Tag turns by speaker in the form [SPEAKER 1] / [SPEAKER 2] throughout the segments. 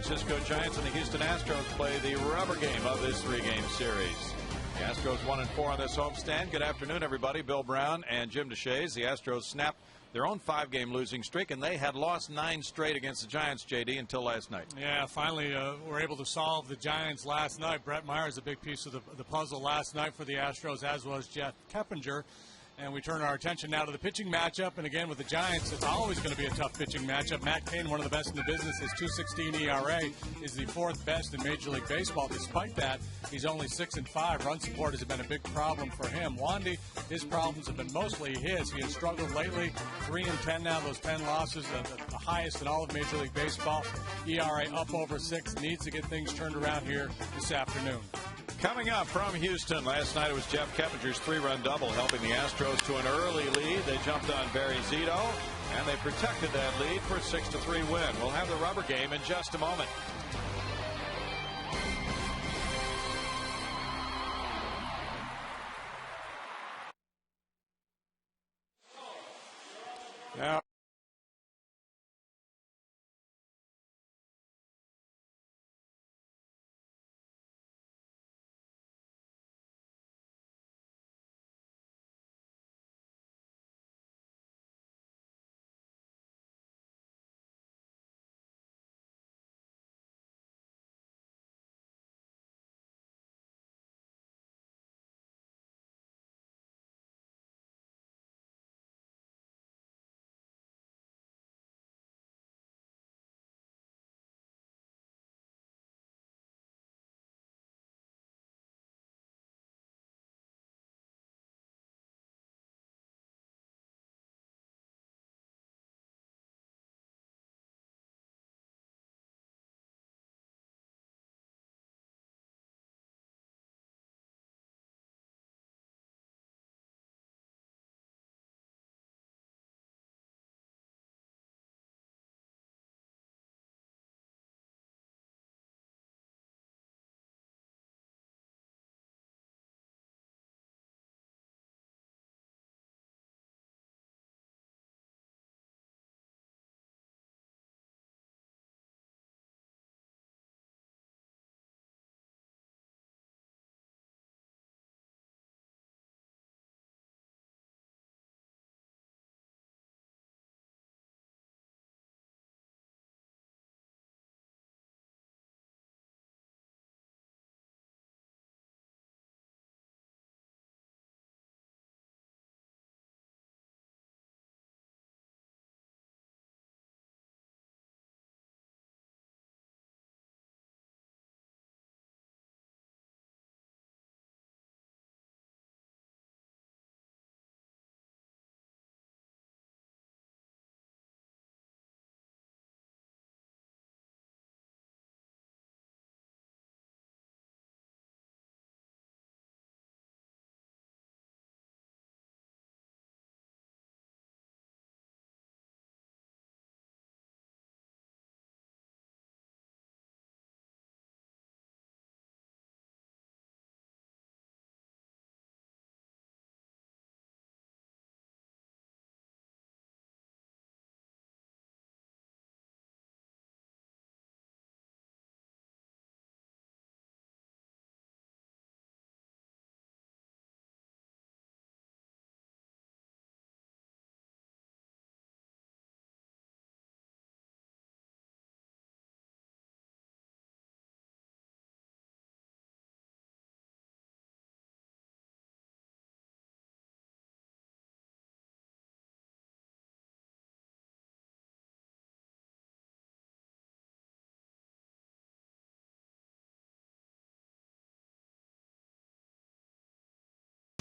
[SPEAKER 1] Francisco Giants and the Houston Astros play the rubber game of this three-game series. The Astros 1-4 on this homestand. Good afternoon, everybody. Bill Brown and Jim Deshaies. The Astros snapped their own 5-game losing streak, and they had lost 9 straight against the Giants, JD, until last night.
[SPEAKER 2] Yeah, finally were able to solve the Giants last night. Brett Myers, a big piece of the puzzle last night for the Astros, as was Jeff Keppinger. And we turn our attention now to the pitching matchup. And again, with the Giants, it's always going to be a tough pitching matchup. Matt Cain, one of the best in the business, his 2.16 ERA is the 4th best in Major League Baseball. Despite that, he's only 6-5. Run support has been a big problem for him. Wandy, his problems have been mostly his. He has struggled lately. 3-10 now, those 10 losses, the highest in all of Major League Baseball. ERA up over 6. Needs to get things turned around here this afternoon.
[SPEAKER 1] Coming up from Houston, last night it was Jeff Keppinger's 3-run double helping the Astros to an early lead. They jumped on Barry Zito, and they protected that lead for a 6-3 win. We'll have the rubber game in just a moment. Now,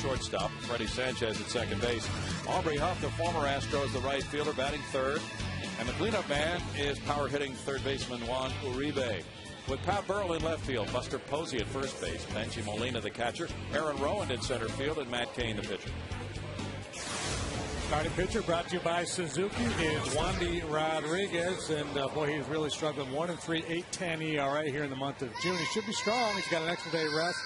[SPEAKER 1] shortstop, Freddie Sanchez at second base. Aubrey Huff, the former Astros, the right fielder, batting third. And the cleanup man is power-hitting third baseman Juan Uribe. With Pat Burrell in left field, Buster Posey at first base, Benji Molina the catcher, Aaron Rowan in center field, and Matt Cain the pitcher.
[SPEAKER 2] Starting pitcher brought to you by Suzuki is Wandy Rodriguez, and boy, he's really struggling. 1-3, 8.10 ERA here in the month of June. He should be strong. He's got an extra day rest.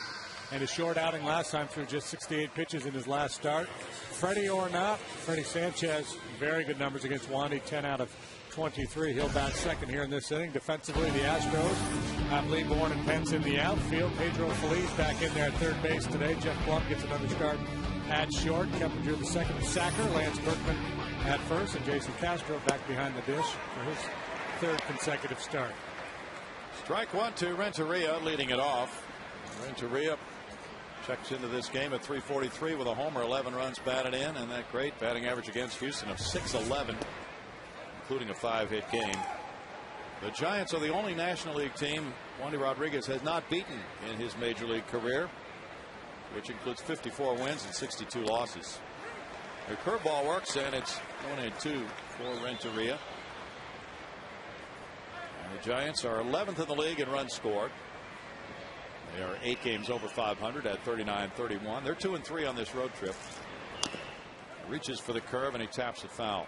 [SPEAKER 2] And a short outing last time through just 68 pitches in his last start. Freddie or not, Freddie Sanchez, very good numbers against Wandy, 10 out of 23. He'll bat second here in this inning. Defensively, the Astros have Lee Bourne and Pence in the outfield. Pedro Feliz back in there at third base today. Jeff Blum gets another start at short. Keppinger the second sacker. Lance Berkman at first, and Jason Castro back behind the dish for his third consecutive start.
[SPEAKER 1] Strike one to Renteria, leading it off. Renteria checks into this game at .343 with a homer, 11 runs batted in, and that great batting average against Houston of .611, including a 5-hit game. The Giants are the only National League team Wandy Rodriguez has not beaten in his major league career, which includes 54 wins and 62 losses. The curveball works, and it's 1-2 for Renteria. And the Giants are 11th in the league in runs scored. They are 8 games over 500 at 39-31. They're 2-3 on this road trip. Reaches for the curve, and he taps it foul.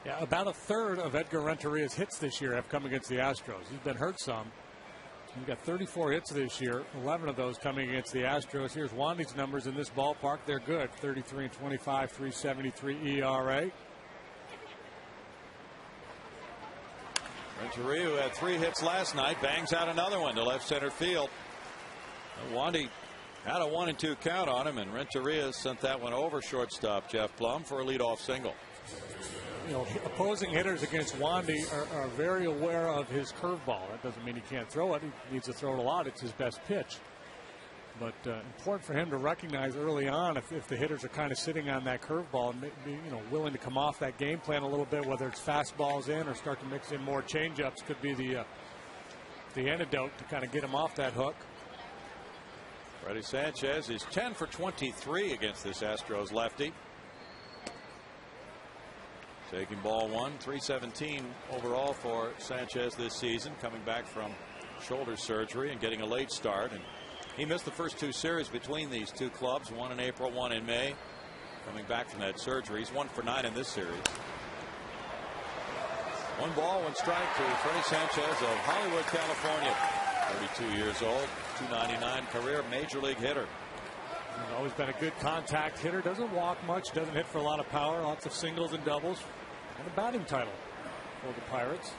[SPEAKER 2] Yeah, about a third of Edgar Renteria's hits this year have come against the Astros. He's been hurt some. He's got 34 hits this year, 11 of those coming against the Astros. Here's Wandy's numbers in this ballpark. They're good. 33-25, 3.73 ERA.
[SPEAKER 1] Renteria, who had 3 hits last night, bangs out another one to left center field. Wandy had a 1-2 count on him, and Renteria sent that one over shortstop Jeff Blum for a leadoff single.
[SPEAKER 2] You know, opposing hitters against Wandy are very aware of his curveball. That doesn't mean he can't throw it. He needs to throw it a lot. It's his best pitch. But important for him to recognize early on if the hitters are kind of sitting on that curveball and be, willing to come off that game plan a little bit, whether it's fastballs in or start to mix in more changeups, could be the antidote to kind of get him off that hook.
[SPEAKER 1] Freddie Sanchez is 10 for 23 against this Astros lefty. Taking ball one, 317 overall for Sanchez this season, coming back from shoulder surgery and getting a late start. And he missed the first 2 series between these 2 clubs, one in April, one in May. Coming back from that surgery, he's 1 for 9 in this series. 1 ball, 1 strike to Freddie Sanchez of Hollywood, California. 32 years old, .299 career major league hitter.
[SPEAKER 2] He's always been a good contact hitter. Doesn't walk much. Doesn't hit for a lot of power. Lots of singles and doubles. And a batting title for the Pirates.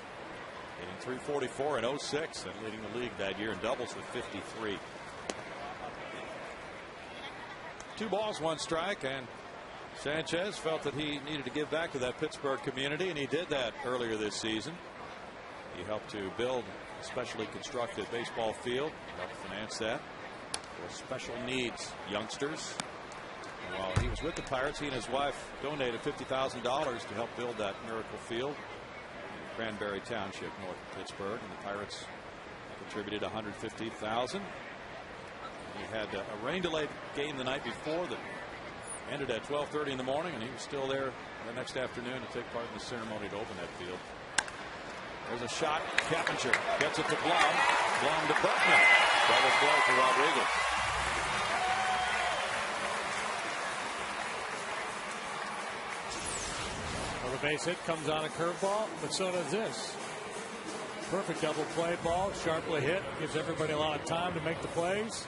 [SPEAKER 1] Hitting .344 in 06 and leading the league that year in doubles with 53. 2 balls, 1 strike, and Sanchez felt that he needed to give back to that Pittsburgh community, and he did that earlier this season. He helped to build a specially constructed baseball field, helped finance that for special needs youngsters. And while he was with the Pirates, he and his wife donated $50,000 to help build that miracle field in Cranberry Township, north of Pittsburgh, and the Pirates contributed $150,000. He had a rain-delayed game the night before that ended at 12:30 in the morning, and he was still there the next afternoon to take part in the ceremony to open that field. There's a shot. Keppinger gets it to Blum. Blum to Berkman. Double play for Rodriguez.
[SPEAKER 2] Well, the base hit comes on a curveball, but so does this. Perfect double play ball, sharply hit, gives everybody a lot of time to make the plays.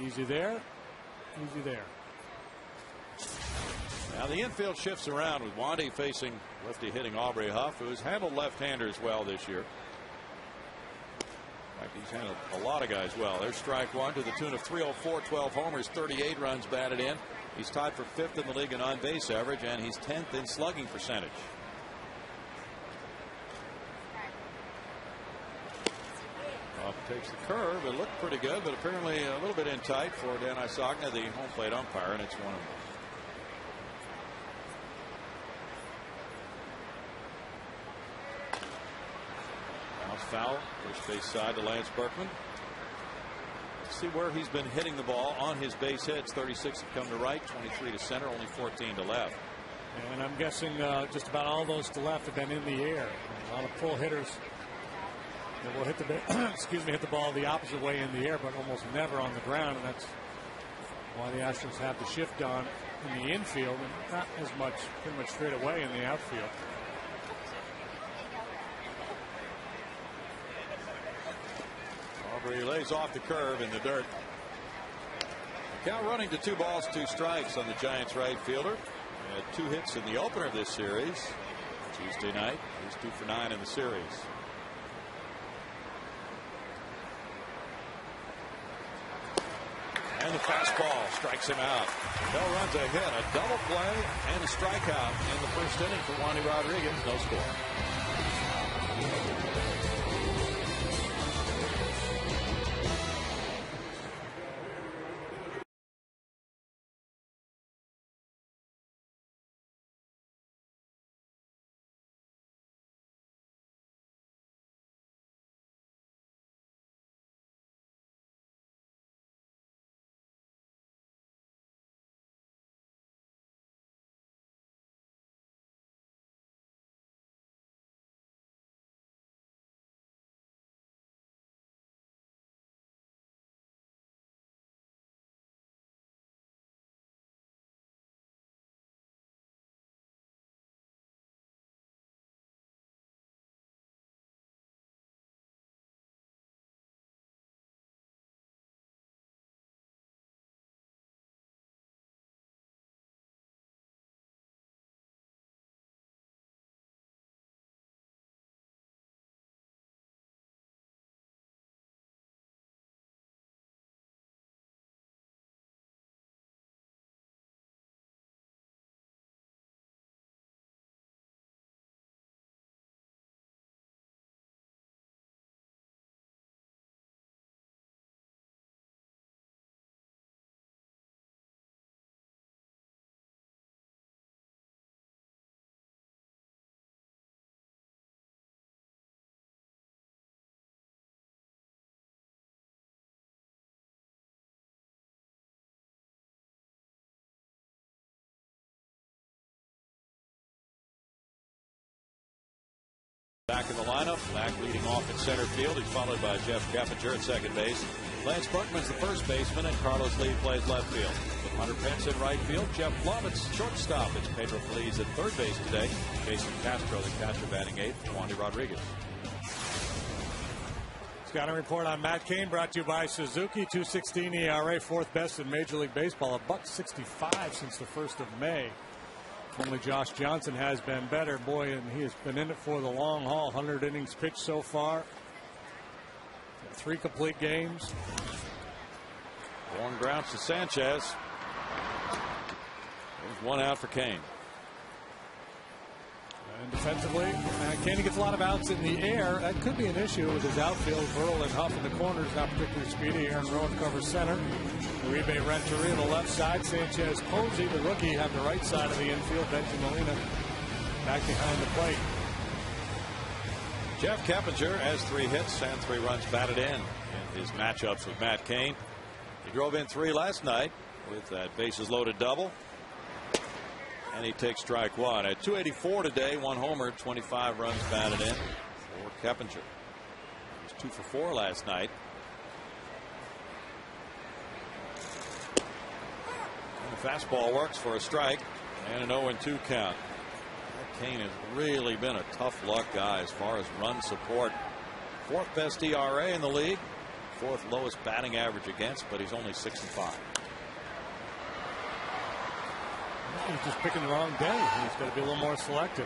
[SPEAKER 2] Easy there, easy there.
[SPEAKER 1] Now the infield shifts around with Wandy facing lefty hitting Aubrey Huff, who's handled left-handers well this year. In fact, he's handled a lot of guys well. There's strike one to the tune of 304, 12 homers, 38 runs batted in. He's tied for 5th in the league in on-base average, and he's 10th in slugging percentage. Huff takes the curve. It looked pretty good, but apparently a little bit in tight for Dan Isagna, the home plate umpire, and it's 1-1. Foul, first base side to Lance Berkman. Let's see where he's been hitting the ball on his base hits. 36 have come to right, 23 to center, only 14 to left.
[SPEAKER 2] And I'm guessing just about all those to left have been in the air. A lot of pull hitters that will hit the hit the ball the opposite way in the air, but almost never on the ground, and that's why the Astros have the shift on in the infield and not as much, pretty much straight away in the outfield.
[SPEAKER 1] He lays off the curve in the dirt. Count running to 2 balls, 2 strikes on the Giants right fielder. He had 2 hits in the opener of this series. Tuesday night. He's 2 for 9 in the series. And the fastball strikes him out. Bell runs a hit, a double play, and a strikeout in the first inning for Wandy Rodriguez. No score. Back in the lineup, Mack leading off in center field. He's followed by Jeff Keppinger at second base. Lance Berkman's the first baseman, and Carlos Lee plays left field. With Hunter Pence in right field, Jeff Blum at shortstop. It's Pedro Feliz at third base today. Jason Castro, the catcher, batting eighth for Wandy Rodriguez.
[SPEAKER 2] Scouting report on Matt Cain, brought to you by Suzuki. 2.16 ERA, fourth best in Major League Baseball. $1.65 since the 1st of May. Only Josh Johnson has been better. Boy, and he has been in it for the long haul. 100 innings pitched so far. 3 complete games.
[SPEAKER 1] One grounds to Sanchez. There's one out for Cain.
[SPEAKER 2] And defensively, Cain gets a lot of outs in the air. That could be an issue with his outfield. Burrell and Huff in the corners, not particularly speedy. Aaron Rowan covers center. Uribe Renteria on the left side. Sanchez Posey, the rookie, have the right side of the infield. Benji Molina back behind the plate.
[SPEAKER 1] Jeff Keppinger has 3 hits and 3 runs batted in his matchups with Matt Cain. He drove in 3 last night with that bases loaded double. And he takes strike 1 at 284 today. 1 homer, 25 runs batted in for Keppinger. He was 2 for 4 last night. And the fastball works for a strike and an 0-2 count. Cain has really been a tough luck guy as far as run support. 4th best ERA in the league, 4th lowest batting average against, but he's only 6-5.
[SPEAKER 2] He's just picking the wrong day. He's got to be a little more selective.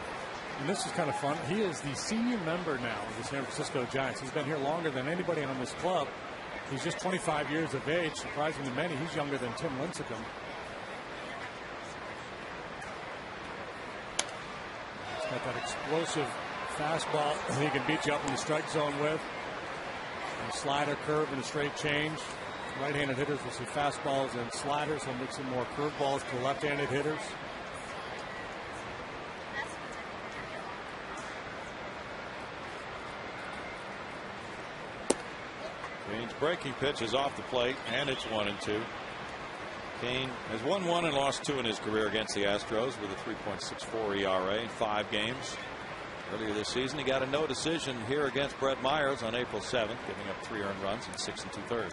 [SPEAKER 2] And this is kind of fun. He is the senior member now of the San Francisco Giants. He's been here longer than anybody on this club. He's just 25 years of age. Surprising to many, he's younger than Tim Lincecum. He's got that explosive fastball he can beat you up in the strike zone with. And slider, curve, and a straight change. Right-handed hitters will see fastballs and sliders. He'll mix in more curveballs to left-handed hitters.
[SPEAKER 1] Cain's breaking pitch is off the plate, and it's 1-2. Cain has won 1 and lost 2 in his career against the Astros with a 3.64 ERA in 5 games. Earlier this season, he got a no decision here against Brett Myers on April 7th, giving up 3 earned runs in 6 2/3.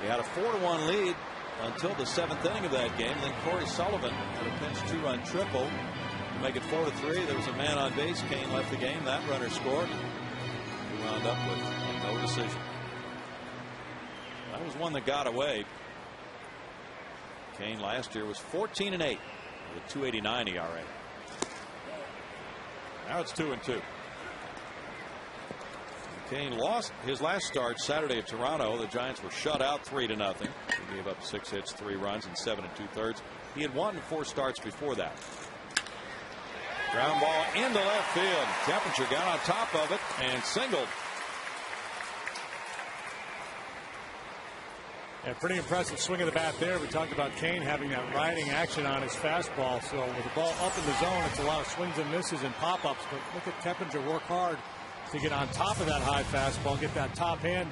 [SPEAKER 1] He had a 4-1 lead until the 7th inning of that game. Then Corey Sullivan had a pinch 2-run triple to make it 4-3. There was a man on base. Cain left the game. That runner scored. He wound up with a no decision. That was one that got away. Cain last year was 14-8 with a 2.89 ERA. Now it's 2-2. Kane lost his last start Saturday at Toronto. The Giants were shut out 3-0. He gave up 6 hits, 3 runs, and 7 2/3. He had won 4 starts before that. Ground ball into left field. Keppinger got on top of it and singled.
[SPEAKER 2] Yeah, pretty impressive swing of the bat there. We talked about Kane having that riding action on his fastball. So with the ball up in the zone, it's a lot of swings and misses and pop-ups. But look at Keppinger work hard to get on top of that high fastball, get that top hand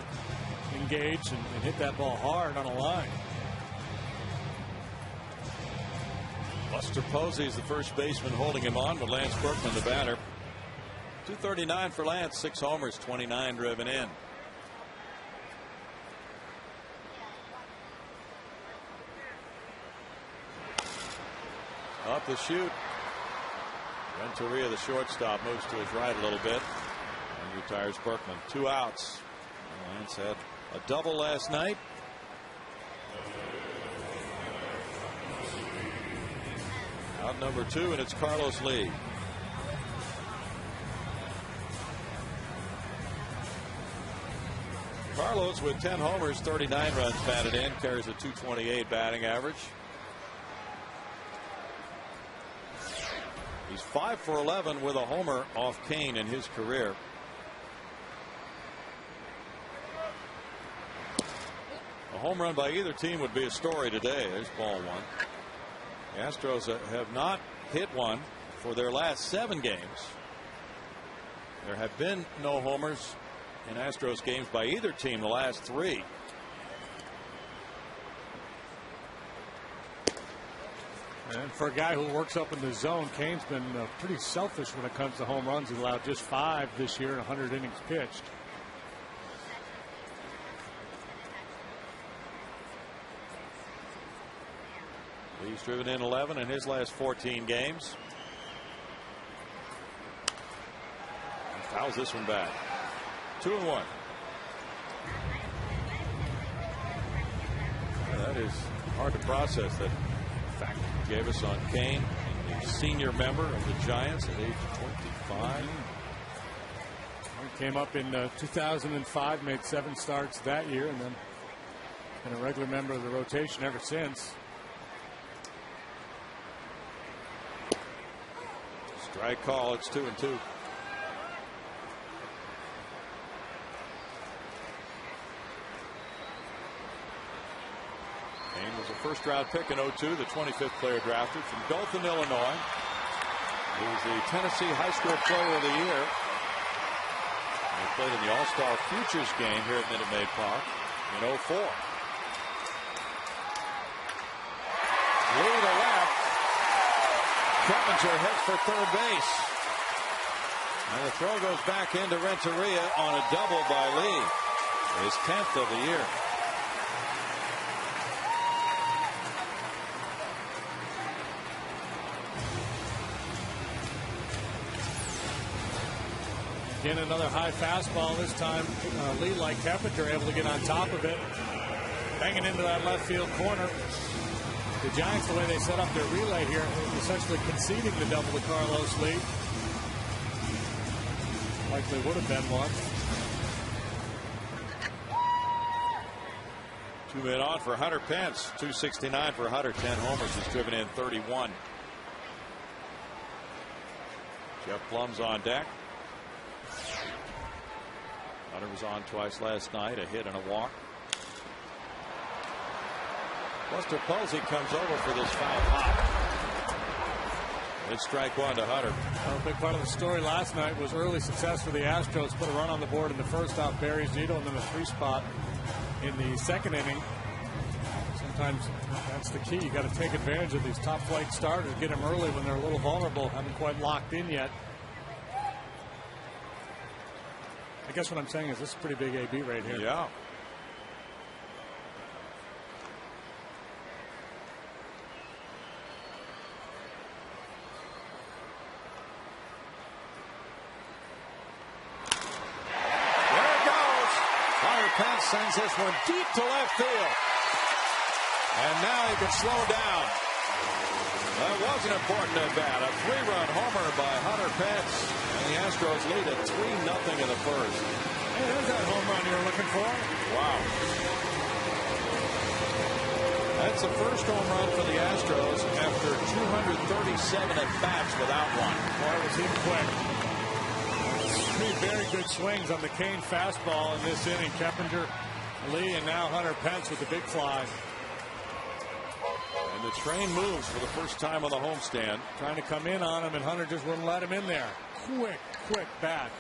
[SPEAKER 2] engaged, and hit that ball hard on a line.
[SPEAKER 1] Buster Posey's the first baseman holding him on, but Lance Berkman the batter. 239 for Lance, 6 homers, 29 driven in. Up the chute. Renteria, the shortstop, moves to his right a little bit and retires Berkman. 2 outs. Lance had a double last night. Out number 2, and it's Carlos Lee. Carlos with 10 homers, 39 runs batted in, carries a .228 batting average. He's 5 for 11 with a homer off Kane in his career. A home run by either team would be a story today. There's ball 1. The Astros have not hit one for their last 7 games. There have been no homers in Astros games by either team the last 3.
[SPEAKER 2] And for a guy who works up in the zone, Kane's been pretty selfish when it comes to home runs. He's allowed just 5 this year in 100 innings pitched.
[SPEAKER 1] He's driven in 11 in his last 14 games. He fouls this one back. 2-1. That is hard to process, that fact he gave us on Kane, the senior member of the Giants at age 25.
[SPEAKER 2] He came up in 2005, made 7 starts that year, and then been a regular member of the rotation ever since.
[SPEAKER 1] Strike call. It's 2-2. Kane was a first-round pick in 2002, the 25th player drafted from Dothan, Illinois. He was the Tennessee High School Player of the Year. He played in the All-Star Futures game here at Minute Maid Park in 2004. Lee to left. Keppinger heads for third base. And the throw goes back into Renteria on a double by Lee. His 10th of the year.
[SPEAKER 2] Again, another high fastball. This time Lee, like Keppinger, able to get on top of it, banging into that left field corner. The Giants, the way they set up their relay here, essentially conceding the double to Carlos Lee, like they would have been once.
[SPEAKER 1] 2 men on for Hunter Pence. 269 for Hunter. 10 homers. He's driven in 31. Jeff Plum's on deck. Hunter was on twice last night, a hit and a walk. Buster Posey comes over for this foul hop. It's strike 1 to Hunter.
[SPEAKER 2] Well, a big part of the story last night was early success for the Astros. Put a run on the board in the first off Barry Zito, and then a 3 spot in the second inning. Sometimes that's the key. You got to take advantage of these top flight starters, get them early when they're a little vulnerable, haven't quite locked in yet. I guess what I'm saying is this is a pretty big AB right here.
[SPEAKER 1] Yeah. There it goes. Hunter Pence sends this one deep to left field. And now he can slow down. That was an important at bat. A 3-run homer by Hunter Pence. And the Astros lead at 3-0 in the first.
[SPEAKER 2] Hey, there's that home run you were looking for.
[SPEAKER 1] Wow. That's the first home run for the Astros after 237 at bats without one.
[SPEAKER 2] Boy, was he quick. 3 very good swings on the Kane fastball in this inning. Keppinger, Lee, and now Hunter Pence with the big fly.
[SPEAKER 1] And the train moves for the first time on the homestand.
[SPEAKER 2] Trying to come in on him, and Hunter just wouldn't let him in there. Quick bat.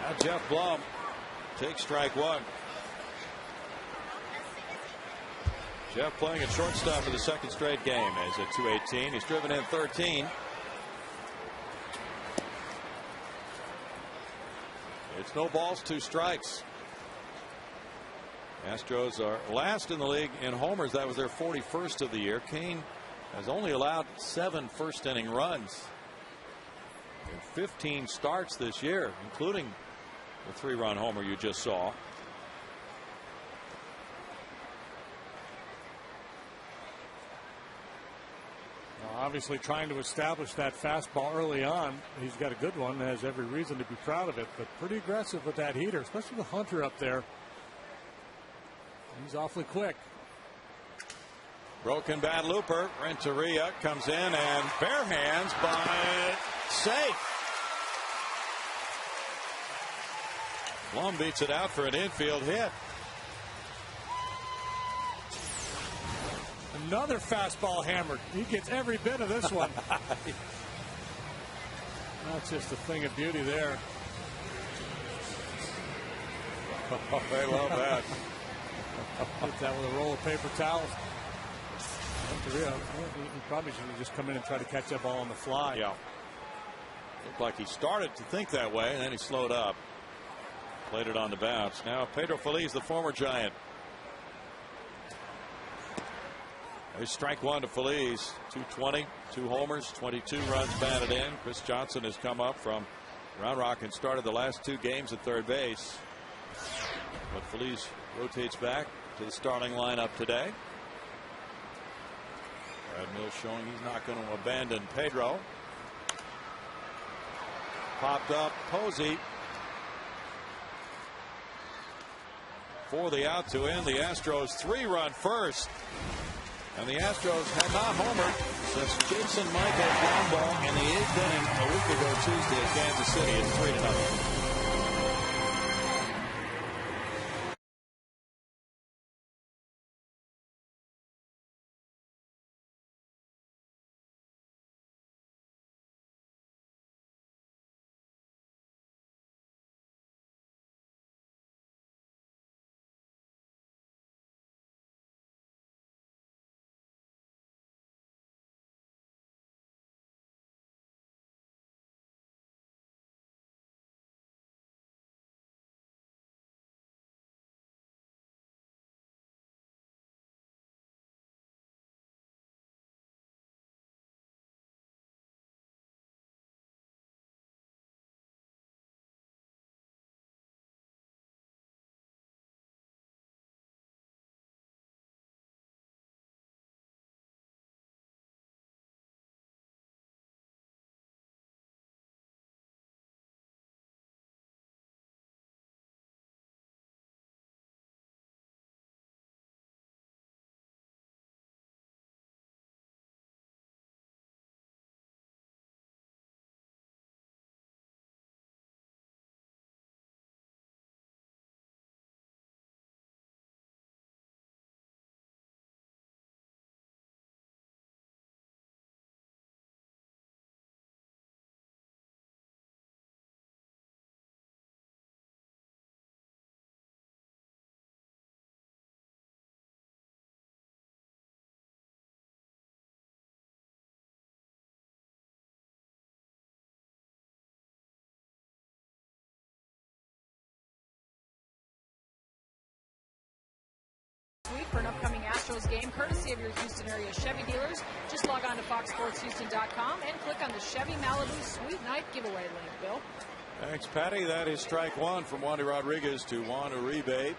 [SPEAKER 1] Now Jeff Blum takes strike one. Jeff playing at shortstop for the second straight game as at 218. He's driven in 13. It's no balls, 2 strikes. Astros are last in the league in homers. That was their 41st of the year. Kane has only allowed 7 first-inning runs in 15 starts this year, including the 3-run homer you just saw.
[SPEAKER 2] Obviously trying to establish that fastball early on. He's got a good one, has every reason to be proud of it, but pretty aggressive with that heater, especially with Hunter up there. He's awfully quick.
[SPEAKER 1] Broken bat looper. Renteria comes in and bare hands by safe. Blum beats it out for an infield hit.
[SPEAKER 2] Another fastball hammered. He gets every bit of this one. That's just a thing of beauty there.
[SPEAKER 1] Oh, they love that.
[SPEAKER 2] Hit that with a roll of paper towels. He probably should have just come in and try to catch that ball on the fly.
[SPEAKER 1] Yeah. Looked like he started to think that way, and then he slowed up. Played it on the bounce. Now Pedro Feliz, the former Giant. There's strike one to Feliz. 220, 2 homers, 22 runs batted in. Chris Johnson has come up from Round Rock and started the last 2 games at third base. But Feliz rotates back to the starting lineup today. Brad Mills showing he's not going to abandon Pedro. Popped up Posey for the out to end the Astros 3-run first. And the Astros had not homered since Jason Michael's ground ball in the 8th inning a week ago Tuesday at Kansas City. It's 3-0.
[SPEAKER 3] For an upcoming Astros game, courtesy of your Houston area Chevy dealers. Just log on to foxsportshouston.com and click on the Chevy Malibu Sweet Night giveaway link. Bill.
[SPEAKER 1] Thanks, Patty. That is strike one from Wandy Rodriguez to Juan Uribe.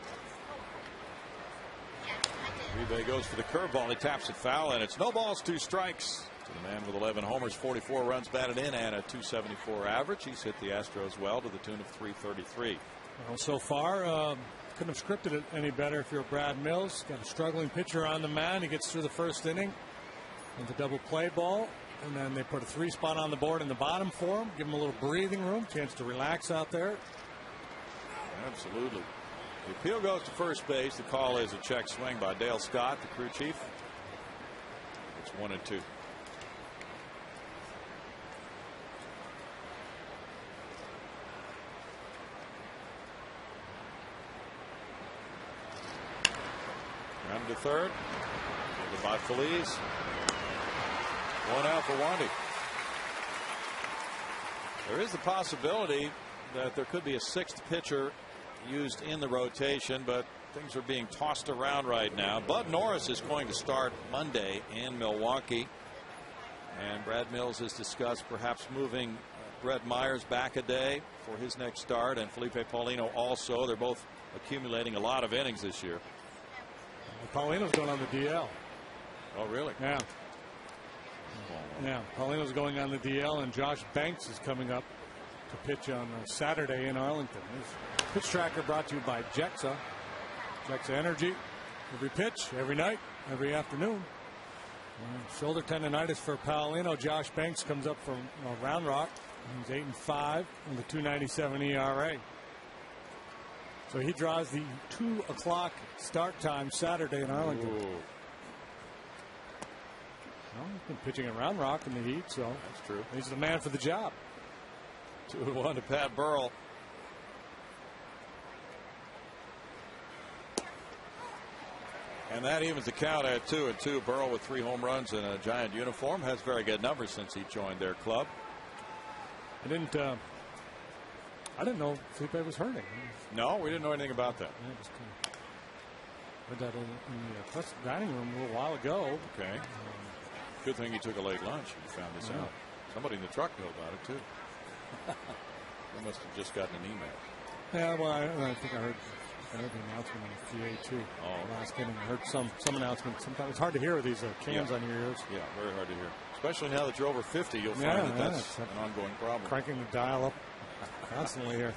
[SPEAKER 1] Uribe goes for the curveball. He taps it foul, and it's no balls, 2 strikes to the man with 11 homers, 44 runs batted in, and a .274 average. He's hit the Astros well to the tune of .333.
[SPEAKER 2] Well, so far, couldn't have scripted it any better if you're Brad Mills. Got a struggling pitcher on the mound. He gets through the first inning with a double play ball, and then they put a 3 spot on the board in the bottom for him. Give him a little breathing room, chance to relax out there.
[SPEAKER 1] Absolutely. The appeal goes to first base. The call is a check swing by Dale Scott, the crew chief. It's 1-2. Grounded to third. Over by Feliz. 1 out for Wandy. There is the possibility that there could be a 6th pitcher used in the rotation, but things are being tossed around right now. Bud Norris is going to start Monday in Milwaukee, and Brad Mills has discussed perhaps moving Brett Myers back a day for his next start, and Felipe Paulino also. They're both accumulating a lot of innings this year.
[SPEAKER 2] Paulino's going on the DL.
[SPEAKER 1] Oh, really?
[SPEAKER 2] Yeah. Yeah, Paulino's going on the DL, and Josh Banks is coming up to pitch on Saturday in Arlington. This pitch tracker brought to you by Jexa. Jexa Energy. Every pitch, every night, every afternoon. Shoulder tendonitis for Paulino. Josh Banks comes up from Round Rock. He's 8-5 with a .297 ERA. So he draws the 2 o'clock start time Saturday in Arlington.
[SPEAKER 1] Ooh.
[SPEAKER 2] Well, he's been pitching at Round Rock in the heat, so
[SPEAKER 1] that's true.
[SPEAKER 2] He's the man for the job.
[SPEAKER 1] 2-1 to Pat Burrell. And that evens the count at 2-2. Burrell with 3 home runs in a Giant uniform has very good numbers since he joined their club.
[SPEAKER 2] I didn't know Felipe was hurting.
[SPEAKER 1] No, we didn't know anything about that.
[SPEAKER 2] Yeah, just read that in the press dining room a little while ago.
[SPEAKER 1] Okay. Good thing he took a late lunch and found this out. Somebody in the truck knew about it too. They must have just gotten an email.
[SPEAKER 2] Yeah, well, I think I heard the announcement on the PA too.
[SPEAKER 1] Oh,
[SPEAKER 2] last inning, I heard some announcement. Sometimes it's hard to hear with these cans on your ears.
[SPEAKER 1] Yeah, very hard to hear. Especially now that you're over 50, you'll find that's an ongoing problem.
[SPEAKER 2] Cranking the dial up constantly here.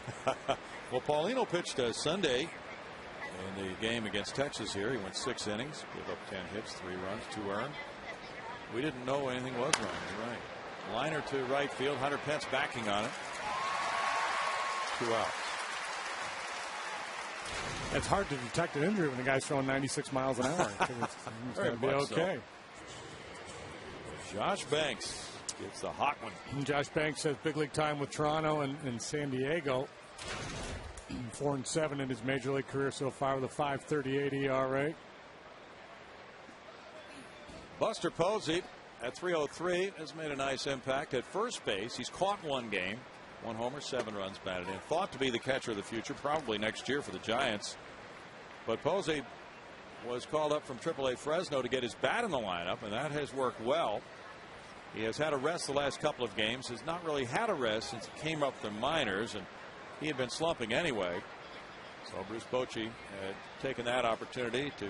[SPEAKER 1] Well, Paulino pitched Sunday in the game against Texas here. He went 6 innings, gave up 10 hits, 3 runs, 2 earned. We didn't know anything was wrong. You're right. Liner to right field. Hunter Pence backing on it. 2 outs.
[SPEAKER 2] It's hard to detect an injury when the guy's throwing 96 miles an hour. It's going to be okay.
[SPEAKER 1] So. Josh Banks gets the hot one.
[SPEAKER 2] And Josh Banks has big league time with Toronto and San Diego. 4-7 in his major league career so far with a .538 ERA.
[SPEAKER 1] Buster Posey at 303 has made a nice impact at first base. He's caught 1 game, 1 homer, 7 runs batted in. Thought to be the catcher of the future, probably next year for the Giants. But Posey was called up from AAA Fresno to get his bat in the lineup, and that has worked well. He has had a rest the last couple of games, has not really had a rest since he came up from the minors, and he had been slumping anyway. So Bruce Bochy had taken that opportunity to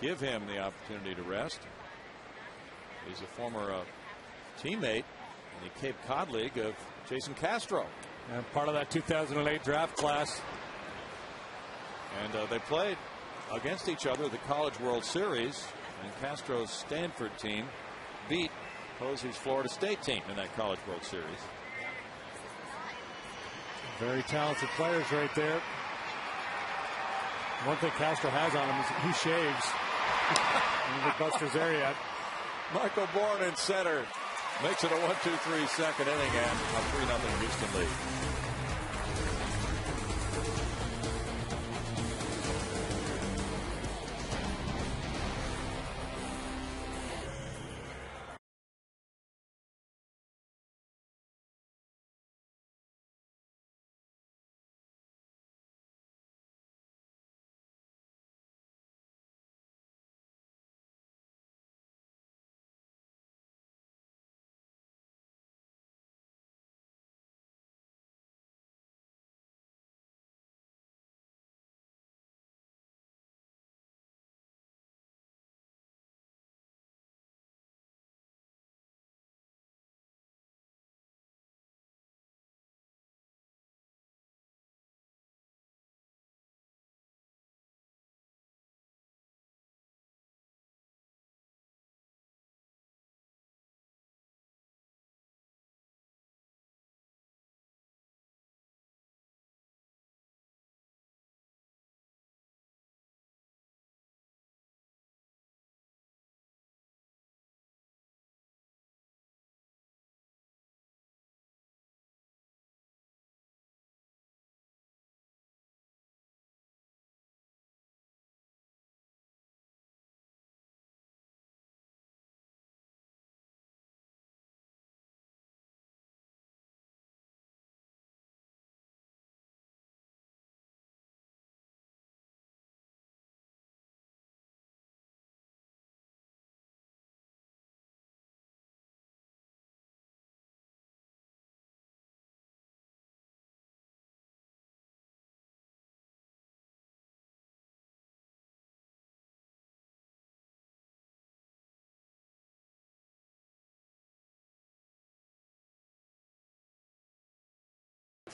[SPEAKER 1] give him the opportunity to rest. He's a former teammate in the Cape Cod League of Jason Castro.
[SPEAKER 2] And part of that 2008 draft class.
[SPEAKER 1] And they played against each other at the College World Series. And Castro's Stanford team beat Posey's Florida State team in that College World Series.
[SPEAKER 2] Very talented players right there. One thing Castro has on him is he shaves. I don't think Buster's there yet.
[SPEAKER 1] Michael Bourne in center makes it a 1-2-3 second inning and a 3-0 Houston lead.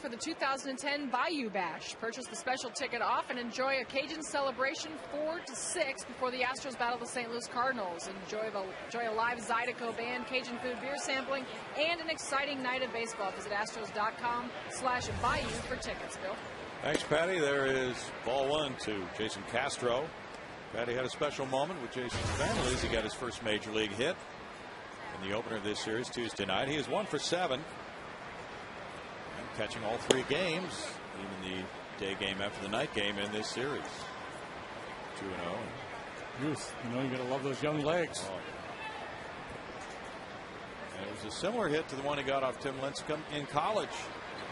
[SPEAKER 3] for the 2010 Bayou Bash. Purchase the special ticket off and enjoy a Cajun celebration 4 to 6 before the Astros battle the St. Louis Cardinals. Enjoy a live Zydeco band, Cajun food, beer sampling, and an exciting night of baseball. Visit Astros.com/Bayou for tickets. Bill.
[SPEAKER 1] Thanks, Patty. There is ball 1 to Jason Castro. Patty had a special moment with Jason's family as he got his first major league hit in the opener of this series Tuesday night. He is 1 for 7. And catching all 3 games, even the day game after the night game in this series. 2-0.
[SPEAKER 2] Youth, you know, you gotta love those young legs.
[SPEAKER 1] Oh. And it was a similar hit to the one he got off Tim Lincecum in college.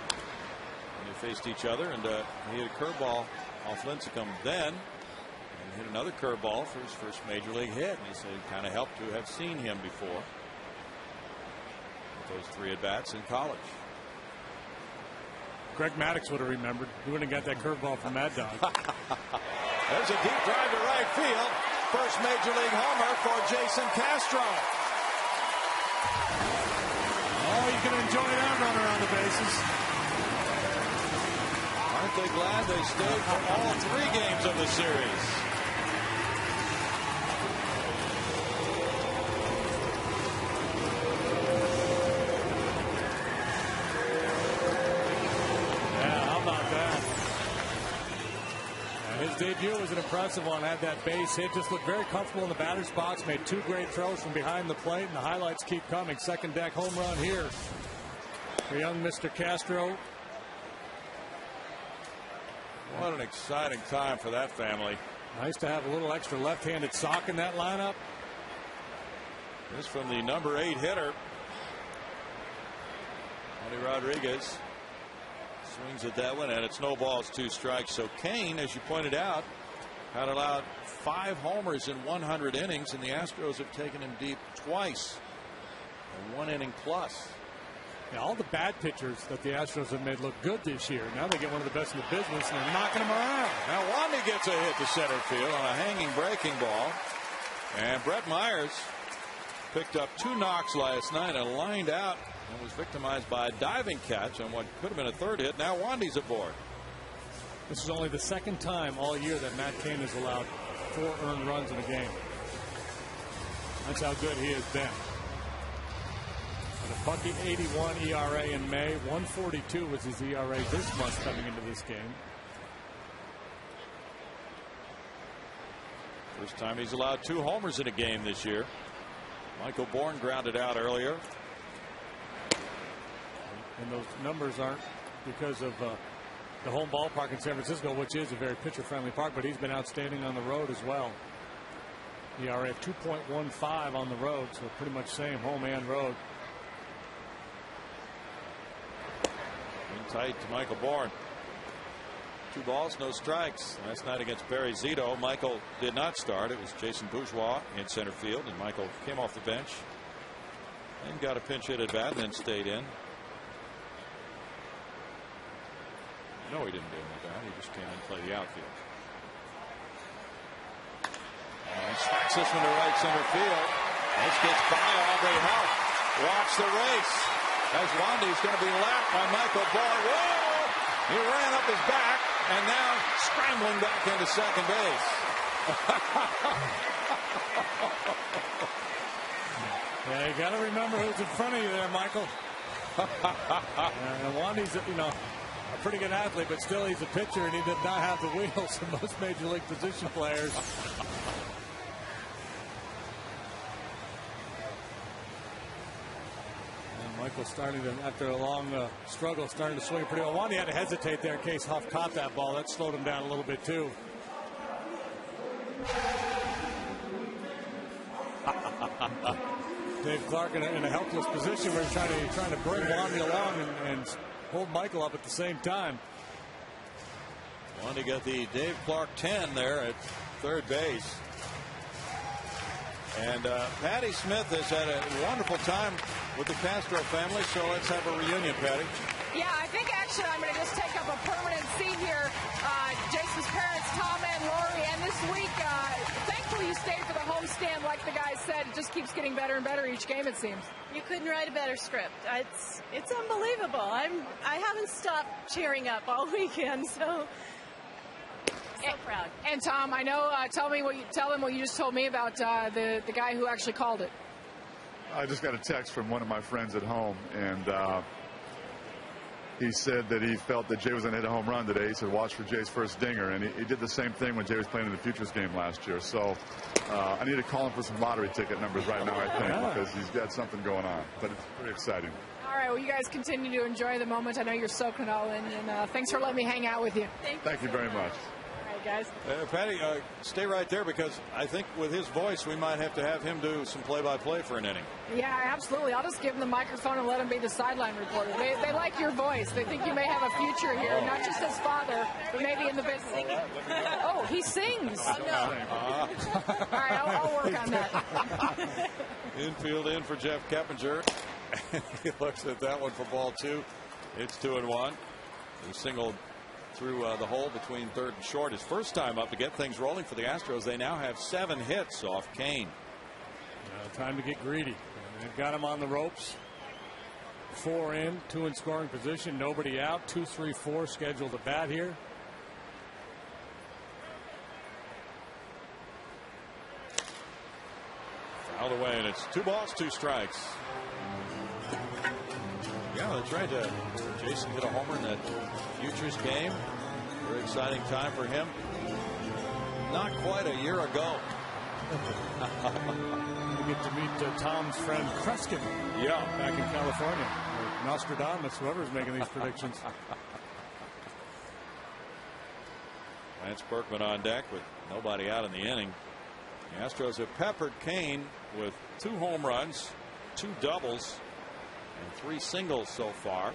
[SPEAKER 1] And they faced each other, and he hit a curveball off Lincecum then, and hit another curveball for his first major league hit. And he said it kind of helped to have seen him before with those 3 at-bats in college.
[SPEAKER 2] Greg Maddux would have remembered. He wouldn't have got that curveball from Mad Dog.
[SPEAKER 1] There's a deep drive to right field. First major league homer for Jason Castro.
[SPEAKER 2] Oh, you can enjoy that run around the bases.
[SPEAKER 1] Aren't they glad they stayed for all 3 games of the series?
[SPEAKER 2] His debut was an impressive one. Had that base hit, just looked very comfortable in the batter's box, made 2 great throws from behind the plate, and the highlights keep coming. Second deck home run here for young Mr. Castro.
[SPEAKER 1] What an exciting time for that family.
[SPEAKER 2] Nice to have a little extra left-handed sock in that lineup.
[SPEAKER 1] This from the number 8 hitter, Tony Rodriguez. Swings at that one, and it's no balls, 2 strikes. So Kane, as you pointed out, had allowed 5 homers in 100 innings, and the Astros have taken him deep twice. A 1 inning plus.
[SPEAKER 2] Yeah, all the bad pitchers that the Astros have made look good this year. Now they get one of the best in the business, and they're knocking them around.
[SPEAKER 1] Now Wandy gets a hit to center field on a hanging breaking ball, and Brett Myers picked up 2 knocks last night and lined out and was victimized by a diving catch on what could have been a 3rd hit. Now Wandy's aboard.
[SPEAKER 2] This is only the 2nd time all year that Matt Cain has allowed 4 earned runs in a game. That's how good he has been. With a .81 ERA in May, 1.42 was his ERA this month coming into this game.
[SPEAKER 1] First time he's allowed 2 homers in a game this year. Michael Bourne grounded out earlier.
[SPEAKER 2] And those numbers aren't because of the home ballpark in San Francisco, which is a very pitcher-friendly park, but he's been outstanding on the road as well. ERA of 2.15 on the road, so pretty much same home and road.
[SPEAKER 1] In tight to Michael Bourne. 2 balls, no strikes. Last night against Barry Zito, Michael did not start. It was Jason Bourgeois in center field, and Michael came off the bench and got a pinch hit at bat and then stayed in. No, he didn't do any of that. He just came in and played the outfield. And strikes this one to right center field. This gets by Aubrey Huff. Watch the race. As Wandy's going to be lapped by Michael Bourne. Whoa! He ran up his back and now scrambling back into second base.
[SPEAKER 2] Yeah, you got to remember who's in front of you there, Michael. And Wandy's, you know, a pretty good athlete, but still he's a pitcher, and he did not have the wheels of most major league position players. And Michael starting to, after a long struggle, starting to swing pretty well. Wandy had to hesitate there in case Huff caught that ball. That slowed him down a little bit too. Dave Clark in a helpless position where he's trying to bring Wandy along and hold Michael up at the same time.
[SPEAKER 1] Wandy got the Dave Clark 10 there at 3rd base. And Patty Smith has had a wonderful time with the Castro family, so let's have a reunion, Patty.
[SPEAKER 3] Yeah, I think actually I'm going to just take up a permanent seat here. Jason's parents, Tom and Lori, and this week, thankfully you stayed for the home Stan, like the guy said, it just keeps getting better and better each game, it seems.
[SPEAKER 4] You couldn't write a better script. It's unbelievable. I haven't stopped cheering up all weekend, so proud.
[SPEAKER 3] And Tom, I know. Tell them what you just told me about the guy who actually called it.
[SPEAKER 5] I just got a text from one of my friends at home, and he said that he felt that Jay was going to hit a home run today. He said, watch for Jay's first dinger. And he did the same thing when Jay was playing in the Futures game last year. So I need to call him for some lottery ticket numbers right now, I think, because he's got something going on. But it's pretty exciting.
[SPEAKER 3] All right, well, you guys continue to enjoy the moment. I know you're soaking it all in. And thanks for letting me hang out with you.
[SPEAKER 5] Thank you very much.
[SPEAKER 3] Guys.
[SPEAKER 1] Patty, stay right there, because I think with his voice we might have to have him do some play-by-play for an inning.
[SPEAKER 3] Yeah, absolutely. I'll just give him the microphone and let him be the sideline reporter. They like your voice. They think you may have a future here, not just as father, but maybe in the business. Oh, he sings.
[SPEAKER 4] Oh, no.
[SPEAKER 3] All right, I'll work on that.
[SPEAKER 1] Infield in for Jeff Keppinger. He looks at that one for ball 2. It's 2-1. He singled through the hole between third and short. His first time up to get things rolling for the Astros. They now have 7 hits off Kane.
[SPEAKER 2] Time to get greedy. They've got him on the ropes. 4 in, 2 in scoring position, nobody out. 2, 3, 4 scheduled to bat here.
[SPEAKER 1] Fouled away, and it's 2 balls, 2 strikes. Yeah, that's right. Jason hit a homer in that Futures game. Very exciting time for him. Not quite a year ago.
[SPEAKER 2] We get to meet Tom's friend Kreskin.
[SPEAKER 1] Yeah.
[SPEAKER 2] Back in California. Or Nostradamus, whoever's making these predictions.
[SPEAKER 1] Lance Berkman on deck with nobody out in the inning. The Astros have peppered Kane with 2 home runs, 2 doubles, and 3 singles so far.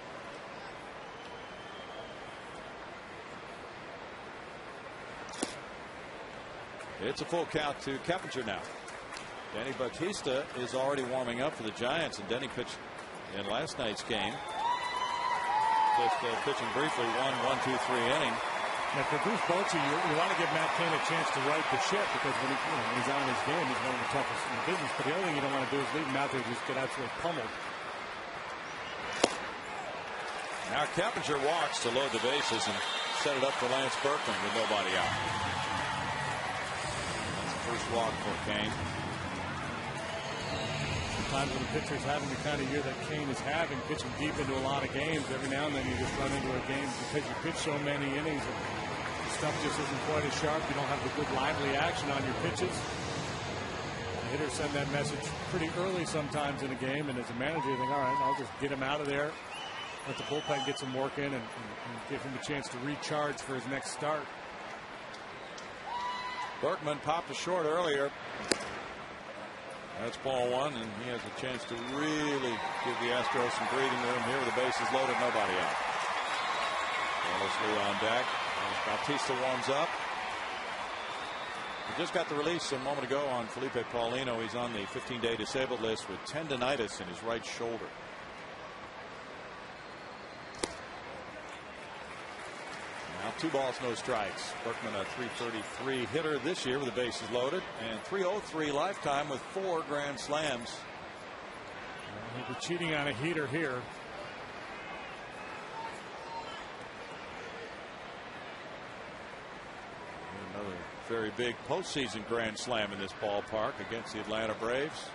[SPEAKER 1] It's a full count to Keppinger now. Denny Bautista is already warming up for the Giants, and Denny pitched in last night's game. Just pitching briefly 1-2-3 inning.
[SPEAKER 2] Now for Bruce Bochy, you want to give Matt Cain a chance to right the ship, because when he's on his game, he's one of the toughest in the business. But the other thing you don't want to do is leave him out there and just get absolutely pummeled.
[SPEAKER 1] Now Keppinger walks to load the bases and set it up for Lance Berkman with nobody out. That's the first walk for Kane.
[SPEAKER 2] Sometimes when the pitcher's having the kind of year that Kane is having, pitching deep into a lot of games, every now and then you just run into a game because you pitch so many innings and the stuff just isn't quite as sharp. You don't have the good lively action on your pitches. The hitters send that message pretty early sometimes in a game, and as a manager you think, all right, I'll just get him out of there, let the bullpen get some work in, and give him a chance to recharge for his next start.
[SPEAKER 1] Berkman popped a short earlier. That's ball 1, and he has a chance to really give the Astros some breathing room here with the bases loaded, nobody out. Carelessly on deck as Bautista warms up. He just got the release a moment ago on Felipe Paulino. He's on the 15-day disabled list with tendonitis in his right shoulder. Now 2 balls, no strikes. Berkman a .333 hitter this year with the bases loaded, and .303 lifetime with 4 grand slams.
[SPEAKER 2] He'll be cheating on a heater here.
[SPEAKER 1] Another very big postseason grand slam in this ballpark against the Atlanta Braves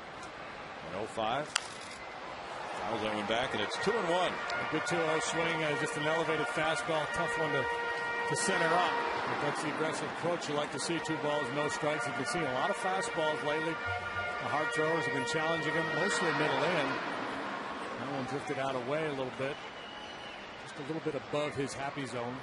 [SPEAKER 1] in 05. Fouls that one back, and it's 2-1.
[SPEAKER 2] A good 2-0 swing, just an elevated fastball, tough one to center up. But that's the aggressive approach you like to see. 2 balls, no strikes. You've been seeing a lot of fastballs lately. The hard throwers have been challenging him, mostly middle in. That one drifted out away a little bit, just a little bit above his happy zone.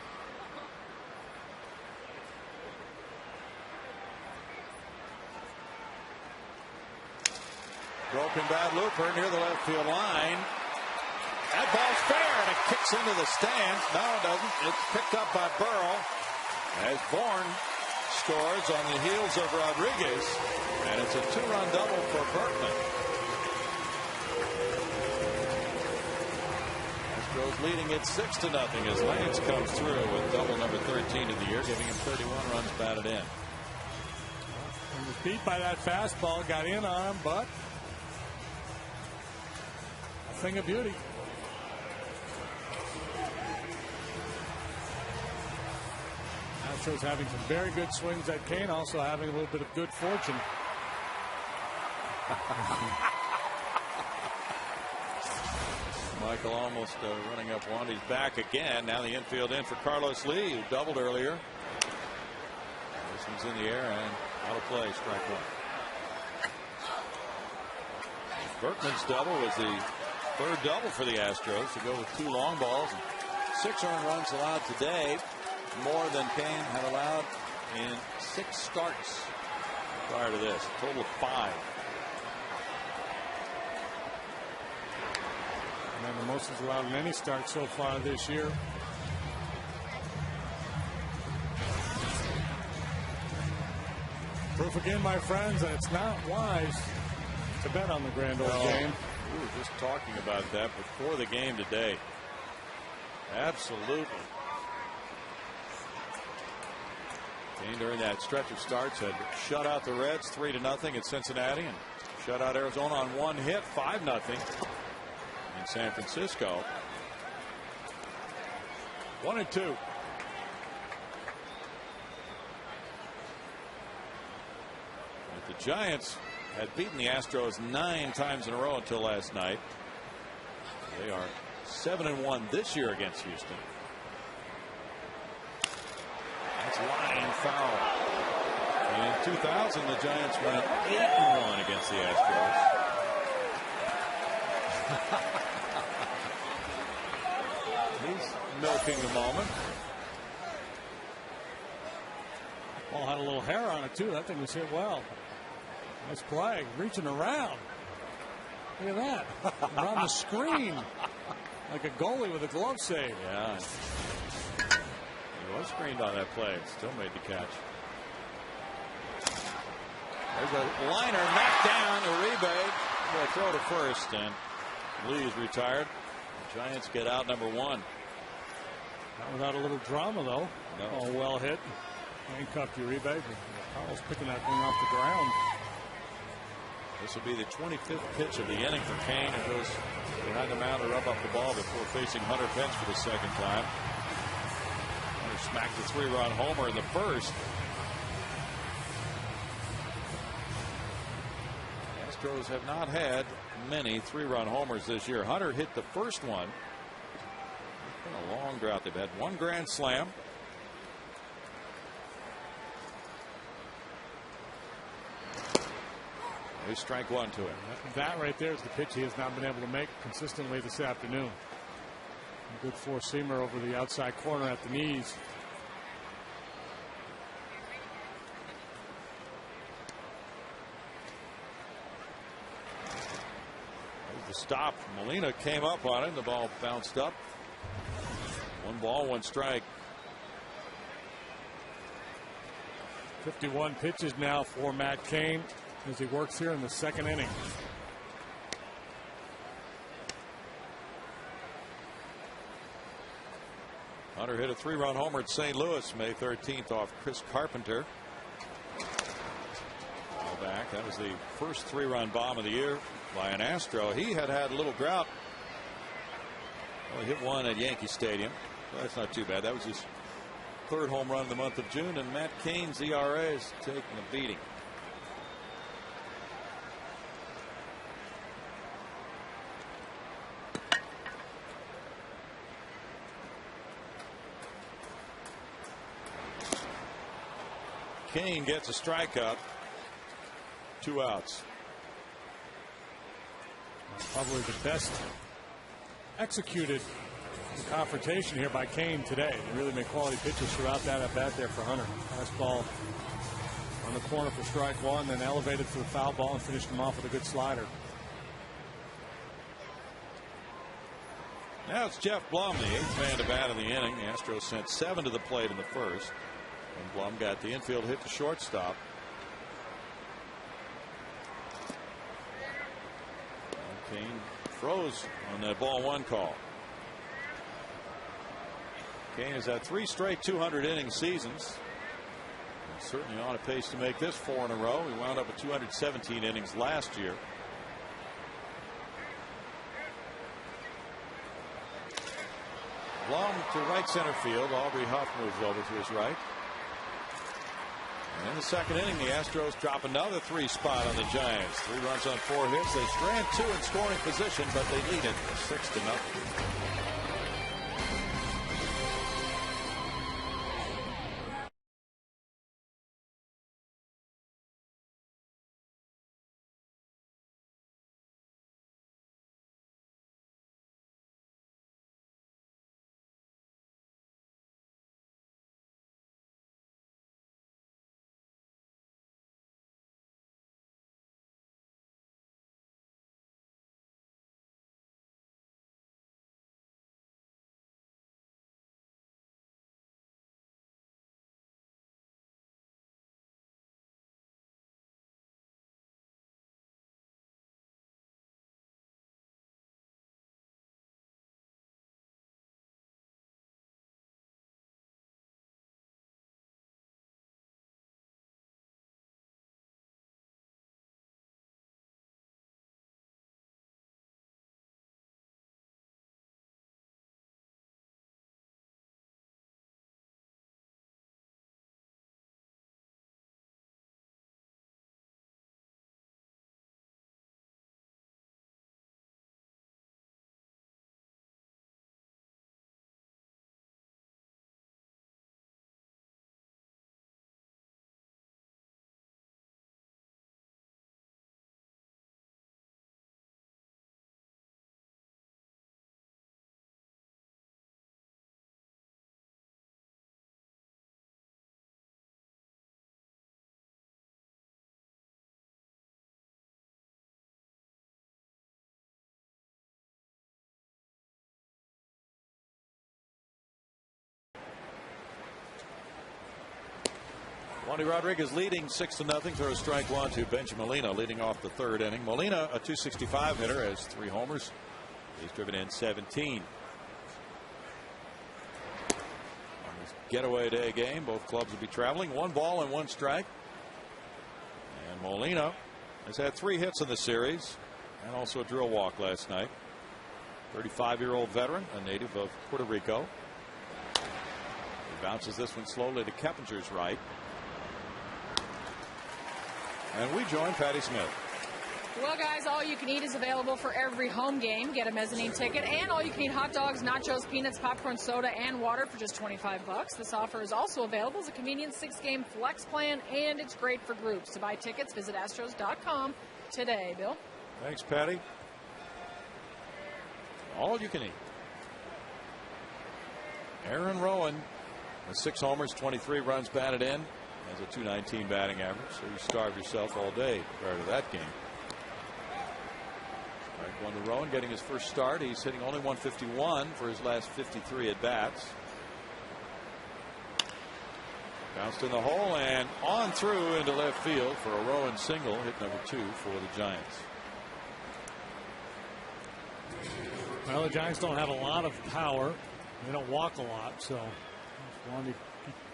[SPEAKER 1] Broken bad looper near the left field line. That ball's fair, and it kicks into the stands. No, it doesn't. It's picked up by Burrow as Bourne scores on the heels of Rodriguez, and it's a 2-run double for Berkman. Astros leading it 6-0 as Lance comes through with double number 13 of the year, giving him 31 runs batted in.
[SPEAKER 2] He was beat by that fastball, got in on him, but a thing of beauty. Astros having some very good swings at Kane, also having a little bit of good fortune.
[SPEAKER 1] Michael almost running up one. He's back again. Now the infield in for Carlos Lee, who doubled earlier. This one's in the air and out of play. Strike one. Berkman's double was the third double for the Astros to go with 2 long balls and 6 earned runs allowed today, more than Kane had allowed in 6 starts prior to this. A total of 5.
[SPEAKER 2] And the most he's allowed in any start so far this year. Proof again, my friends, that it's not wise to bet on the grand old game.
[SPEAKER 1] We were just talking about that before the game today. Absolutely. Kane during that stretch of starts had shut out the Reds 3-0 at Cincinnati and shut out Arizona on 1 hit, 5-0 in San Francisco. 1-2. But the Giants had beaten the Astros 9 times in a row until last night. They are 7-1 this year against Houston. That's line foul. In 2000, the Giants went 8-1 against the Astros. He's milking the moment.
[SPEAKER 2] Ball had a little hair on it too. That thing was hit well. Nice play. Reaching around. Look at that. Around the screen. Like a goalie with a glove save.
[SPEAKER 1] Yeah. He was screened on that play. Still made the catch. There's a liner knocked down. Uribe will throw to first, and Lee is retired. The Giants get out number 1.
[SPEAKER 2] Not without a little drama, though.
[SPEAKER 1] No.
[SPEAKER 2] All well hit. Handcuffed Uribe. Carl's picking that thing off the ground.
[SPEAKER 1] This will be the 25th pitch of the inning for Kane, who goes behind the mound to rub up the ball before facing Hunter Pence for the second time. Hunter smacked a 3-run homer in the first. Astros have not had many 3-run homers this year. Hunter hit the first one. It's been a long drought. They've had 1 grand slam. They strike 1 to him.
[SPEAKER 2] That right there is the pitch he has not been able to make consistently this afternoon. A good 4-seamer over the outside corner at the knees.
[SPEAKER 1] The stop. Molina came up on it. The ball bounced up. 1 ball, 1 strike.
[SPEAKER 2] 51 pitches now for Matt Kane as he works here in the second inning.
[SPEAKER 1] Hunter hit a 3-run homer at St. Louis May 13th off Chris Carpenter. Back. That was the first 3-run bomb of the year by an Astro. He had a little drought. Well, he hit 1 at Yankee Stadium. Well, that's not too bad. That was his 3rd home run in the month of June, and Matt Kane's ERA is taking a beating. Kane gets a strikeout. 2 outs.
[SPEAKER 2] Probably the best executed confrontation here by Kane today. He really made quality pitches throughout that at bat there for Hunter. Fastball on the corner for strike 1, then elevated for the foul ball and finished him off with a good slider.
[SPEAKER 1] Now it's Jeff Blum, the 8th man to bat in the inning. The Astros sent 7 to the plate in the first, and Blum got the infield hit to shortstop. Kane froze on that ball 1 call. Kane has had 3 straight 200 inning seasons. certainly on a pace to make this 4 in a row. He wound up with 217 innings last year. Long to right center field. Aubrey Huff moves over to his right. And in the second inning, the Astros drop another 3 spot on the Giants. 3 runs on 4 hits. They strand 2 in scoring position, but they lead it 6-0. Wandy Rodriguez leading 6-0. Throws strike 1 to Benjamin Molina leading off the 3rd inning. Molina, a .265 hitter, has 3 homers. He's driven in 17. On this getaway day game, both clubs will be traveling. 1 ball and 1 strike. And Molina has had 3 hits in the series and also drew a walk last night. 35-year-old veteran, a native of Puerto Rico. He bounces this one slowly to Keppinger's right. And we join Patty Smith.
[SPEAKER 3] Well, guys, all you can eat is available for every home game. Get a mezzanine ticket and all you can eat hot dogs, nachos, peanuts, popcorn, soda, and water for just $25. This offer is also available as a convenient 6-game flex plan, and it's great for groups. To buy tickets, visit Astros.com today. Bill?
[SPEAKER 1] Thanks, Patty. All you can eat. Aaron Rowan with 6 homers, 23 runs batted in. Has a .219 batting average, so you starved yourself all day prior to that game. Strike 1 to Rowan, getting his first start. He's hitting only .151 for his last 53 at bats. Bounced in the hole and on through into left field for a Rowan single, hit number 2 for the Giants.
[SPEAKER 2] Well, the Giants don't have a lot of power. They don't walk a lot, so Wandy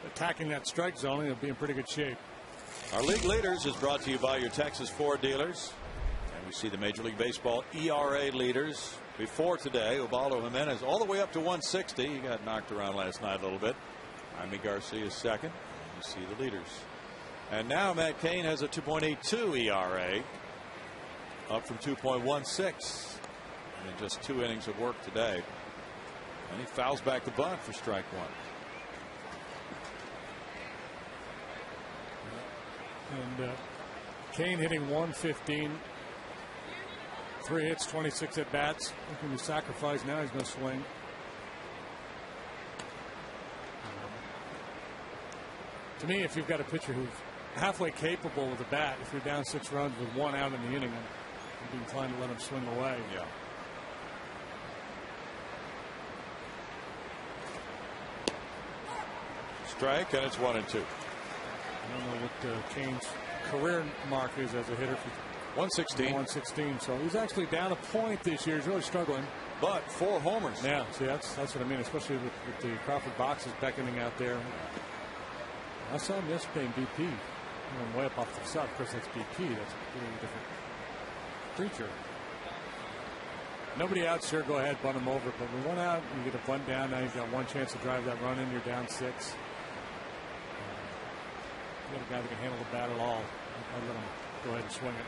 [SPEAKER 2] attacking that strike zone, they'll be in pretty good shape.
[SPEAKER 1] Our league leaders is brought to you by your Texas Ford dealers. And we see the Major League Baseball ERA leaders before today. Ubaldo Jimenez all the way up to 160. He got knocked around last night a little bit. Jaime Garcia is second. And you see the leaders. And now Matt Cain has a 2.82 ERA, up from 2.16 in just 2 innings of work today. And he fouls back the bunt for strike 1.
[SPEAKER 2] And Cain hitting .115, 3 hits, 26 at bats. Looking to sacrifice now. He's going to swing. To me, if you've got a pitcher who's halfway capable with a bat, if you're down 6 runs with 1 out in the inning, I'd be inclined to let him swing away.
[SPEAKER 1] Yeah. Strike, and it's 1-2.
[SPEAKER 2] I don't know what Cain's career mark is as a hitter.
[SPEAKER 1] 116.
[SPEAKER 2] 116. So he's actually down a point this year. He's really struggling.
[SPEAKER 1] But 4 homers.
[SPEAKER 2] Yeah, see, that's what I mean, especially with the Crawford boxes beckoning out there. I saw him yesterday in BP. Way up off the south. Of course, that's BP. That's a completely different creature. Nobody out, sure, go ahead, bunt him over. But we went out, you get a bunt down. Now you've got one chance to drive that run in. You're down 6. You got a guy that can handle the bat at all. I'll let him go ahead and swing it.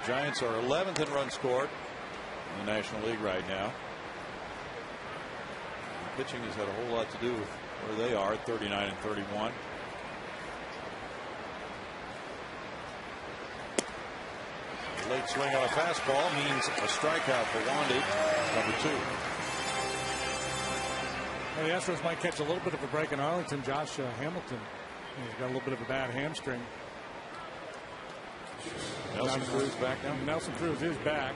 [SPEAKER 1] The Giants are 11th in runs scored in the National League right now. The pitching has had a whole lot to do with where they are at 39 and 31. A late swing on a fastball means a strikeout for Wandy, number 2.
[SPEAKER 2] Well, the Astros might catch a little bit of a break in Arlington. Josh Hamilton, he's got a little bit of a bad hamstring.
[SPEAKER 1] Nelson Cruz back now?
[SPEAKER 2] Nelson Cruz is back.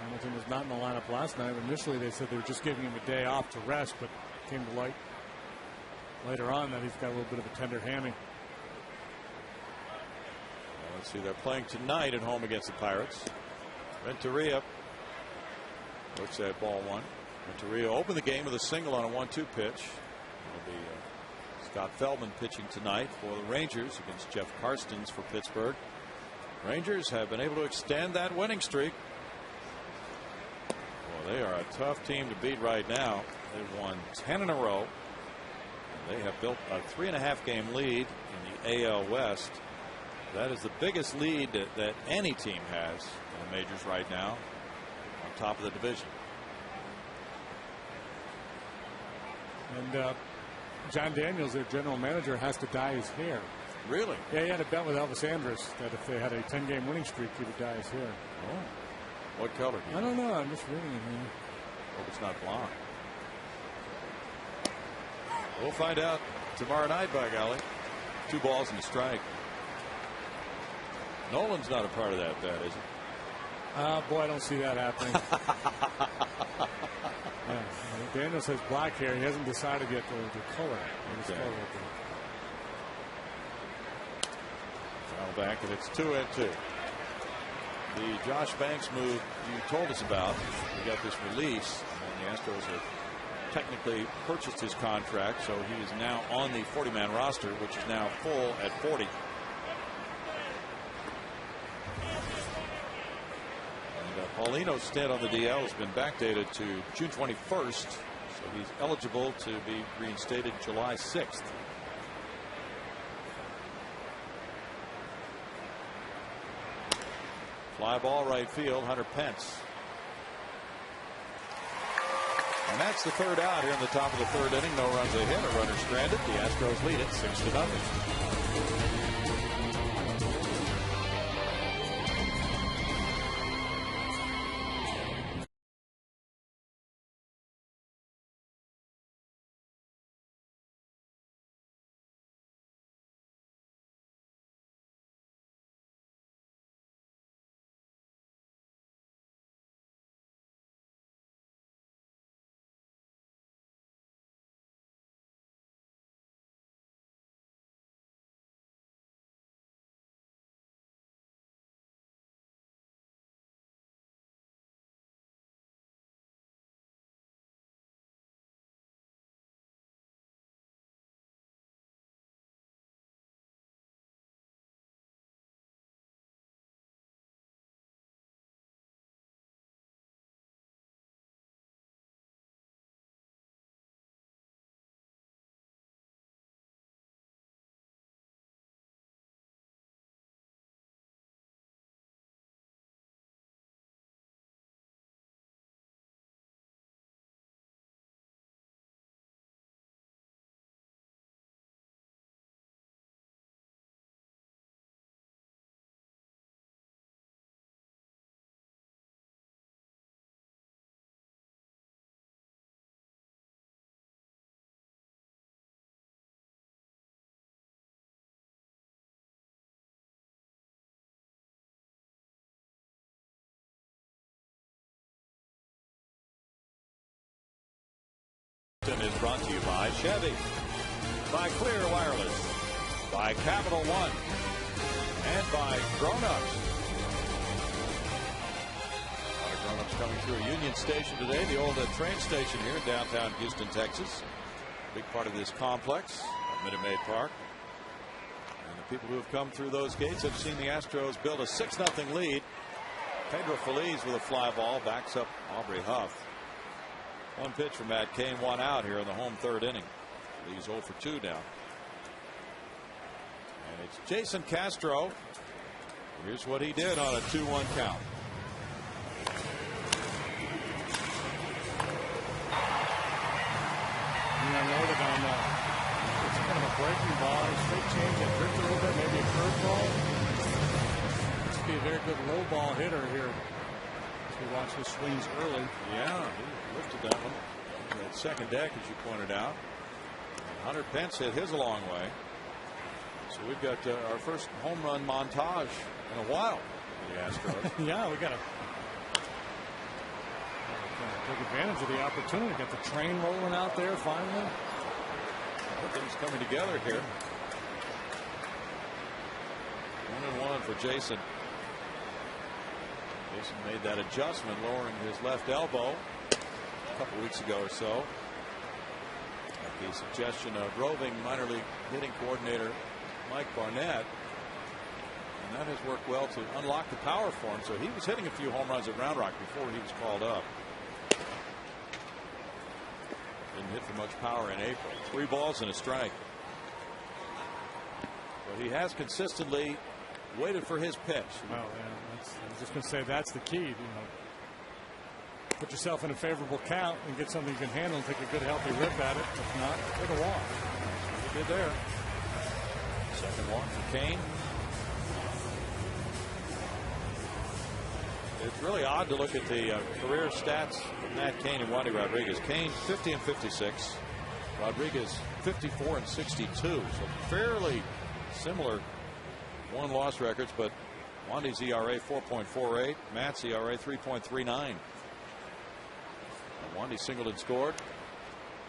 [SPEAKER 2] Hamilton was not in the lineup last night. Initially, they said they were just giving him a day off to rest, but it came to light later on that he's got a little bit of a tender hammy.
[SPEAKER 1] Let's see, they're playing tonight at home against the Pirates. Renteria looks at ball 1. Renteria opened the game with a single on a 1-2 pitch. It'll be Scott Feldman pitching tonight for the Rangers against Jeff Karstens for Pittsburgh. Rangers have been able to extend that winning streak. Well, they are a tough team to beat right now. They've won 10 in a row. And they have built a 3.5 game lead in the AL West. That is the biggest lead that any team has in the majors right now, on top of the division.
[SPEAKER 2] And John Daniels, their general manager, has to dye his hair.
[SPEAKER 1] Really?
[SPEAKER 2] Yeah, he had a bet with Elvis Andrus that if they had a 10-game winning streak, he would dye his hair.
[SPEAKER 1] Oh. What color?
[SPEAKER 2] I don't know. I'm just reading it here.
[SPEAKER 1] Hope it's not blonde. We'll find out tomorrow night, by golly. 2 balls and a strike. Nolan's not a part of that bet, is he?
[SPEAKER 2] Boy, I don't see that happening. Yeah, Daniels has black hair. He hasn't decided yet the color.
[SPEAKER 1] Okay. Foul back, and it's 2-2. The Josh Banks move you told us about. We got this release, and the Astros have technically purchased his contract, so he is now on the 40-man roster, which is now full at 40. Paulino's stint on the DL has been backdated to June 21st, so he's eligible to be reinstated July 6th. Fly ball right field, Hunter Pence. And that's the 3rd out here in the top of the 3rd inning. No runs ahead, a runner stranded. The Astros lead it 6-0. Is brought to you by Chevy, by Clear Wireless, by Capital One, and by Grown Ups. Grown-ups coming through a Union Station today, the old train station here in downtown Houston, Texas. Big part of this complex at Minute Maid Park. And the people who have come through those gates have seen the Astros build a 6-0 lead. Pedro Feliz with a fly ball backs up Aubrey Huff. One pitch from Matt Cain, one out here in the home third inning. He's 0 for 2 now. And it's Jason Castro. Here's what he did on a 2-1 count.
[SPEAKER 2] Noted on it's kind of a breaking ball, straight change, it drifted a little bit, maybe a curveball. This could be a very good low ball hitter here. As we watch his swings early.
[SPEAKER 1] Yeah, he lifted that one. That second deck, as you pointed out. And Hunter Pence hit his a long way. So we've got our first home run montage in a while for the Astros.
[SPEAKER 2] Yeah, we got to take advantage of the opportunity. Got the train rolling out there finally.
[SPEAKER 1] Everything's coming together here. 1-1 for Jason. Jason made that adjustment, lowering his left elbow a couple weeks ago or so. At the suggestion of roving minor league hitting coordinator Mike Barnett. And that has worked well to unlock the power for him. So he was hitting a few home runs at Round Rock before he was called up. Didn't hit for much power in April. 3 balls and a strike. But he has consistently waited for his pitch.
[SPEAKER 2] Well, yeah, I was just going to say that's the key. Put yourself in a favorable count and get something you can handle and take a good healthy rip at it. If not, take a walk. That's what he did there.
[SPEAKER 1] Second walk for Cain. It's really odd to look at the career stats of Matt Cain and Wandy Rodriguez. Cain 50 and 56. Rodriguez 54 and 62. So fairly similar won-loss records, but Wandy's ERA 4.48. Matt's ERA 3.39. Wandy singled and scored.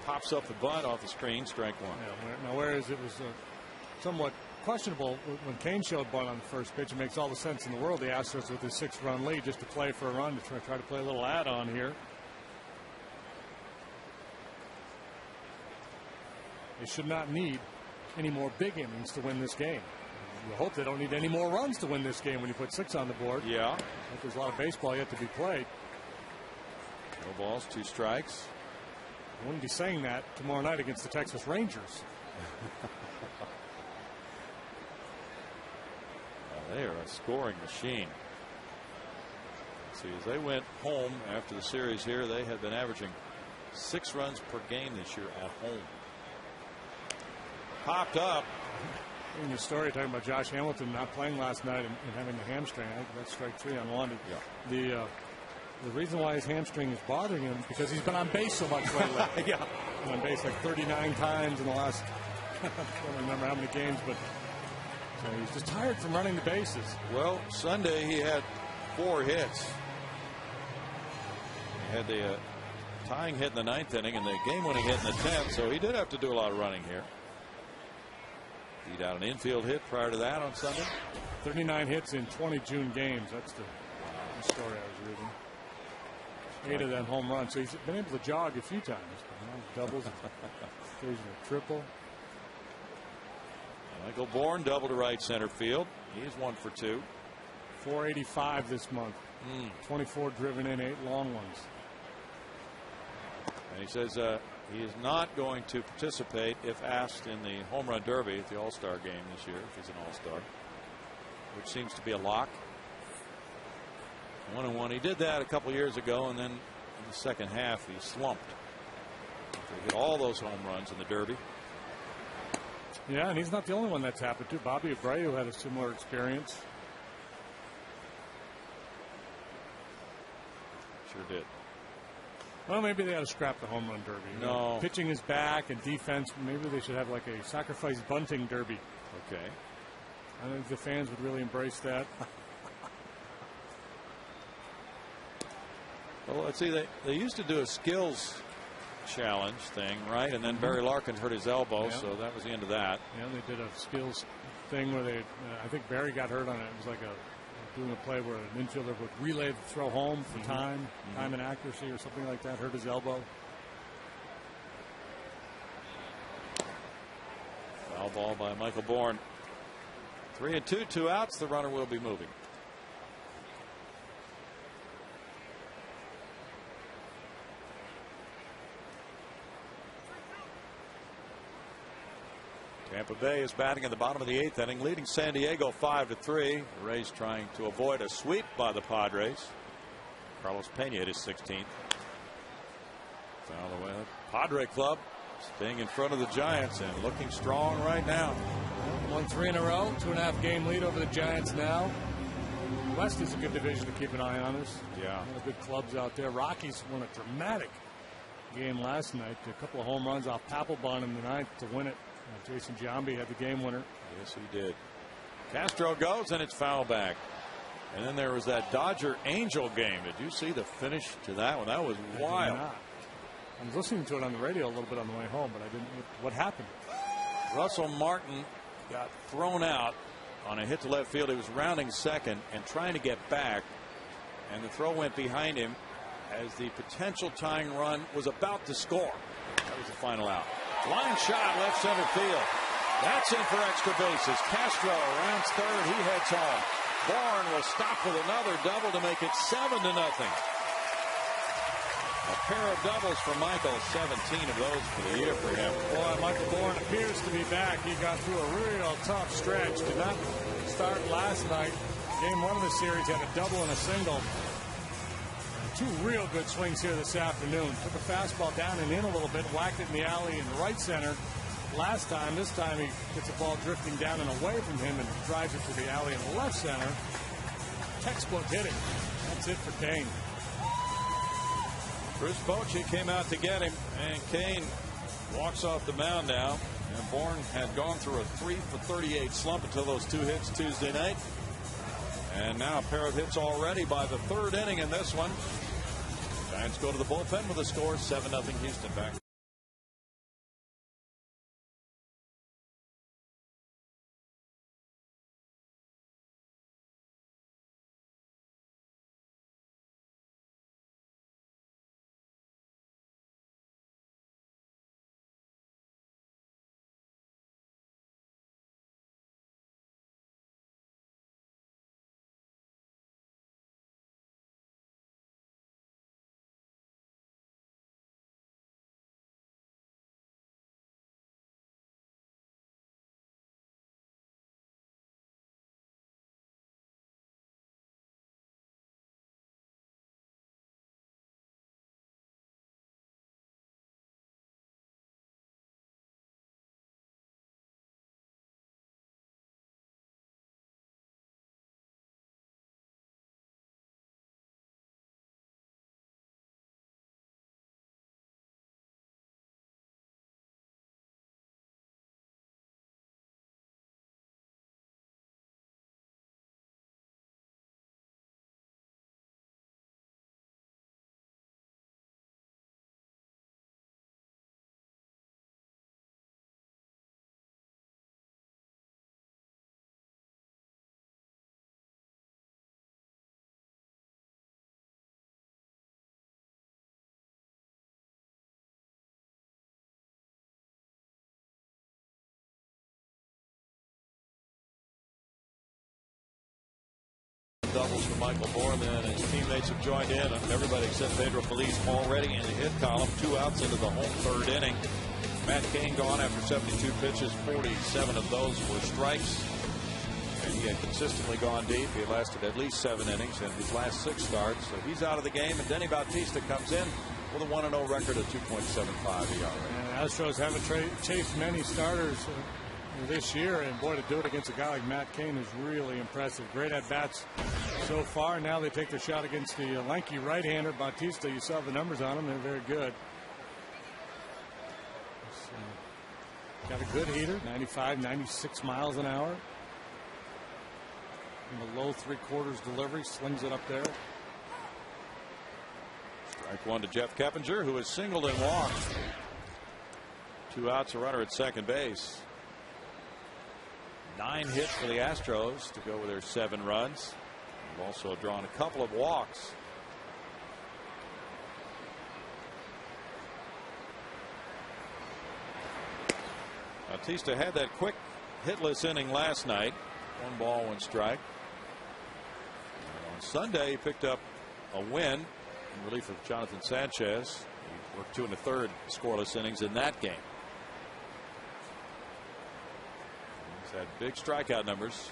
[SPEAKER 1] Pops up the bunt off the screen. Strike one.
[SPEAKER 2] Yeah, now whereas it was somewhat questionable when Cain showed bunt on the first pitch, it makes all the sense in the world. The Astros with his 6-run lead just to play for a run to try to play a little add-on here. They should not need any more big innings to win this game. You hope they don't need any more runs to win this game when you put 6 on the board.
[SPEAKER 1] Yeah.
[SPEAKER 2] There's a lot of baseball yet to be played.
[SPEAKER 1] No balls, 2 strikes.
[SPEAKER 2] I wouldn't be saying that tomorrow night against the Texas Rangers.
[SPEAKER 1] They are a scoring machine. See, as they went home after the series here, they had been averaging 6 runs per game this year at home. Popped up.
[SPEAKER 2] In your story talking about Josh Hamilton not playing last night and having a hamstring, I think that's strike 3 on Wandy.
[SPEAKER 1] Yeah.
[SPEAKER 2] The reason why his hamstring is bothering him because he's been on base so much lately.
[SPEAKER 1] Yeah.
[SPEAKER 2] On base like 39 times in the last I don't remember how many games, but so he's just tired from running the bases.
[SPEAKER 1] Well, Sunday he had 4 hits. He had the tying hit in the 9th inning and the game-winning hit in the 10th, so he did have to do a lot of running here. Beat out an infield hit prior to that on Sunday.
[SPEAKER 2] 39 hits in 20 June games. That's the story I was reading. 8 of them home runs. So he's been able to jog a few times. Doubles, occasional triple.
[SPEAKER 1] Michael Bourne double to right center field. He's 1 for 2.
[SPEAKER 2] 485 this month. 24 driven in, 8 long ones.
[SPEAKER 1] And he says he is not going to participate if asked in the home run derby at the All-Star game this year, if he's an All-Star, which seems to be a lock. 1-1. He did that a couple years ago, and then in the second half he slumped. He hit all those home runs in the derby.
[SPEAKER 2] Yeah, and he's not the only one that's happened to. Bobby Abreu had a similar experience.
[SPEAKER 1] Sure did.
[SPEAKER 2] Well, maybe they ought to scrap the home run derby.
[SPEAKER 1] No.
[SPEAKER 2] Pitching is back and defense. Maybe they should have like a sacrifice bunting derby.
[SPEAKER 1] Okay.
[SPEAKER 2] I think the fans would really embrace that.
[SPEAKER 1] Well, let's see. They used to do a skills challenge thing, right? And then Barry Larkin hurt his elbow, so that was the end of that.
[SPEAKER 2] Yeah, they did a skills thing where they, I think Barry got hurt on it. It was like a doing a play where an infielder would relay the throw home for time and accuracy or something like that. Hurt his elbow.
[SPEAKER 1] Foul ball by Michael Bourne. 3-2, 2 outs. The runner will be moving. Tampa Bay is batting in the bottom of the 8th inning, leading San Diego 5-3. The Rays trying to avoid a sweep by the Padres. Carlos Pena hit his 16th. Foul away. Padre club staying in front of the Giants and looking strong right now.
[SPEAKER 2] Won 3 in a row, 2.5 game lead over the Giants now. West is a good division to keep an eye on.
[SPEAKER 1] Yeah.
[SPEAKER 2] One of the good clubs out there. Rockies won a dramatic game last night. A couple of home runs off Papelbon in the 9th to win it. Jason Giambi had the game winner.
[SPEAKER 1] Yes, he did. Castro goes, and it's foul back. And then there was that Dodger Angel game. Did you see the finish to that one? That was wild.
[SPEAKER 2] I was listening to it on the radio a little bit on the way home, but I didn't. What happened?
[SPEAKER 1] Russell Martin got thrown out on a hit to left field. He was rounding second and trying to get back, and the throw went behind him as the potential tying run was about to score. That was the final out. Line shot left center field. That's in for extra bases. Castro rounds third. He heads home. Bourne will stop with another double to make it 7-0. A pair of doubles for Michael. 17 of those for the year for him.
[SPEAKER 2] Boy, Michael Bourne appears to be back. He got through a real tough stretch. Did not start last night. Game 1 of the series had a double and a single. Two real good swings here this afternoon. Took a fastball down and in a little bit, whacked it in the alley in right center last time. This time he gets the ball drifting down and away from him and drives it to the alley in the left center. Textbook hitting. That's it for Kane.
[SPEAKER 1] Bruce Bochy came out to get him, and Kane walks off the mound now. And Bourne had gone through a 3-for-38 slump until those 2 hits Tuesday night. And now a pair of hits already by the 3rd inning in this one. Giants go to the bullpen with a score 7-0 Houston. Back. Doubles for Michael Bourne, and his teammates have joined in. Everybody except Pedro Feliz already in the hit column. 2 outs into the home 3rd inning. Matt Cain gone after 72 pitches. 47 of those were strikes. And he had consistently gone deep. He lasted at least 7 innings in his last 6 starts. So he's out of the game. And Denny Bautista comes in with a 1-0 record of 2.75 ERA.
[SPEAKER 2] And Astros haven't chased many starters this year, and boy, to do it against a guy like Matt Cain is really impressive. Great at bats so far. Now they take the shot against the lanky right-hander Bautista. You saw the numbers on him; they're very good. Got a good heater, 95, 96 miles an hour. In the low 3/4 delivery, slings it up there.
[SPEAKER 1] Strike 1 to Jeff Keppinger, who has singled and walked. 2 outs, a runner at second base. 9 hits for the Astros to go with their 7 runs. They've also drawn a couple of walks. Bautista had that quick hitless inning last night. 1 ball, 1 strike. And on Sunday, he picked up a win in relief of Jonathan Sanchez. He worked 2 1/3 scoreless innings in that game. He's had big strikeout numbers.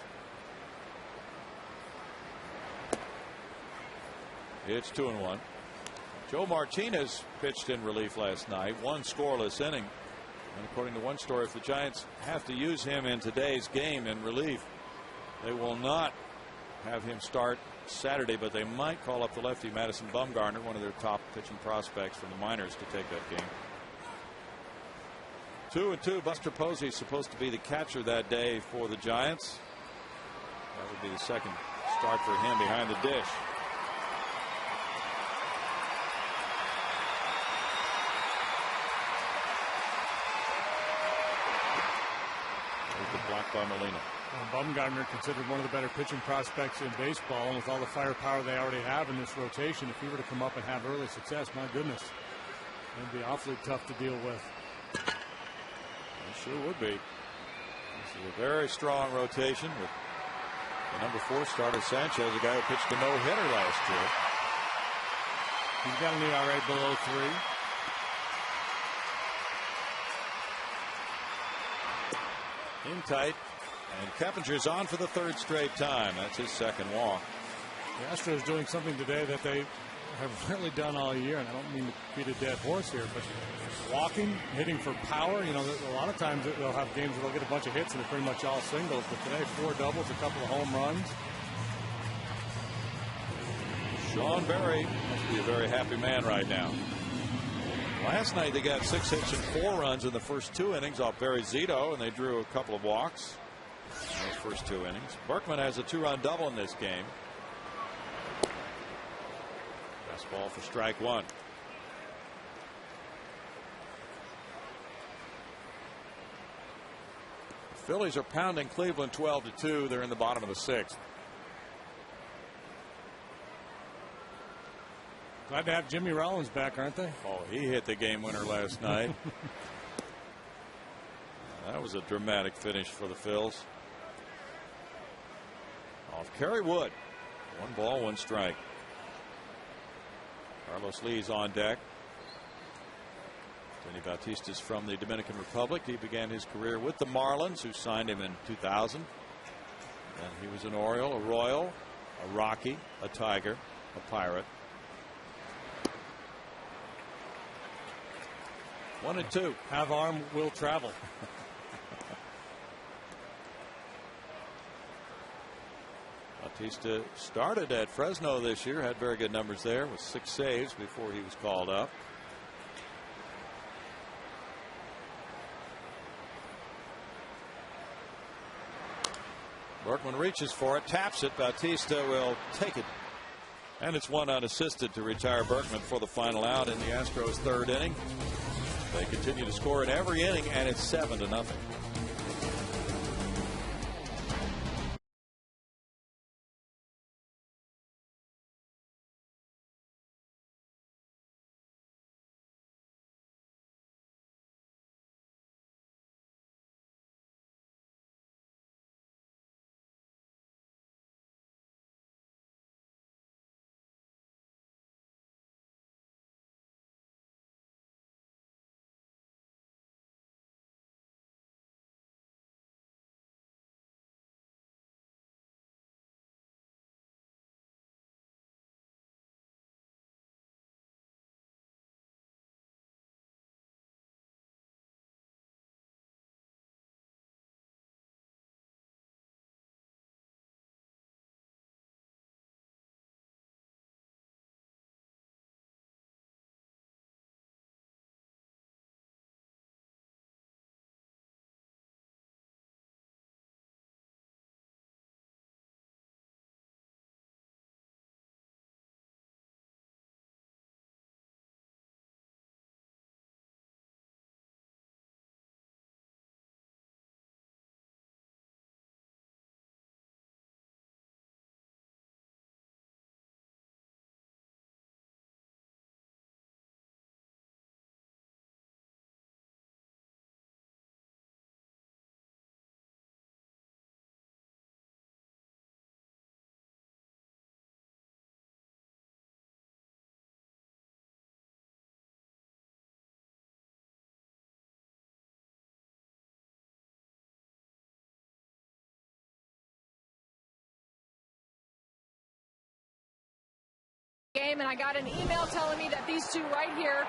[SPEAKER 1] It's 2-1. Joe Martinez pitched in relief last night. 1 scoreless inning. And according to one story, if the Giants have to use him in today's game in relief, they will not have him start Saturday, but they might call up the lefty Madison Bumgarner, one of their top pitching prospects from the minors, to take that game. 2-2. Buster Posey is supposed to be the catcher that day for the Giants. That would be the second start for him behind the dish. Blocked by Molina.
[SPEAKER 2] Bumgarner considered one of the better pitching prospects in baseball, and with all the firepower they already have in this rotation, if he were to come up and have early success, my goodness, it'd be awfully tough to deal with.
[SPEAKER 1] It sure would be. This is a very strong rotation with the number 4 starter Sanchez, a guy who pitched a no-hitter last year.
[SPEAKER 2] He's got an ERA below 3.
[SPEAKER 1] In tight, and Keppinger's on for the 3rd straight time. That's his 2nd walk.
[SPEAKER 2] The Astros doing something today that they have really done all year, and I don't mean to beat a dead horse here, but walking, hitting for power. You know, a lot of times they'll have games where they'll get a bunch of hits and they're pretty much all singles, but today 4 doubles, a couple of home runs.
[SPEAKER 1] Sean Berry must be a very happy man right now. Last night they got 6 hits and 4 runs in the first 2 innings off Barry Zito, and they drew a couple of walks in those first 2 innings. Berkman has a 2-run double in this game. Fastball for strike 1. The Phillies are pounding Cleveland 12-2. They're in the bottom of the 6th.
[SPEAKER 2] Glad to have Jimmy Rollins back, aren't they?
[SPEAKER 1] Oh, he hit the game winner last night. That was a dramatic finish for the Phils. Off Kerry Wood. 1 ball, 1 strike. Carlos Lee's on deck. Tony Bautista's from the Dominican Republic. He began his career with the Marlins, who signed him in 2000. And he was an Oriole, a Royal, a Rocky, a Tiger, a Pirate. 1-2.
[SPEAKER 2] Have arm, will travel.
[SPEAKER 1] Bautista started at Fresno this year, had very good numbers there with 6 saves before he was called up. Berkman reaches for it, taps it. Bautista will take it. And it's 1 unassisted to retire Berkman for the final out in the Astros' 3rd inning. They continue to score in every inning, and it's 7-0.
[SPEAKER 3] game, and I got an email telling me that these two right here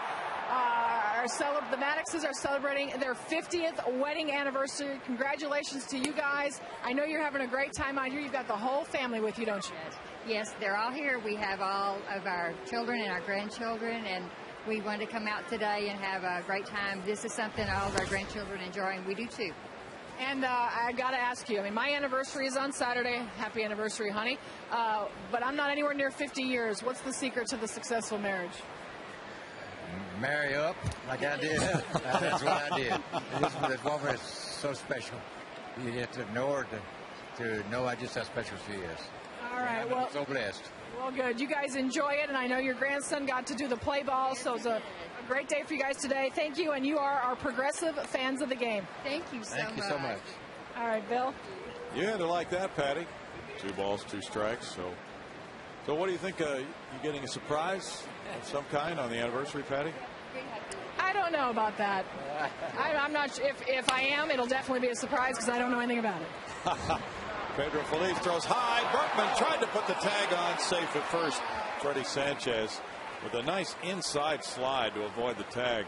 [SPEAKER 3] the Maddoxes are celebrating their 50th wedding anniversary. Congratulations to you guys. I know you're having a great time out here. You've got the whole family with you, don't you?
[SPEAKER 6] Yes, they're all here. We have all of our children and our grandchildren, and we wanted to come out today and have a great time. This is something all of our grandchildren enjoy, and we do too.
[SPEAKER 3] And I got to ask you, I mean, my anniversary is on Saturday. Happy anniversary, honey. But I'm not anywhere near 50 years. What's the secret to the successful marriage?
[SPEAKER 7] Marry up like I did. That's what I did. This woman is so special. You have to know her to know just how special she is.
[SPEAKER 3] All right.
[SPEAKER 7] I'm
[SPEAKER 3] well,
[SPEAKER 7] so blessed.
[SPEAKER 3] Well, good. You guys enjoy it, and I know your grandson got to do the play ball, so it's a great day for you guys today. Thank you, and you are our progressive fans of the game.
[SPEAKER 6] Thank you so much.
[SPEAKER 7] Thank you so much.
[SPEAKER 3] All right, Bill.
[SPEAKER 1] You had to like that, Patty. 2 balls, 2 strikes. So what do you think? You getting a surprise of some kind on the anniversary, Patty?
[SPEAKER 3] I don't know about that. I'm not sure. If I am, it'll definitely be a surprise because I don't know anything about it.
[SPEAKER 1] Pedro Feliz throws high. Berkman tried to put the tag on, safe at first. Freddie Sanchez with a nice inside slide to avoid the tag.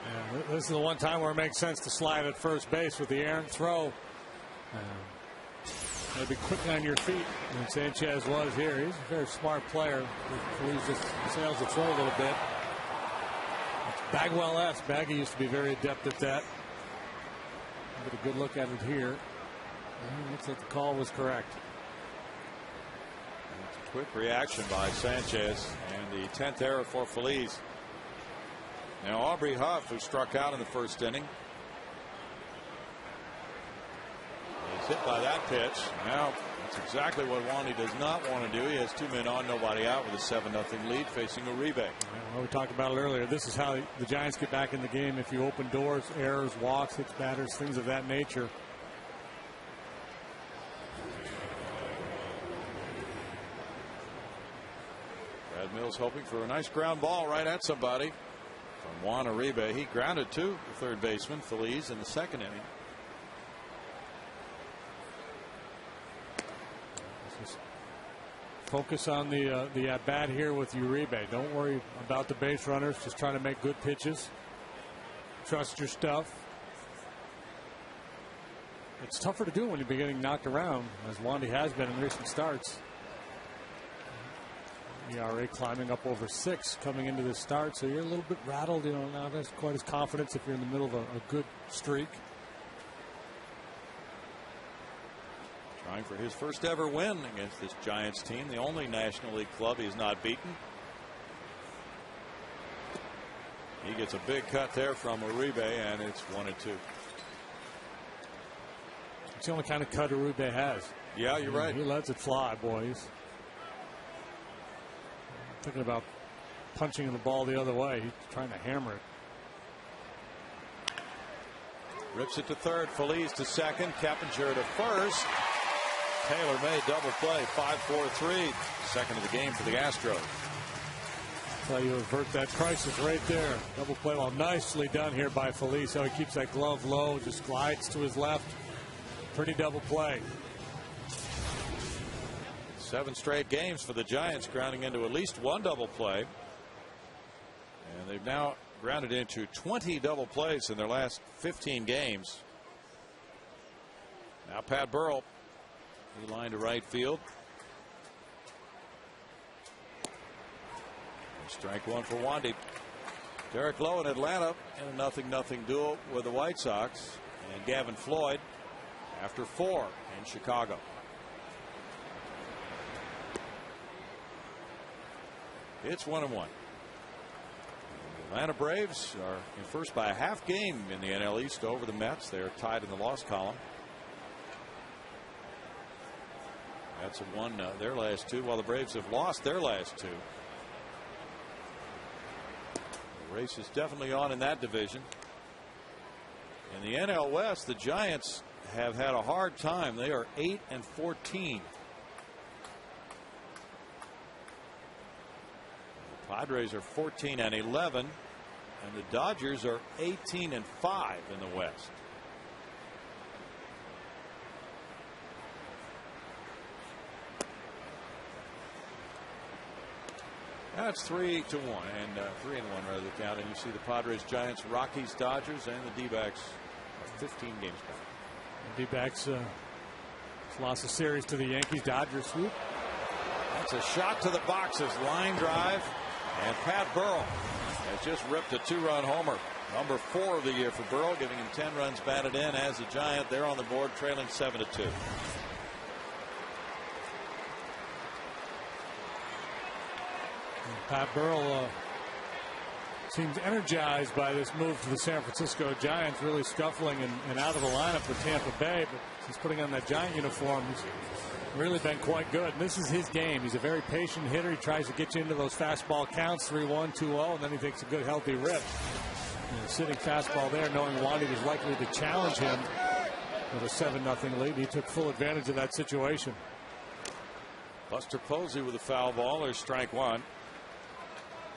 [SPEAKER 2] Yeah, this is the one time where it makes sense to slide at first base with the errant throw. Got to be quick on your feet, and Sanchez was here. He's a very smart player. Feliz just sails the throw a little bit. It's Bagwell-esque. Baggy used to be very adept at that. Get a good look at it here. Looks like the call was correct.
[SPEAKER 1] That's a quick reaction by Sanchez, and the 10th error for Feliz. Now Aubrey Huff, who struck out in the first inning, is hit by that pitch. Now that's exactly what Wandy does not want to do. He has 2 men on, nobody out with a 7-0 lead facing Uribe.
[SPEAKER 2] Well, we talked about it earlier. This is how the Giants get back in the game. If you open doors, errors, walks, hits batters, things of that nature.
[SPEAKER 1] Brad Mills hoping for a nice ground ball right at somebody from Juan Uribe. He grounded to the third baseman Feliz in the second inning.
[SPEAKER 2] Just focus on the at bat here with Uribe. Don't worry about the base runners. Just trying to make good pitches. Trust your stuff. It's tougher to do when you're getting knocked around, as Wandy has been in recent starts. ERA climbing up over 6 coming into this start, so you're a little bit rattled. You know, not as quite as confident if you're in the middle of a good streak.
[SPEAKER 1] Trying for his first ever win against this Giants team, the only National League club he's not beaten. He gets a big cut there from Uribe, and it's 1-2.
[SPEAKER 2] It's the only kind of cut Uribe has.
[SPEAKER 1] Yeah, you're right.
[SPEAKER 2] He lets it fly, boys. Thinking about punching the ball the other way. He's trying to hammer it.
[SPEAKER 1] Rips it to third. Feliz to second. Keppinger to first. Taylor made double play. 5-4-3. Second of the game for the Astros.
[SPEAKER 2] That's how you avert that crisis right there. Double play. Well, nicely done here by Feliz. How he keeps that glove low. Just glides to his left. Pretty double play.
[SPEAKER 1] 7 straight games for the Giants, grounding into at least 1 double play. And they've now grounded into 20 double plays in their last 15 games. Now Pat Burrell, he lined to right field. Strike 1 for Wandy. Derek Lowe in Atlanta in a 0-0 duel with the White Sox. And Gavin Floyd after 4 in Chicago. It's 1-1. The Atlanta Braves are in first by a half game in the NL East over the Mets. They are tied in the loss column. Mets have won their last 2, while the Braves have lost their last 2. The race is definitely on in that division. In the NL West, the Giants have had a hard time. They are 8-14. Padres are 14-11, and the Dodgers are 18-5 in the West. That's 3-1 and 3-1 rather the count. And you see the Padres, Giants, Rockies, Dodgers, and the D-backs are 15 games back.
[SPEAKER 2] The D-backs lost a series to the Yankees. Dodgers sweep.
[SPEAKER 1] That's a shot to the boxes. Line drive. And Pat Burrell has just ripped a 2-run homer. Number 4 of the year for Burrell, giving him 10 runs batted in as a Giant. They're on the board trailing 7-2.
[SPEAKER 2] Pat Burrell seems energized by this move to the San Francisco Giants, really scuffling and out of the lineup for Tampa Bay, but he's putting on that Giant uniform. He's really been quite good. And this is his game. He's a very patient hitter. He tries to get you into those fastball counts, 3-1, 2-0, and then he takes a good healthy rip. Sitting fastball there, knowing Wandy was likely to challenge him with a 7-0 lead. He took full advantage of that situation.
[SPEAKER 1] Buster Posey with a foul ball. There's strike one.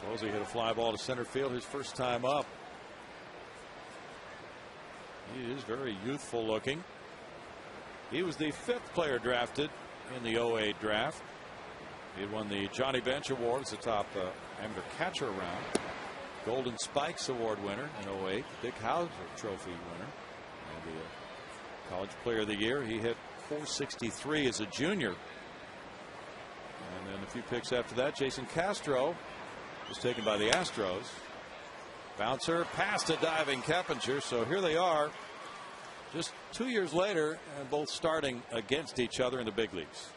[SPEAKER 1] Posey hit a fly ball to center field his first time up. He is very youthful looking. He was the 5th player drafted in the 08 draft. He had won the Johnny Bench Award as the top amateur catcher round. Golden Spikes Award winner in 08. Dick Howser Trophy winner. And the College Player of the Year. He hit .463 as a junior. And then a few picks after that, Jason Castro was taken by the Astros. Bouncer past a diving Keppinger. So here they are just 2 years later, and both starting against each other in the big leagues.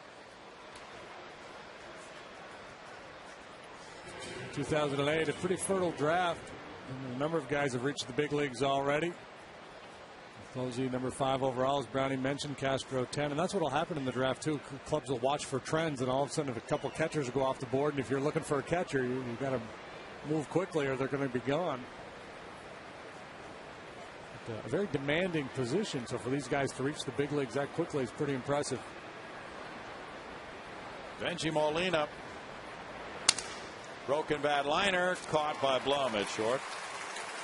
[SPEAKER 2] 2008, a pretty fertile draft. And a number of guys have reached the big leagues already. Posey, number 5 overall, as Brownie mentioned. Castro 10, and that's what will happen in the draft too. Clubs will watch for trends, and all of a sudden, if a couple catchers will go off the board, and if you're looking for a catcher, you've got to move quickly, or they're going to be gone. But, a very demanding position, so for these guys to reach the big leagues that quickly is pretty impressive.
[SPEAKER 1] Benji Molina. Broken bat liner, caught by Blum at short.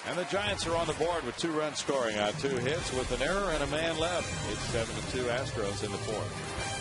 [SPEAKER 1] And the Giants are on the board with 2 runs scoring on 2 hits with an error and a man left. It's 7-2 Astros in the 4th.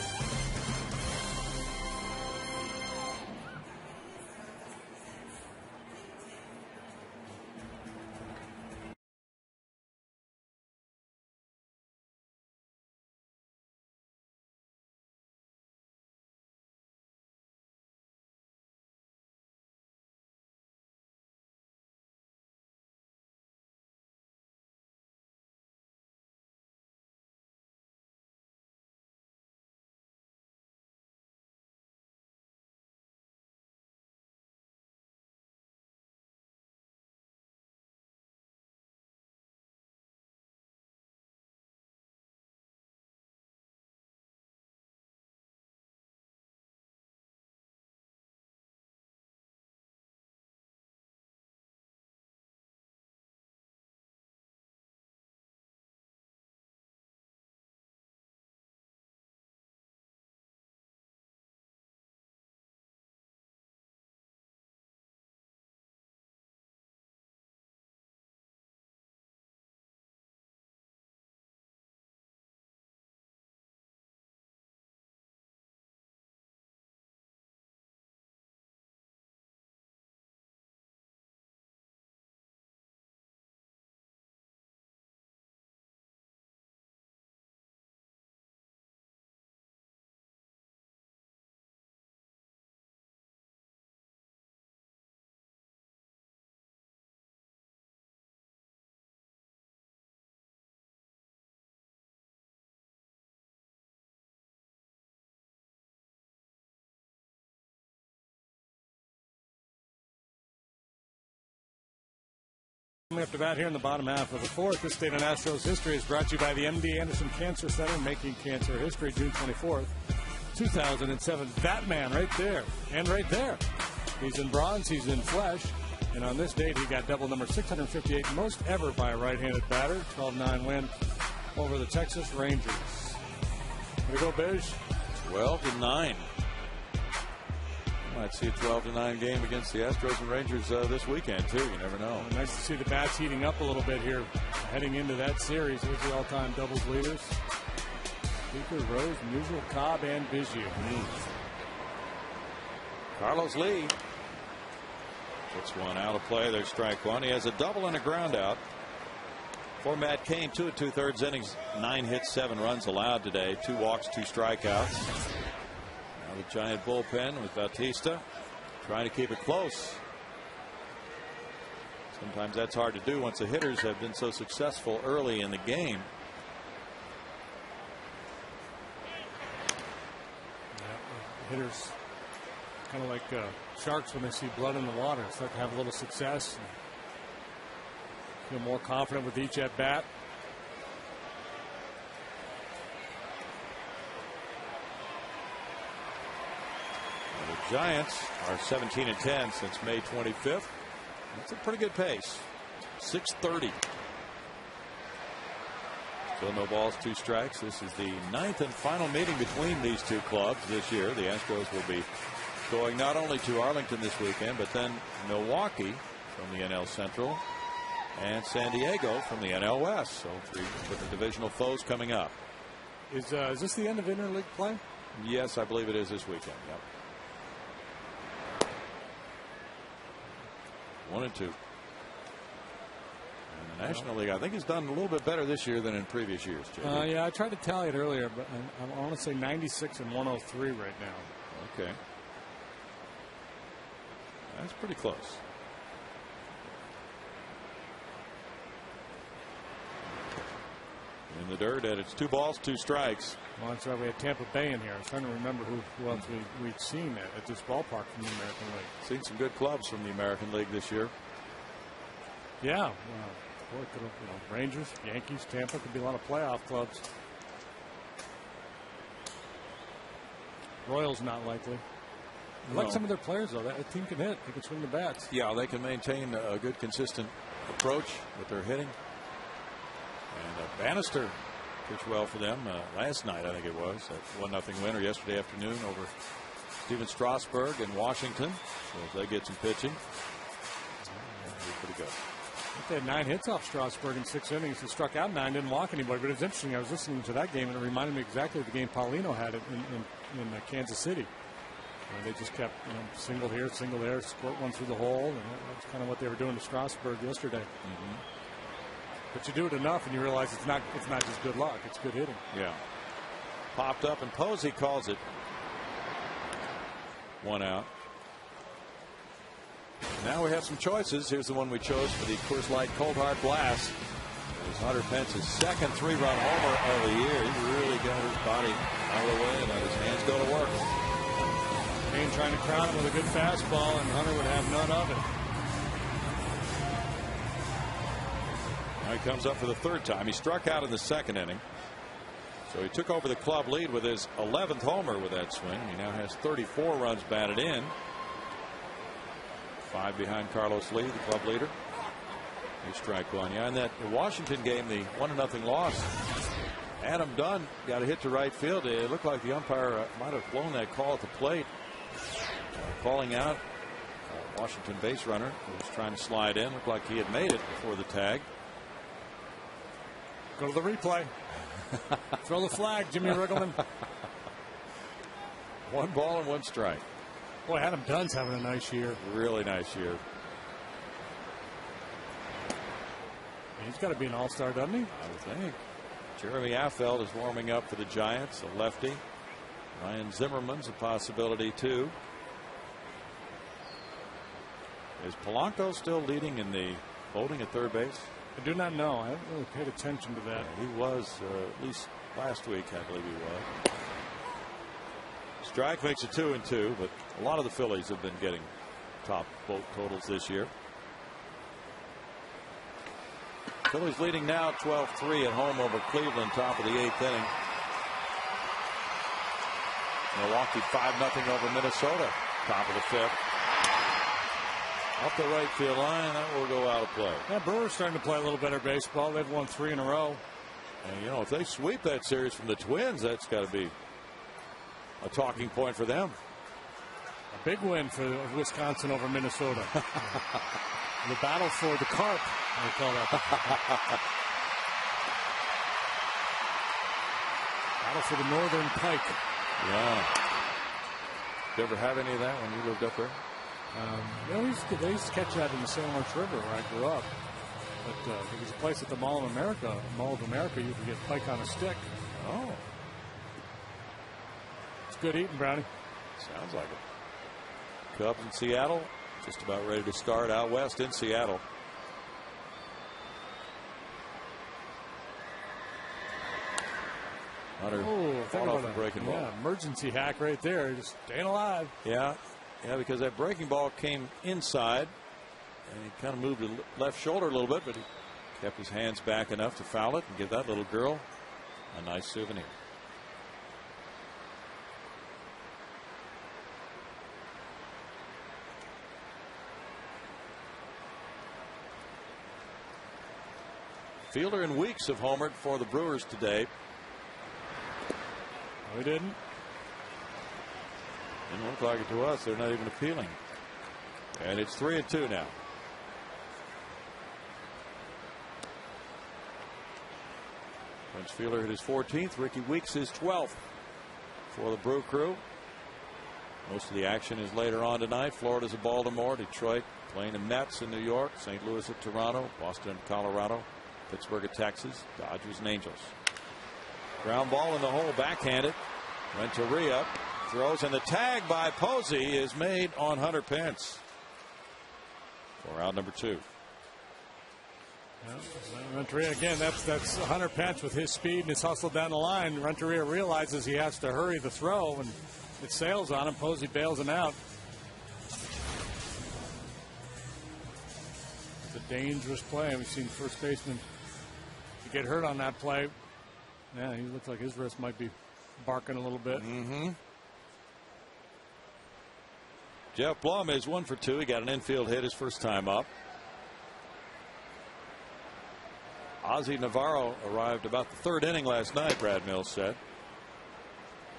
[SPEAKER 2] Coming up to bat here in the bottom half of the 4th. This State on Astros history is brought to you by the MD Anderson Cancer Center, making cancer history. June 24th, 2007. That man right there and right there. He's in bronze, he's in flesh, and on this date he got double number 658, most ever by a right-handed batter. 12-9 win over the Texas Rangers. Here we go, Biz.
[SPEAKER 1] 12-9. Might see a 12-9 game against the Astros and Rangers this weekend too. You never know.
[SPEAKER 2] Nice to see the bats heating up a little bit here, heading into that series. Here's the all-time doubles leaders: Speaker, Rose, Musial, Cobb, and Biggio.
[SPEAKER 1] Carlos Lee Puts one out of play. There's strike one. He has a double and a ground out for Matt Cain. 2 2/3 innings, 9 hits, 7 runs allowed today. 2 walks, 2 strikeouts. Now the Giant bullpen with Bautista trying to keep it close. Sometimes that's hard to do once the hitters have been so successful early in the game.
[SPEAKER 2] Yeah, hitters kind of like sharks when they see blood in the water, start to have a little success, feel more confident with each at bat.
[SPEAKER 1] The Giants are 17-10 since May 25th. That's a pretty good pace. 6:30. Still no balls, 2 strikes. This is the 9th and final meeting between these two clubs this year. The Astros will be going not only to Arlington this weekend, but then Milwaukee from the NL Central and San Diego from the NL West. So 3 different divisional foes coming up.
[SPEAKER 2] Is this the end of interleague play?
[SPEAKER 1] Yes, I believe it is this weekend. Yep. 1 and 2. And the National League, I think, has done a little bit better this year than in previous years.
[SPEAKER 2] Yeah, I tried to tally it earlier, but I want to say 96 and 103 right now.
[SPEAKER 1] Okay. That's pretty close. In the dirt, and it's 2 balls, 2 strikes.
[SPEAKER 2] Well, that's right. We had Tampa Bay in here. I was trying to remember who else we'd seen at this ballpark from the American League.
[SPEAKER 1] Seen some good clubs from the American League this year.
[SPEAKER 2] Yeah. Boy, could have, Rangers, Yankees, Tampa, could be a lot of playoff clubs. Royals not likely. I like some of their players, though. That team can hit. They can swing the bats.
[SPEAKER 1] Yeah, they can maintain a good, consistent approach with their hitting. And Bannister pitched well for them last night, I think it was. That 1-0 win, or yesterday afternoon over Steven Strasburg in Washington. So if they get some pitching, that'll be pretty good.
[SPEAKER 2] I think they had 9 hits off Strasburg in 6 innings. He struck out 9, didn't walk anybody. But it was interesting. I was listening to that game, and it reminded me exactly of the game Paulino had in Kansas City. They just kept single here, single there, squirt one through the hole, and that's kind of what they were doing to Strasburg yesterday.
[SPEAKER 1] Mm-hmm.
[SPEAKER 2] But you do it enough, and you realize it's not just good luck; it's good hitting.
[SPEAKER 1] Yeah. Popped up, and Posey calls it 1 out. Now we have some choices. Here's the one we chose for the Coors Light Cold Hard Blast. It was Hunter Pence's 2nd 3-run homer of the year. He really got his body out of the way and let his hands go to work.
[SPEAKER 2] Cain trying to crown him with a good fastball, and Hunter would have none of it.
[SPEAKER 1] Now he comes up for the 3rd time. He struck out in the 2nd inning. So he took over the club lead with his 11th homer with that swing. He now has 34 runs batted in. 5 behind Carlos Lee, the club leader. He strike one. Yeah, in that Washington game, the 1-0 loss, Adam Dunn got a hit to right field. It looked like the umpire might have blown that call at the plate. Calling out Washington base runner who was trying to slide in. Looked like he had made it before the tag.
[SPEAKER 2] Go to the replay. Throw the flag, Jimmy Riggleman.
[SPEAKER 1] 1 ball and 1 strike.
[SPEAKER 2] Boy, Adam Dunn's having a nice year.
[SPEAKER 1] Really nice year.
[SPEAKER 2] He's got to be an all-star, doesn't he?
[SPEAKER 1] I would think. Jeremy Affeldt is warming up for the Giants, a lefty. Ryan Zimmerman's a possibility, too. Is Polanco still leading in the voting at third base?
[SPEAKER 2] I do not know. I haven't really paid attention to that.
[SPEAKER 1] Yeah, he was, at least last week, I believe he was. Strike makes it 2-2, but a lot of the Phillies have been getting top vote totals this year. Phillies leading now 12-3 at home over Cleveland, top of the 8th inning. Milwaukee 5-0 over Minnesota, top of the 5th. Up the right field line, that will go out of play.
[SPEAKER 2] Yeah, Brewers starting to play a little better baseball. They've won 3 in a row.
[SPEAKER 1] And if they sweep that series from the Twins, that's got to be a talking point for them.
[SPEAKER 2] A big win for Wisconsin over Minnesota. The battle for the carp, I call that. Battle for the northern pike.
[SPEAKER 1] Yeah. Did you ever have any of that when you lived up there?
[SPEAKER 2] They used to catch that in the St. Lawrence River where I grew up. But there was a place at the Mall of America, you could get pike on a stick.
[SPEAKER 1] Oh.
[SPEAKER 2] It's good eating, Brownie.
[SPEAKER 1] Sounds like it. Cubs in Seattle, just about ready to start out west in Seattle. Hunter fought off the breaking ball.
[SPEAKER 2] Yeah, emergency hack right there, just staying alive.
[SPEAKER 1] Yeah, because that breaking ball came inside, and he kind of moved the left shoulder a little bit, but he kept his hands back enough to foul it and give that little girl a nice souvenir. Fielder and Weeks have homered for the Brewers today.
[SPEAKER 2] No, he didn't.
[SPEAKER 1] Didn't look like it to us. They're not even appealing. And it's 3-2 now. Prince Fielder hit his 14th. Ricky Weeks his 12th for the Brew Crew. Most of the action is later on tonight. Florida's at Baltimore, Detroit playing the Mets in New York, St. Louis at Toronto, Boston at Colorado, Pittsburgh at Texas, Dodgers and Angels. Ground ball in the hole, backhanded. Renteria throws, and the tag by Posey is made on Hunter Pence for out number 2.
[SPEAKER 2] Renteria again. That's Hunter Pence with his speed and his hustle down the line. Renteria realizes he has to hurry the throw, and it sails on him. Posey bails him out. It's a dangerous play. We've seen first baseman get hurt on that play. Yeah, he looks like his wrist might be barking a little bit.
[SPEAKER 1] Jeff Blum is 1 for 2. He got an infield hit his first time up. Ozzie Navarro arrived about the 3rd inning last night, Brad Mills said.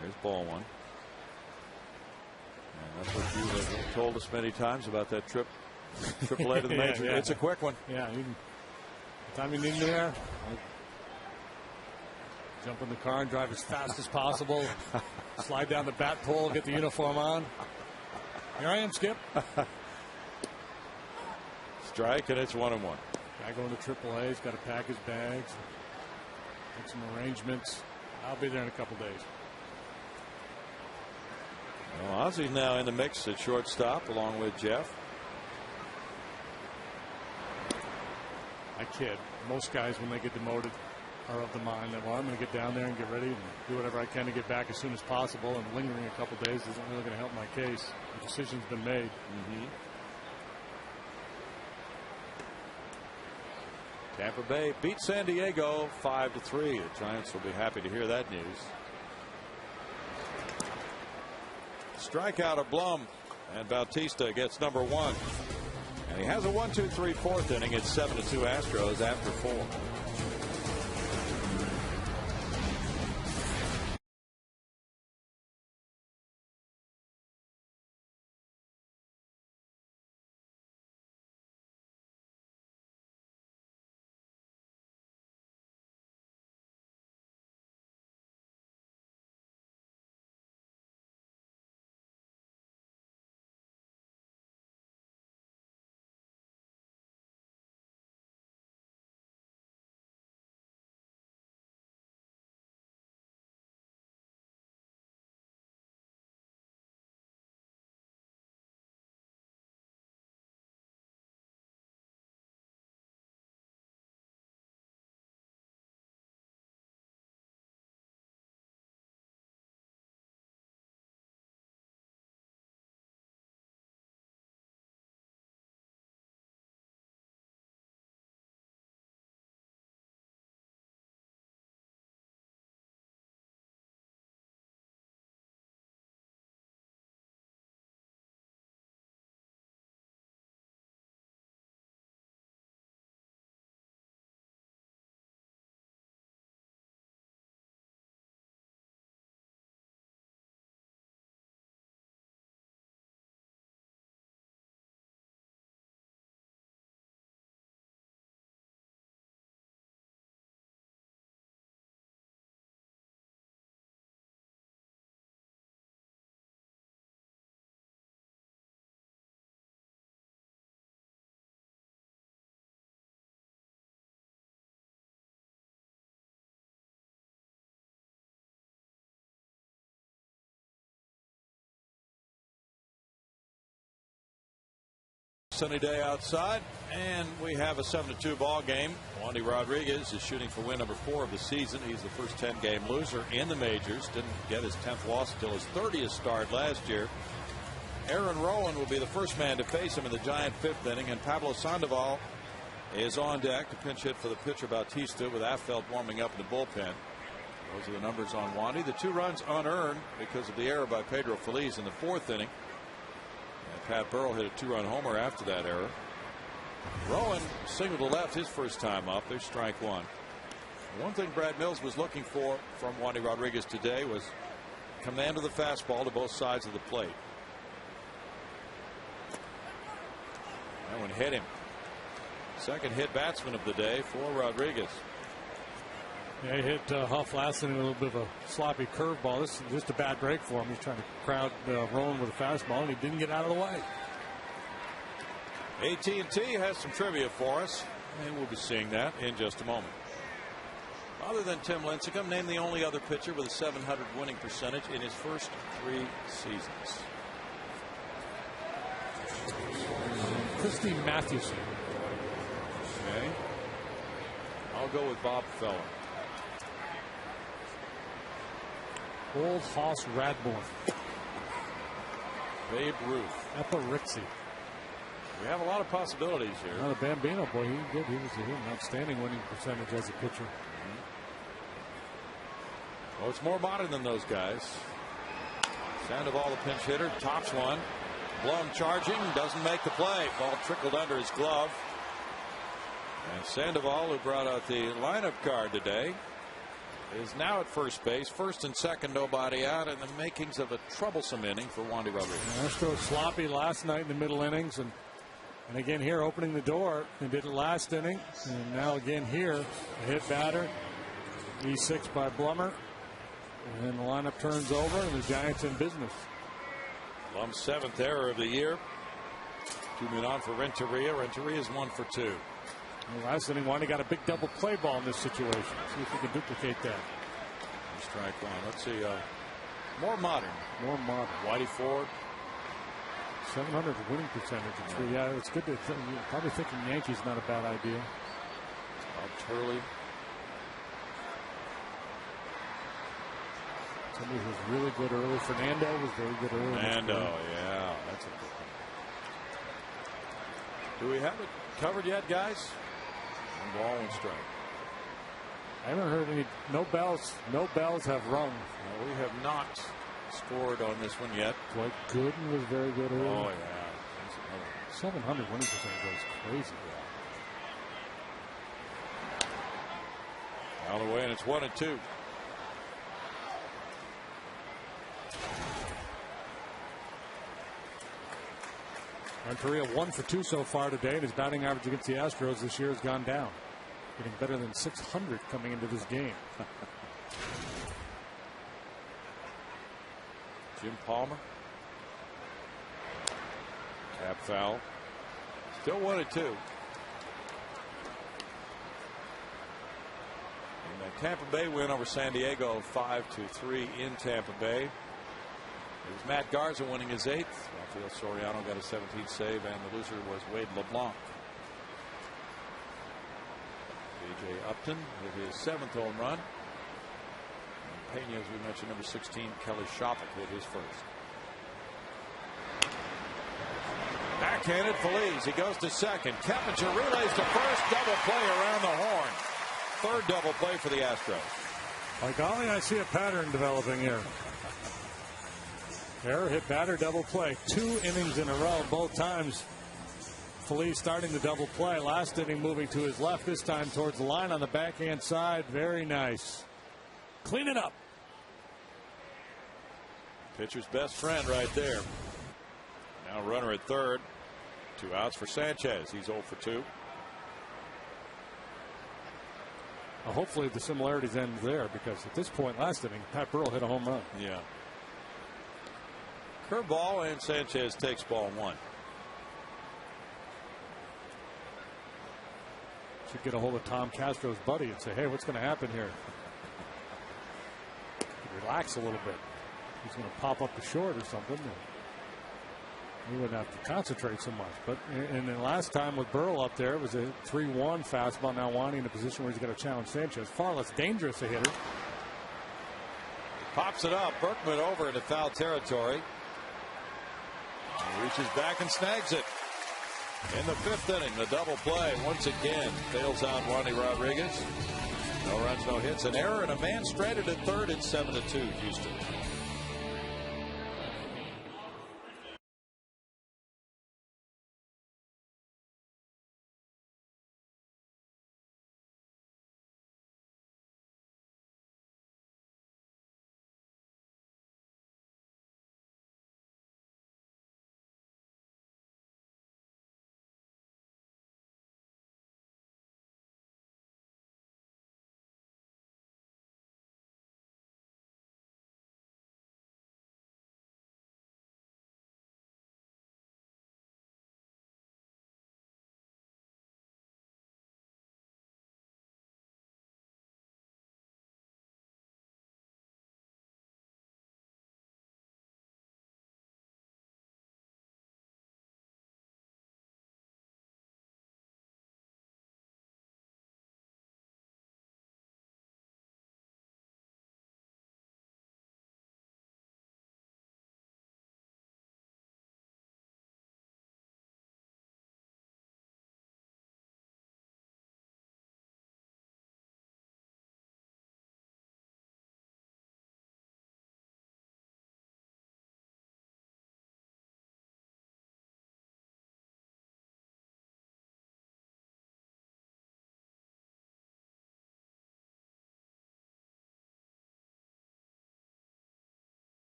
[SPEAKER 1] Here's ball 1. And that's what you have told us many times about that trip. Triple A to the major. It's a quick one.
[SPEAKER 2] Yeah, the time you need me there, jump in the car and drive as fast as possible. Slide down the bat pole, get the uniform on. Here I am, Skip.
[SPEAKER 1] Strike, and it's 1-1.
[SPEAKER 2] Guy going to AAA. He's got to pack his bags, make some arrangements. I'll be there in a couple days.
[SPEAKER 1] Well, Ozzie's now in the mix at shortstop along with Jeff.
[SPEAKER 2] I kid. Most guys, when they get demoted, are of the mind that, well, I'm going to get down there and get ready and do whatever I can to get back as soon as possible, and lingering a couple days isn't really going to help my case. The decision's been made.
[SPEAKER 1] Tampa Bay beat San Diego 5-3. The Giants will be happy to hear that news. Strikeout of Blum, and Bautista gets number 1. And he has a 1-2-3 4th inning. It's 7-2 Astros after 4. Sunny day outside, and we have a 7-2 ball game. Wandy Rodriguez is shooting for win number 4 of the season. He's the first 10-game loser in the majors. Didn't get his 10th loss until his 30th start last year. Aaron Rowan will be the first man to face him in the Giant 5th inning, and Pablo Sandoval is on deck to pinch hit for the pitcher Bautista, with Affeldt warming up in the bullpen. Those are the numbers on Wandy. The 2 runs unearned because of the error by Pedro Feliz in the 4th inning. And Pat Burrell hit a 2-run homer after that error. Rowan singled to left his first time up. There's strike 1. One thing Brad Mills was looking for from Wandy Rodriguez today was command of the fastball to both sides of the plate. That one hit him. Second hit batsman of the day for Rodriguez.
[SPEAKER 2] Yeah, he hit Huff last inning, a little bit of a sloppy curveball. This is just a bad break for him. He's trying to crowd Rowan with a fastball, and he didn't get out of the way.
[SPEAKER 1] AT&T has some trivia for us, and we'll be seeing that in just a moment. Other than Tim Lincecum, name the only other pitcher with a 700 winning percentage in his first 3 seasons.
[SPEAKER 2] Christy Mathewson.
[SPEAKER 1] Okay. I'll go with Bob Feller.
[SPEAKER 2] Old Hoss Radbourne.
[SPEAKER 1] Babe Ruth.
[SPEAKER 2] Eparitzi.
[SPEAKER 1] We have a lot of possibilities here.
[SPEAKER 2] Well, the Bambino boy, he was an outstanding winning percentage as a pitcher.
[SPEAKER 1] Well, it's more modern than those guys. Sandoval, the pinch hitter, tops one. Blum charging, doesn't make the play. Ball trickled under his glove. And Sandoval, who brought out the lineup card today, is now at first base. First and second, nobody out, and the makings of a troublesome inning for Wandy Rodriguez.
[SPEAKER 2] Astros sloppy last night in the middle innings, and again here opening the door. They did it last inning, and now again here, a hit batter, E6 by Blummer, and then the lineup turns over, and the Giants in business.
[SPEAKER 1] Blum's 7th error of the year. 2 men on for Renteria. Renteria is 1 for 2.
[SPEAKER 2] Last inning, Wandy got a big double play ball in this situation. See if we can duplicate that.
[SPEAKER 1] Strike 1. Let's see. More modern.
[SPEAKER 2] More modern.
[SPEAKER 1] Whitey Ford.
[SPEAKER 2] 700 winning percentage. Yeah, it's good to probably thinking Yankees not a bad idea.
[SPEAKER 1] Bob Turley.
[SPEAKER 2] Somebody who was really good early. Fernando was very good early.
[SPEAKER 1] Fernando, yeah, that's a good one. Do we have it covered yet, guys? 1 ball, 1 strike.
[SPEAKER 2] I haven't heard any. No bells have rung.
[SPEAKER 1] No, we have not scored on this one yet.
[SPEAKER 2] Dwight Gooden was very good early.
[SPEAKER 1] Oh yeah,
[SPEAKER 2] 700 winning percentage was crazy.
[SPEAKER 1] Out of the way, and it's 1 and 2.
[SPEAKER 2] Renteria 1 for 2 so far today, and his batting average against the Astros this year has gone down, getting better than 600 coming into this game.
[SPEAKER 1] Jim Palmer. Tap foul. Still 1 and 2. And the Tampa Bay win over San Diego 5-3 in Tampa Bay. It was Matt Garza winning his 8th. Rafael Soriano got a 17th save, and the loser was Wade LeBlanc. A.J. Upton with his 7th home run. And Pena, as we mentioned, number 16, Kelly Shoppett with his first. Backhanded Feliz. He goes to second. Keppinger relays to first. Double play around the horn. 3rd double play for the Astros.
[SPEAKER 2] By golly, I see a pattern developing here. Error, hit batter, double play. 2 innings in a row, both times. Feliz starting the double play. Last inning moving to his left, this time towards the line on the backhand side. Very nice. Clean it up.
[SPEAKER 1] Pitcher's best friend right there. Now runner at 3rd. 2 outs for Sanchez. He's 0 for 2.
[SPEAKER 2] Well, hopefully the similarities end there, because at this point last inning, Pat Burrell hit a home run.
[SPEAKER 1] Yeah. Curveball, and Sanchez takes ball 1.
[SPEAKER 2] Should get a hold of Tom Castro's buddy and say, hey, what's going to happen here? Relax a little bit. He's going to pop up the short or something. he wouldn't have to concentrate so much. But and then last time with Burrell up there, it was a 3-1 fastball. Now Wani in a position where he's got to challenge Sanchez. Far less dangerous a hitter.
[SPEAKER 1] Pops it up. Berkman over into foul territory. He reaches back and snags it. In the 5th inning, the double play once again fails out Wani Rodriguez. No runs, no hits, an error, and a man stranded at third. It's 7-2 Houston.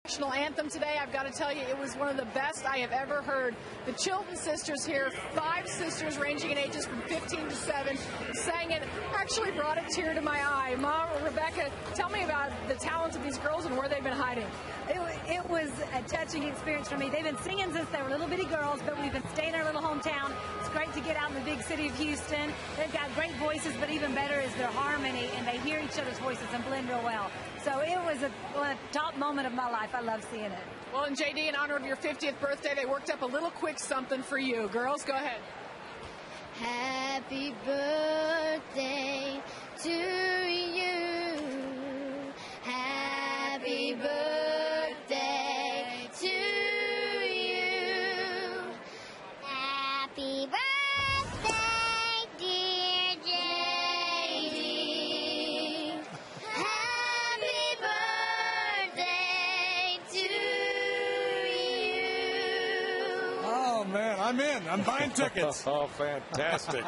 [SPEAKER 3] National anthem today. I've got to tell you, it was one of the best I have ever heard. The Chilton sisters here, 5 sisters ranging in ages from 15 to 7, sang it. Actually brought a tear to my eye. Mom, Rebecca, tell me about the talent of these girls and where they've been hiding.
[SPEAKER 8] It was a touching experience for me. They've been singing since they were little bitty girls, but we've been staying in our little hometown. It's great to get out in the big city of Houston. They've got great voices, but even better is their harmony, and they hear each other's voices and blend real well. So it was a top moment of my life. I love seeing it.
[SPEAKER 3] Well, and JD, in honor of your 50th birthday, they worked up a little quick something for you. Girls, go ahead.
[SPEAKER 9] Happy birthday to you. Happy birthday to you. Happy birthday, dear JD. Happy birthday to you.
[SPEAKER 2] Oh, man, I'm in. I'm buying tickets.
[SPEAKER 1] Oh, fantastic.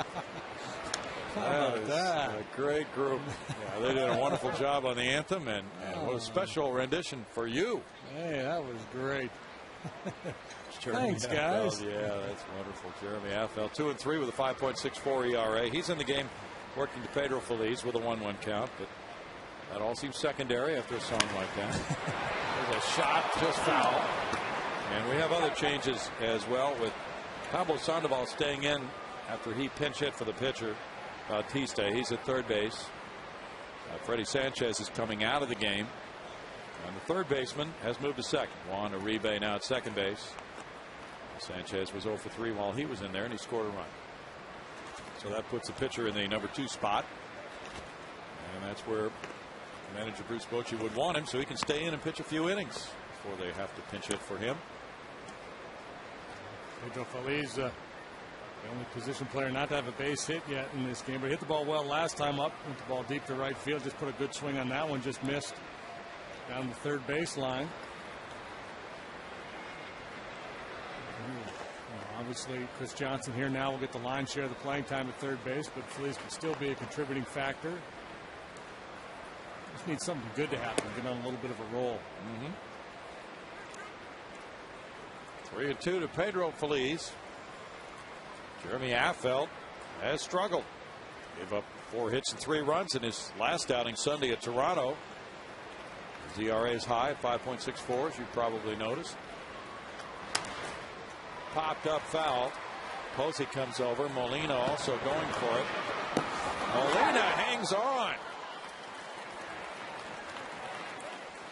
[SPEAKER 1] That is a great group. Yeah, they did a wonderful job on the anthem, and what a special rendition for you.
[SPEAKER 2] Hey, that was great.
[SPEAKER 1] Thanks, guys. Yeah, that's wonderful. Jeremy Affel, 2-3 with a 5.64 ERA. He's in the game working to Pedro Feliz with a 1-1 count, but that all seems secondary after a song like that. There's a shot, just foul. And we have other changes as well, with Pablo Sandoval staying in after he pinch hit for the pitcher. Bautista, he's at third base. Freddie Sanchez is coming out of the game. And the third baseman has moved to second. Juan Uribe now at second base. Sanchez was 0 for 3 while he was in there, and he scored a run. So that puts the pitcher in the number 2 spot. And that's where manager Bruce Bochy would want him, so he can stay in and pitch a few innings before they have to pinch hit for him.
[SPEAKER 2] Pedro Feliz, the only position player not to have a base hit yet in this game, but hit the ball well last time up. Went the ball deep to right field. Just put a good swing on that one. Just missed down the third baseline. Obviously, Chris Johnson here now will get the line share of the playing time at third base, but Feliz can still be a contributing factor. Just needs something good to happen. Get on a little bit of a roll.
[SPEAKER 1] 3-2 to Pedro Feliz. Jeremy Affel has struggled. Gave up 4 hits and 3 runs in his last outing Sunday at Toronto. His ERA is high at 5.64, as you probably noticed. Popped up foul. Posey comes over. Molina also going for it. Molina hangs on.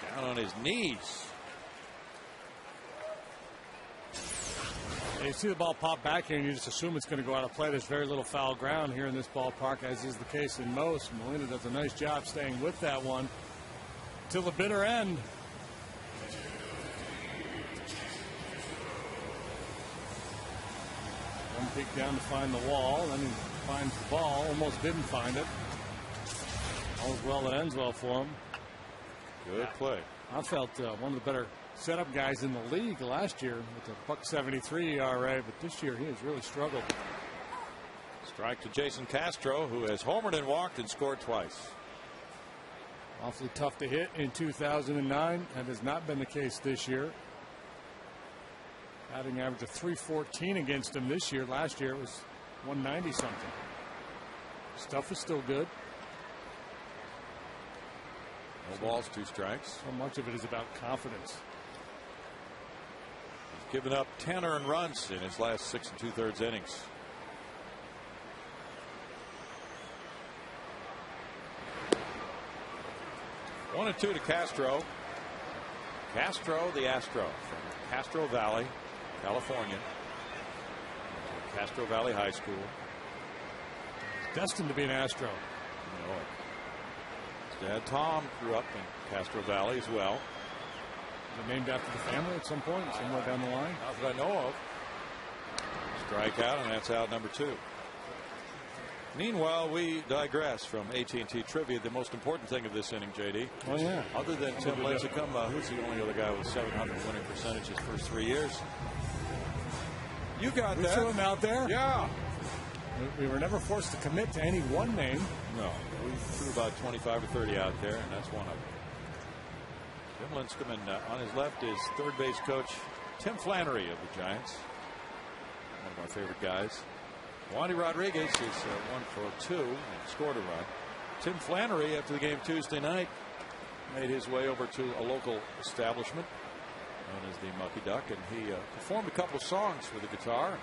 [SPEAKER 1] Down on his knees.
[SPEAKER 2] You see the ball pop back here, and you just assume it's going to go out of play. There's very little foul ground here in this ballpark, as is the case in most. Molina does a nice job staying with that one till the bitter end. One peek down to find the wall, then he finds the ball. Almost didn't find it. All's well that ends well for him.
[SPEAKER 1] Good play.
[SPEAKER 2] I felt one of the better setup guys in the league last year with a .73 ERA, but this year he has really struggled.
[SPEAKER 1] Strike to Jason Castro, who has homered and walked and scored twice.
[SPEAKER 2] Awfully tough to hit in 2009. That has not been the case this year. Batting average of .314 against him this year. Last year it was 190 something. Stuff is still good.
[SPEAKER 1] No balls, 2 strikes.
[SPEAKER 2] So much of it is about confidence.
[SPEAKER 1] He's given up 10 earned runs in his last 6 2/3 innings. One and 2 to Castro. Castro, the Astro, from Castro Valley, California. Castro Valley High School.
[SPEAKER 2] Destined to be an Astro.
[SPEAKER 1] You know it. His dad Tom grew up in Castro Valley as well.
[SPEAKER 2] Was it named after the family at some point, somewhere down the line?
[SPEAKER 1] Not that I know of. Strikeout, and that's out number 2. Meanwhile, we digress from AT&T trivia. The most important thing of this inning, JD.
[SPEAKER 2] Oh yeah.
[SPEAKER 1] Other than Tim Lincecum, who's the only other guy with 700 winning percentage his first 3 years? You got
[SPEAKER 2] We
[SPEAKER 1] that.
[SPEAKER 2] threw him out there.
[SPEAKER 1] Yeah.
[SPEAKER 2] We were never forced to commit to any one name.
[SPEAKER 1] No, we threw about 25 or 30 out there, and that's one of them. Tim Lincecum, and on his left is third base coach Tim Flannery of the Giants. One of my favorite guys. Wandy Rodriguez is 1 for 2 and scored a run. Tim Flannery, after the game Tuesday night, made his way over to a local establishment known as the Mucky Duck, and he performed a couple of songs with the guitar.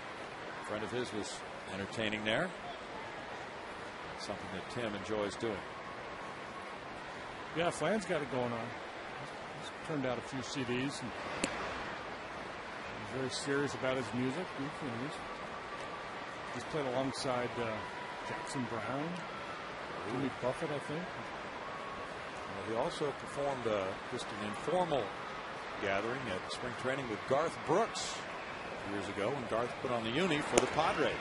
[SPEAKER 1] A friend of his was entertaining there. Something that Tim enjoys doing.
[SPEAKER 2] Yeah, Flan's got it going on. He's turned out a few CDs. And he's very serious about his music. He's played alongside Jackson Brown, Jimmy Buffett, I think.
[SPEAKER 1] He also performed just an informal gathering at spring training with Garth Brooks years ago when Garth put on the uni for the Padres.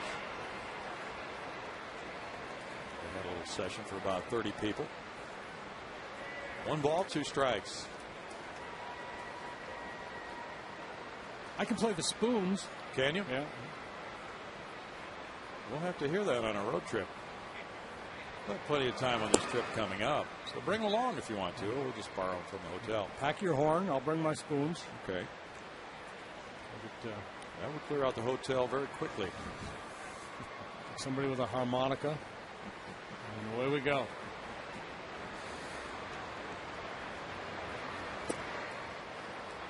[SPEAKER 1] They had a little session for about 30 people. 1 ball, 2 strikes.
[SPEAKER 2] I can play the spoons.
[SPEAKER 1] Can you?
[SPEAKER 2] Yeah.
[SPEAKER 1] We'll have to hear that on a road trip. We'll have plenty of time on this trip coming up. So bring them along if you want to. We'll just borrow them from the hotel.
[SPEAKER 2] Pack your horn. I'll bring my spoons.
[SPEAKER 1] Okay. That would clear out the hotel very quickly.
[SPEAKER 2] Somebody with a harmonica. And away we go.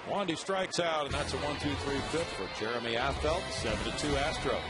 [SPEAKER 1] Wandy strikes out, and that's a 1-2-3 fifth for Jeremy Affeldt. 7-2 Astros.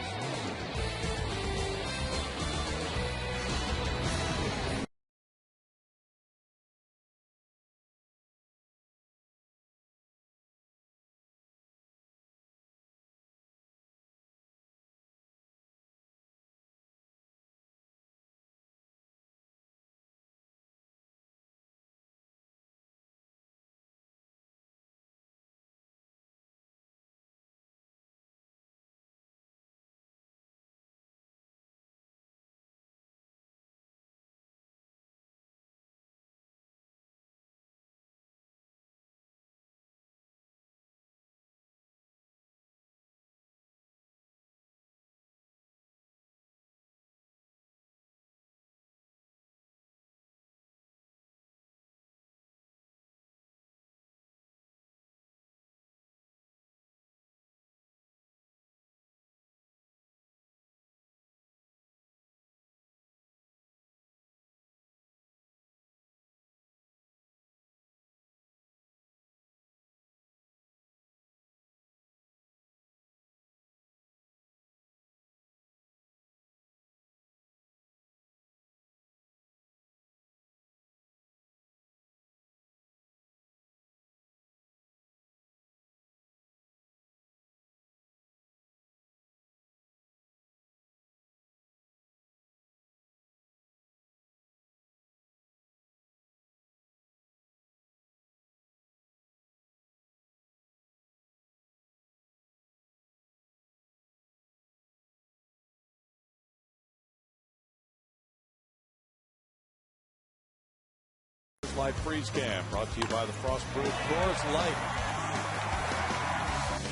[SPEAKER 1] Light freeze cam brought to you by the Frostproof Coors Light.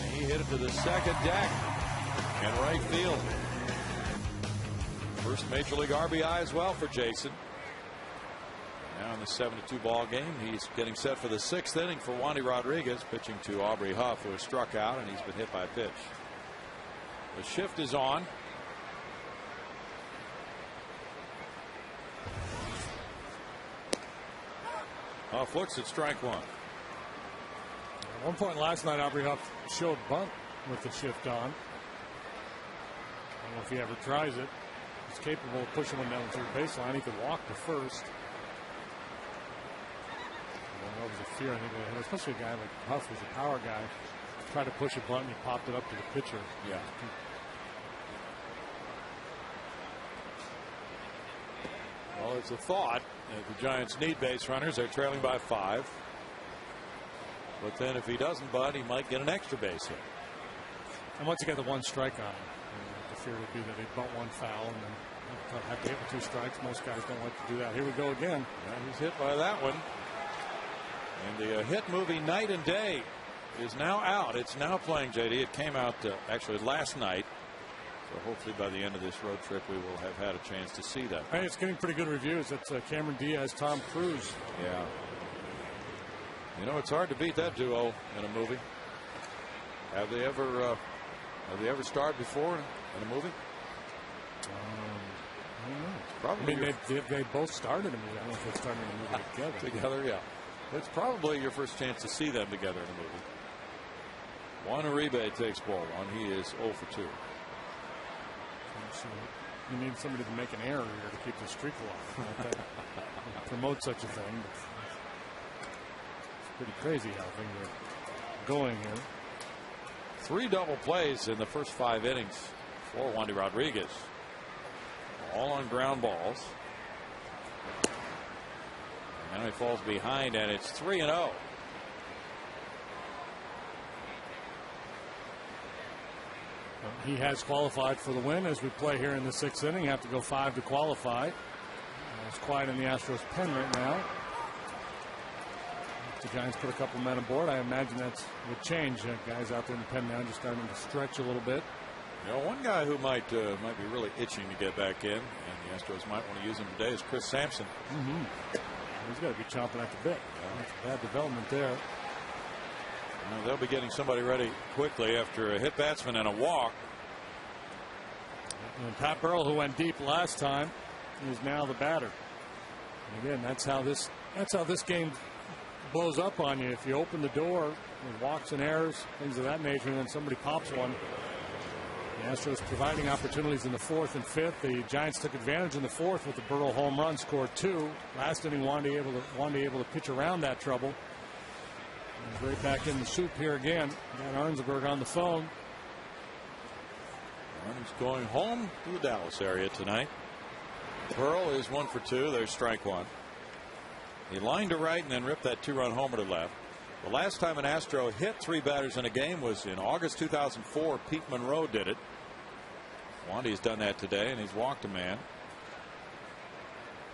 [SPEAKER 1] And he hit it to the second deck and right field. First major league RBI as well for Jason. Now in the 7-2 ball game, he's getting set for the 6th inning for Wandy Rodriguez, pitching to Aubrey Huff, who has struck out and he's been hit by a pitch. The shift is on. Huff looks at strike one.
[SPEAKER 2] At one point last night, Aubrey Huff showed bunt with the shift on. I don't know if he ever tries it. He's capable of pushing one down the third baseline. He could walk to first. That was a fear, I think, especially a guy like Huff, who's a power guy. Tried to push a bunt and he popped it up to the pitcher.
[SPEAKER 1] Yeah. Well, it's a thought that the Giants need base runners. They're trailing by 5. But then if he doesn't bunt, he might get an extra base hit.
[SPEAKER 2] And once you get the one strike on him, the fear would be that they bunt one foul and then have to hit with 2 strikes. Most guys don't like to do that. Here we go again.
[SPEAKER 1] Yeah, he's hit by that one. And the hit movie Night and Day is now out. It's now playing, JD. It came out actually last night. So hopefully by the end of this road trip we will have had a chance to see that.
[SPEAKER 2] Hey, it's getting pretty good reviews. It's Cameron Diaz, Tom Cruise.
[SPEAKER 1] Yeah. You know, it's hard to beat that duo in a movie. Have they ever starred before in a movie?
[SPEAKER 2] I don't know.
[SPEAKER 1] Probably.
[SPEAKER 2] I mean, they both starred in a movie. I don't know if they started in a movie together.
[SPEAKER 1] Together, yeah. It's probably your first chance to see them together in a movie. Juan Uribe takes ball 1. He is 0 for 2.
[SPEAKER 2] So you need somebody to make an error here to keep the streak alive. Promote such a thing. It's pretty crazy how things are going here.
[SPEAKER 1] 3 double plays in the first 5 innings for Wandy Rodriguez. All on ground balls. And now he falls behind, and it's 3-0.
[SPEAKER 2] He has qualified for the win as we play here in the 6th inning. Have to go 5 to qualify. It's quiet in the Astros pen right now. If the Giants put a couple men aboard, I imagine that would change. Guys out there in the pen now just starting to stretch a little bit.
[SPEAKER 1] You know, one guy who might be really itching to get back in, and the Astros might want to use him today, is Chris Sampson.
[SPEAKER 2] He's got to be chomping at the bit. That's bad development there.
[SPEAKER 1] Well, they'll be getting somebody ready quickly after a hit batsman and a walk.
[SPEAKER 2] And Pat Burrell, who went deep last time, is now the batter. And again, that's how this game blows up on you. If you open the door with walks and errors, things of that nature, and then somebody pops one. The Astros providing opportunities in the 4th and 5th. The Giants took advantage in the 4th with the Burrell home run, scored 2. Last inning, Wandy able to pitch around that trouble. He's right back in the soup here again. Got Arnsberg on the phone.
[SPEAKER 1] He's going home to the Dallas area tonight. Burrell is 1 for 2. There's strike 1. He lined to right and then ripped that 2-run homer to left. The last time an Astro hit 3 batters in a game was in August 2004. Pete Monroe did it. Wandy's done that today, and he's walked a man.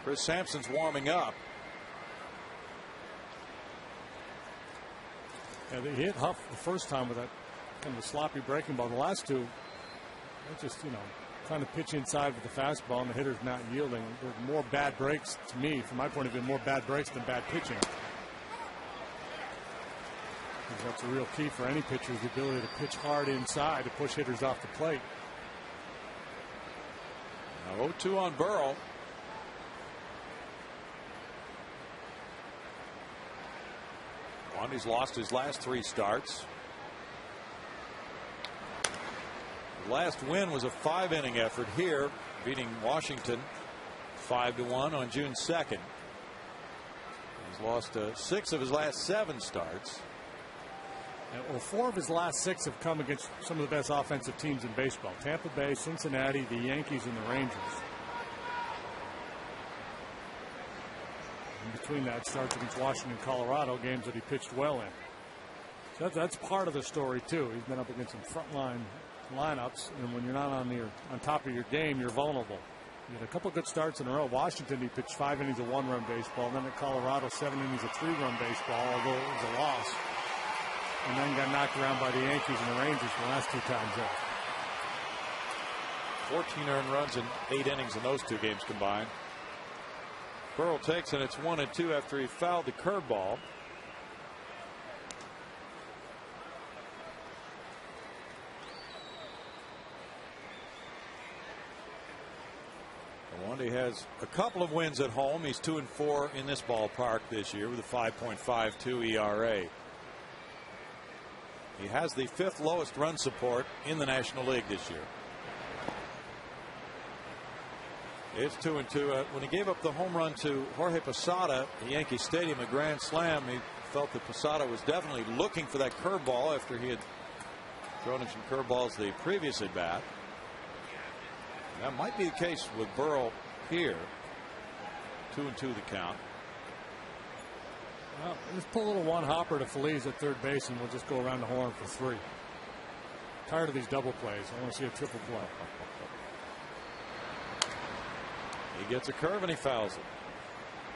[SPEAKER 1] Chris Sampson's warming up.
[SPEAKER 2] Yeah, they hit Huff the first time with that kind of a sloppy breaking ball. The last 2, they're just, trying to pitch inside with the fastball, and the hitter's not yielding. There's more bad breaks, to me, from my point of view, more bad breaks than bad pitching. Because that's a real key for any pitcher, is the ability to pitch hard inside to push hitters off the plate.
[SPEAKER 1] Now 0-2 on Burrell. Wandy's lost his last 3 starts. The last win was a 5-inning effort here, beating Washington 5-1 on June 2nd. He's lost 6 of his last 7 starts.
[SPEAKER 2] Well, 4 of his last 6 have come against some of the best offensive teams in baseball. Tampa Bay, Cincinnati, the Yankees, and the Rangers. In between that, starts against Washington, Colorado, games that he pitched well in. So that's part of the story, too. He's been up against some frontline lineups, and when you're not on top of your game, you're vulnerable. He had a couple good starts in a row. Washington, he pitched 5 innings of 1-run baseball. Then at Colorado, 7 innings of 3-run baseball, although it was a loss. And then got knocked around by the Yankees and the Rangers the last 2 times up.
[SPEAKER 1] 14 earned runs in 8 innings in those 2 games combined. Burrell takes, and it's 1-2 after he fouled the curveball. Wandy has a couple of wins at home. He's 2-4 in this ballpark this year with a 5.52 ERA. He has the 5th lowest run support in the National League this year. It's 2-2. When he gave up the home run to Jorge Posada at Yankee Stadium, a grand slam, he felt that Posada was definitely looking for that curveball after he had thrown him some curveballs the previous at bat. That might be the case with Burrell here. 2-2 the count.
[SPEAKER 2] Well, let's pull a little one hopper to Feliz at third base, and we'll just go around the horn for 3. Tired of these double plays. I want to see a triple play.
[SPEAKER 1] He gets a curve and he fouls it.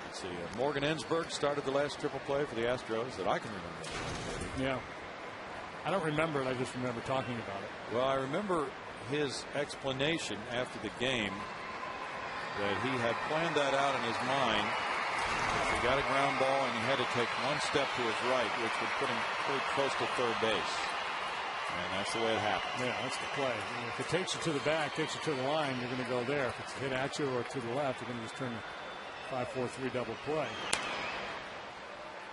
[SPEAKER 1] Let's see. Morgan Ensberg started the last triple play for the Astros that I can remember.
[SPEAKER 2] Yeah. I don't remember it. I just remember talking about it.
[SPEAKER 1] Well, I remember his explanation after the game that he had planned that out in his mind. He got a ground ball and he had to take 1 step to his right, which would put him pretty close to third base. And that's the way it happened.
[SPEAKER 2] Yeah, that's the play. If it takes you to the back, takes you to the line, you're going to go there. If it's hit at you or to the left, you're going to just turn the 5-4-3 double play.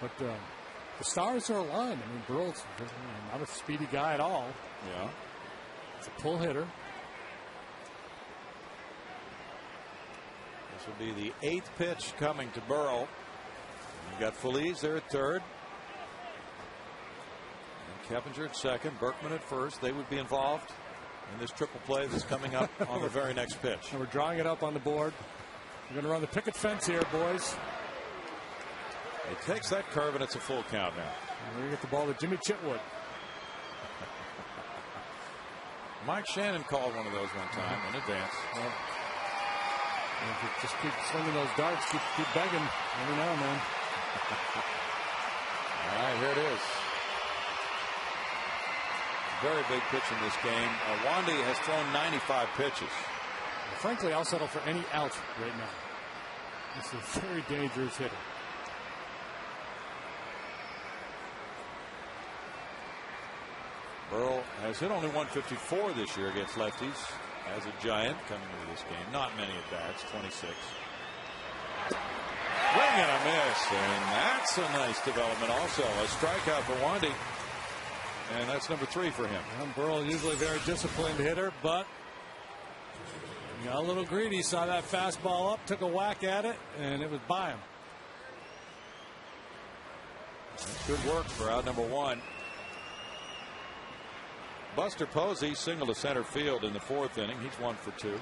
[SPEAKER 2] But the stars are aligned. I mean, Burrell's not a speedy guy at all.
[SPEAKER 1] Yeah.
[SPEAKER 2] It's a pull hitter.
[SPEAKER 1] This will be the 8th pitch coming to Burrell. You've got Feliz there at third. And Keppinger at second. Berkman at first. They would be involved in this triple play that's coming up on the very next pitch.
[SPEAKER 2] And we're drawing it up on the board. We're going to run the picket fence here, boys.
[SPEAKER 1] It takes that curve, and it's a full count now.
[SPEAKER 2] And we're going to get the ball to Jimmy Chitwood.
[SPEAKER 1] Mike Shannon called one of those one time in advance.
[SPEAKER 2] Well, if you just keep swinging those darts, keep begging every now and then.
[SPEAKER 1] All right, here it is. Very big pitch in this game. Wandy has thrown 95 pitches.
[SPEAKER 2] Well, frankly, I'll settle for any out right now. This is a very dangerous hitter.
[SPEAKER 1] Burrell has hit only 154 this year against lefties as a Giant coming into this game. Not many at bats, 26. Swing and a miss, and that's a nice development also. A strikeout for Wandy, and that's number 3 for him.
[SPEAKER 2] And Burrell usually a very disciplined hitter, but he got a little greedy. Saw that fastball up, took a whack at it, and it was by him.
[SPEAKER 1] That's good work for out number 1. Buster Posey singled to center field in the 4th inning. He's 1 for 2.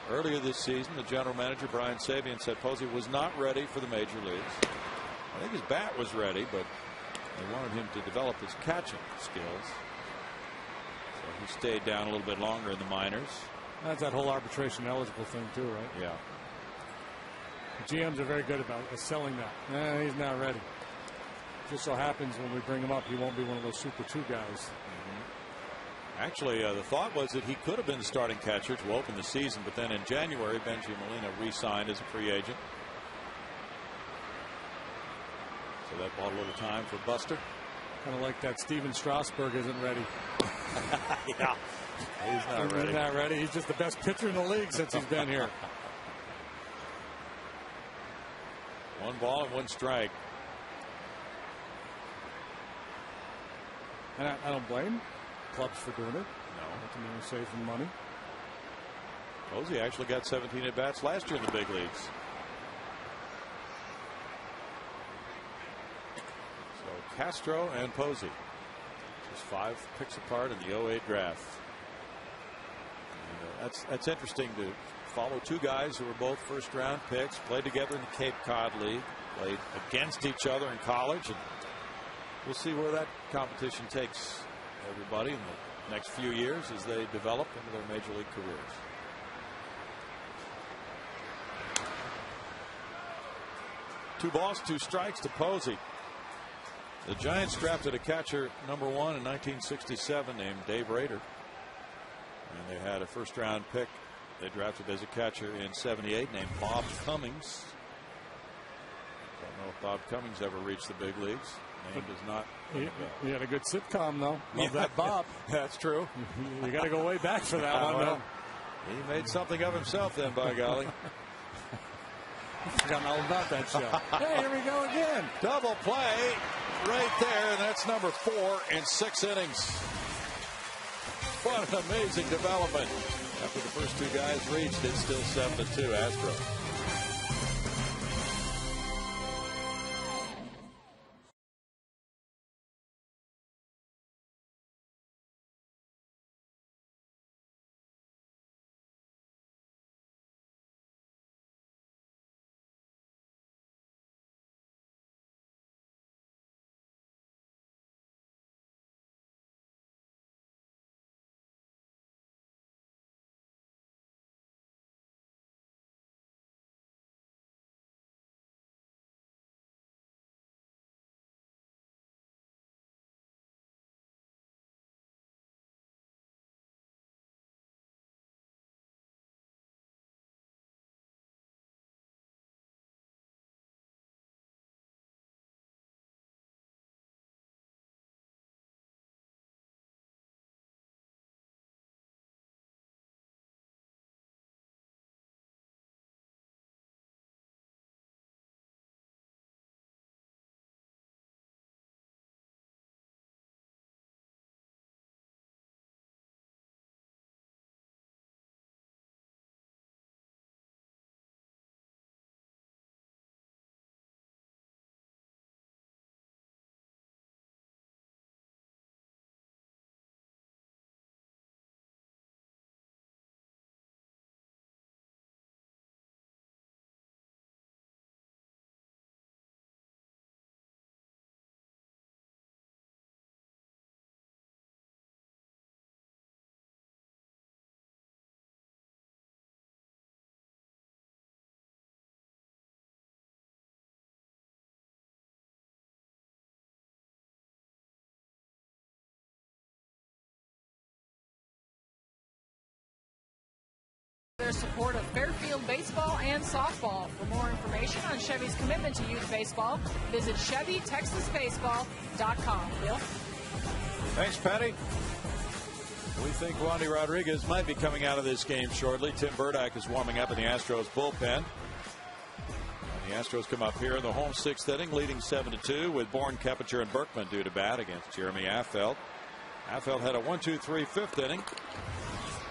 [SPEAKER 1] Earlier this season, the general manager, Brian Sabean, said Posey was not ready for the major leagues. I think his bat was ready, but they wanted him to develop his catching skills. So he stayed down a little bit longer in the minors.
[SPEAKER 2] That's that whole arbitration eligible thing too, right?
[SPEAKER 1] Yeah.
[SPEAKER 2] The GMs are very good about selling that. He's not ready. Just so happens when we bring him up, he won't be one of those Super 2 guys.
[SPEAKER 1] Actually, the thought was that he could have been the starting catcher to open the season, but then in January, Benji Molina re-signed as a free agent. So that bought a little time for Buster.
[SPEAKER 2] Kind of like that Steven Strasburg isn't ready.
[SPEAKER 1] Yeah, he's not ready.
[SPEAKER 2] He's not ready. He's just the best pitcher in the league since he's been here.
[SPEAKER 1] 1 ball and 1 strike.
[SPEAKER 2] And I don't blame clubs for doing it.
[SPEAKER 1] No.
[SPEAKER 2] Ultimately saving money.
[SPEAKER 1] Posey actually got 17 at bats last year in the big leagues. So Castro and Posey, just 5 picks apart in the 08 draft. And, that's interesting to follow 2 guys who were both first-round picks, played together in the Cape Cod League, played against each other in college, and we'll see where that competition takes everybody. And next few years as they develop into their major league careers. Two balls, two strikes to Posey. The Giants drafted a catcher #1 in 1967 named Dave Rader. And they had a first-round pick they drafted as a catcher in '78 named Bob Cummings. Don't know if Bob Cummings ever reached the big leagues. Name does not.
[SPEAKER 2] He had a good sitcom, though. Love that Bob.
[SPEAKER 1] That's true.
[SPEAKER 2] You got to go way back for that one, though.
[SPEAKER 1] He made something of himself then, by golly.
[SPEAKER 2] I've forgotten all about that show. Hey, here we go again.
[SPEAKER 1] Double play right there, and that's number 4 in 6 innings. What an amazing development. After the first two guys reached, it's still 7-2 Astros.
[SPEAKER 3] Their support of Fairfield baseball and softball. For more information on Chevy's commitment to youth baseball, visit ChevyTexasBaseball.com. Bill?
[SPEAKER 1] Thanks, Patty. We think Wandy Rodriguez might be coming out of this game shortly. Tim Burdick is warming up in the Astros bullpen. And the Astros come up here in the home 6th inning, leading 7-2 with Bourne, Keppinger, and Berkman due to bat against Jeremy Affeldt. Affeldt had a 1-2-3 5th inning.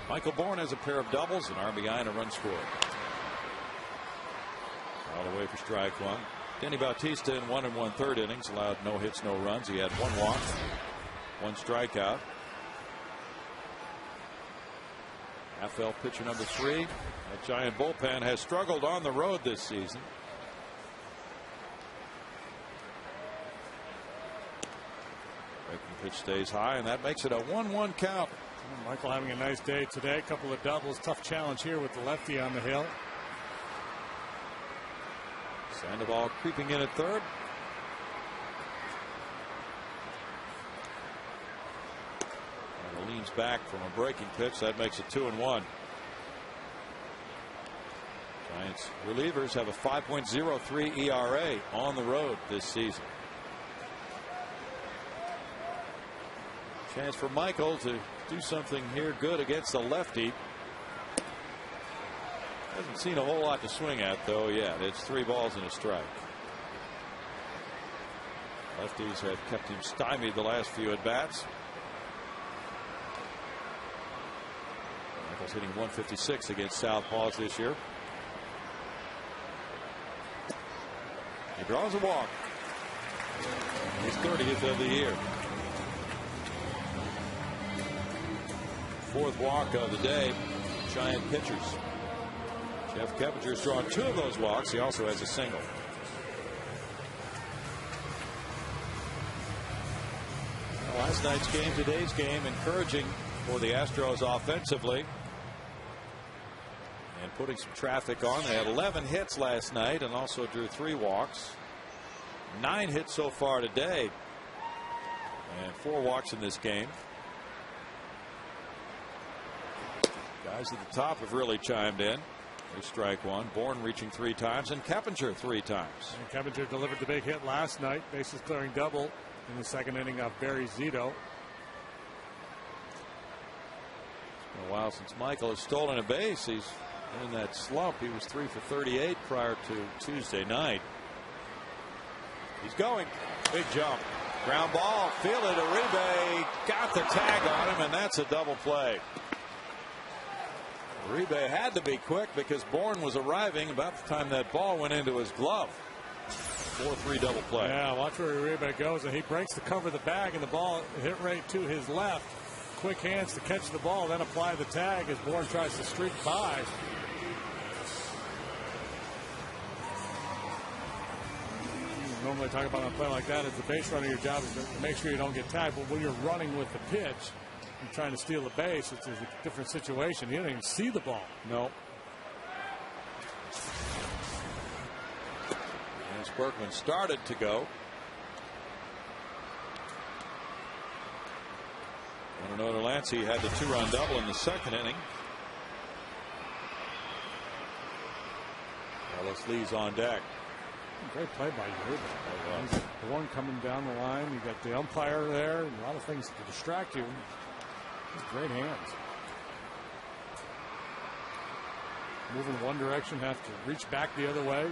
[SPEAKER 1] Michael Bourne has a pair of doubles, an RBI, and a run scored. All the way for strike one. Denny Bautista in 1 1/3 innings allowed no hits, no runs. He had 1 walk, 1 strikeout. Affeldt pitcher number 3. That Giant bullpen has struggled on the road this season. Breaking pitch stays high, and that makes it a 1-1 count.
[SPEAKER 2] Michael having a nice day today. A couple of doubles. Tough challenge here with the lefty on the hill.
[SPEAKER 1] Sandoval creeping in at third. And leans back from a breaking pitch. That makes it 2-1. Giants relievers have a 5.03 ERA on the road this season. Chance for Michael to do something here good against the lefty. Hasn't seen a whole lot to swing at though yet. It's 3 balls and a strike. Lefties have kept him stymied the last few at bats. Michael's hitting 156 against southpaws this year. He draws a walk. His 30th of the year. 4th walk of the day. Giant pitchers. Jeff Keppinger's drawn 2 of those walks. He also has a single. Last night's game, today's game, encouraging for the Astros offensively. And putting some traffic on. They had 11 hits last night and also drew 3 walks. 9 hits so far today. And 4 walks in this game. Guys at the top have really chimed in. There's strike one. Bourne reaching 3 times and Keppinger 3 times.
[SPEAKER 2] And Keppinger delivered the big hit last night. Bases clearing double in the second inning of Barry Zito.
[SPEAKER 1] It's been a while since Michael has stolen a base. He's in that slump. He was 3 for 38 prior to Tuesday night. He's going. Big jump. Ground ball. Fielded. Uribe got the tag on him, and that's a double play. Uribe had to be quick because Bourne was arriving about the time that ball went into his glove. 4-3 double play.
[SPEAKER 2] Yeah, watch where Uribe goes, and he breaks the cover of the bag, and the ball hit right to his left. Quick hands to catch the ball, then apply the tag as Bourne tries to streak by. Normally talk about a play like that as the base runner. Your job is to make sure you don't get tagged, but when you're running with the pitch and trying to steal the base, it's a different situation. He didn't even see the ball.
[SPEAKER 1] No. As Berkman started to go. Another Lancey had the 2-run double in the second inning. Carlos Lee's on deck.
[SPEAKER 2] Great play by Uribe. The one coming down the line. You got the umpire there, and a lot of things to distract you. Great hands. Moving one direction, have to reach back the other way.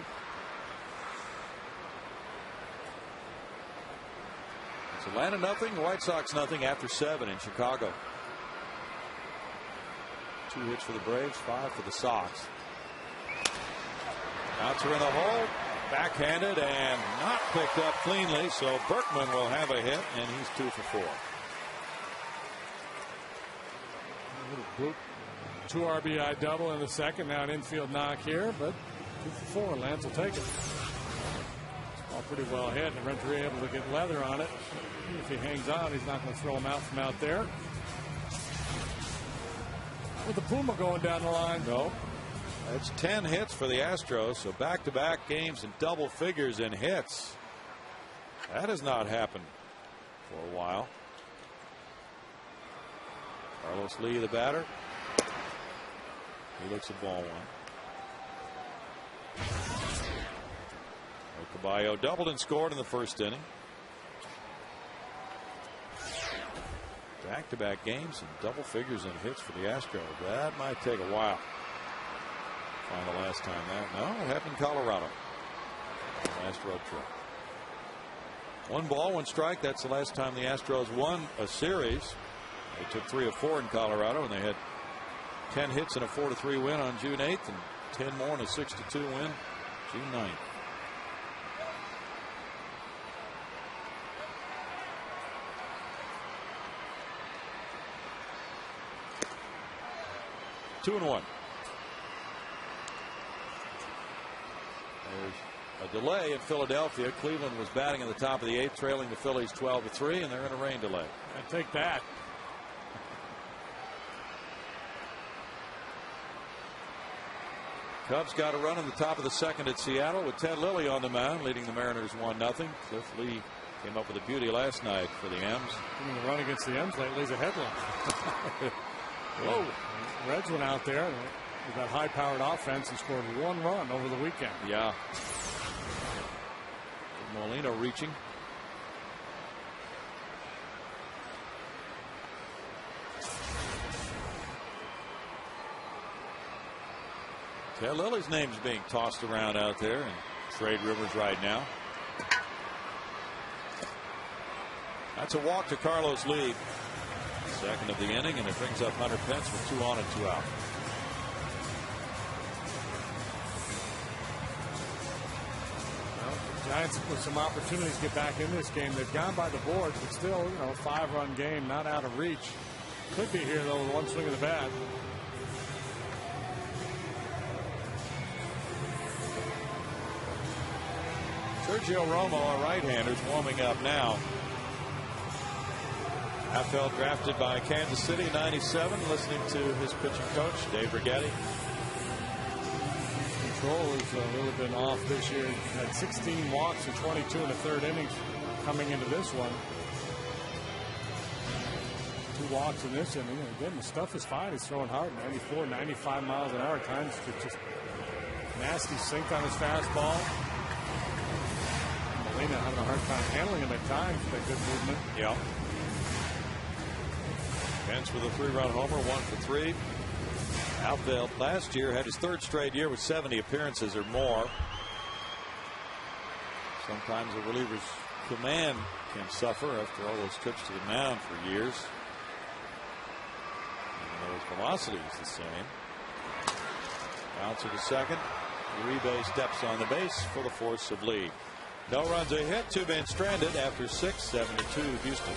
[SPEAKER 1] It's Atlanta nothing, White Sox nothing after 7 in Chicago. 2 hits for the Braves, 5 for the Sox. Bouncer in the hole, backhanded and not picked up cleanly, so Berkman will have a hit, and he's 2 for 4.
[SPEAKER 2] 2 RBI double in the second. Now an infield knock here, but 2 for 4. Lance will take it. Ball pretty well hit, and Renteria able to get leather on it. If he hangs on, he's not going to throw him out from out there. With the Puma going down the line.
[SPEAKER 1] No. That's 10 hits for the Astros, so back-to-back games in double figures in hits. That has not happened for a while. Carlos Lee, the batter. He looks at ball one. Caballo doubled and scored in the first inning. Back-to-back games and double figures in hits for the Astros. That might take a while. Find the last time that. No, it happened in Colorado. Last road trip. 1 ball, 1 strike. That's the last time the Astros won a series. They took 3 of 4 in Colorado, and they had 10 hits and a 4-3 win on June 8th, and 10 more and a 6-2 win June 9th. Two and 1. There's a delay in Philadelphia. Cleveland was batting in the top of the 8th, trailing the Phillies 12-3, and they're in a rain delay.
[SPEAKER 2] I take that.
[SPEAKER 1] Cubs got a run in the top of the 2nd at Seattle with Ted Lilly on the mound, leading the Mariners 1-0. Cliff Lee came up with a beauty last night for the M's.
[SPEAKER 2] The run against the M's lately is a headline. Whoa. Reds went out there with that high-powered offense and scored 1 run over the weekend.
[SPEAKER 1] Yeah. Molina reaching. Ted Lilly's name's being tossed around out there in trade rumors right now. That's a walk to Carlos Lee. 2nd of the inning, and it brings up Hunter Pence with 2 on and 2 out.
[SPEAKER 2] Well, the Giants with some opportunities to get back in this game. They've gone by the boards, but still, a 5-run game, not out of reach. Could be here though with 1 swing of the bat.
[SPEAKER 1] Sergio Romo, a right-hander, is warming up now. Rafael drafted by Kansas City in '97. Listening to his pitching coach, Dave Rigetti.
[SPEAKER 2] Control is a little bit off this year. Had 16 walks and 22 in the third innings coming into this one. 2 walks in this inning. And again, the stuff is fine. He's throwing hard, 94, 95 miles an hour at times. Just nasty sink on his fastball. Molina having a hard time handling him at times with that good movement.
[SPEAKER 1] Yeah. Pence with a 3-run homer, 1 for 3. Outfield last year had his 3rd straight year with 70 appearances or more. Sometimes a reliever's command can suffer after all those trips to the mound for years. Even though his velocity is the same. Bouncer to second. Uribe steps on the base for the force of lead. No runs a hit. 2 men stranded after 6. 7-2 Houston.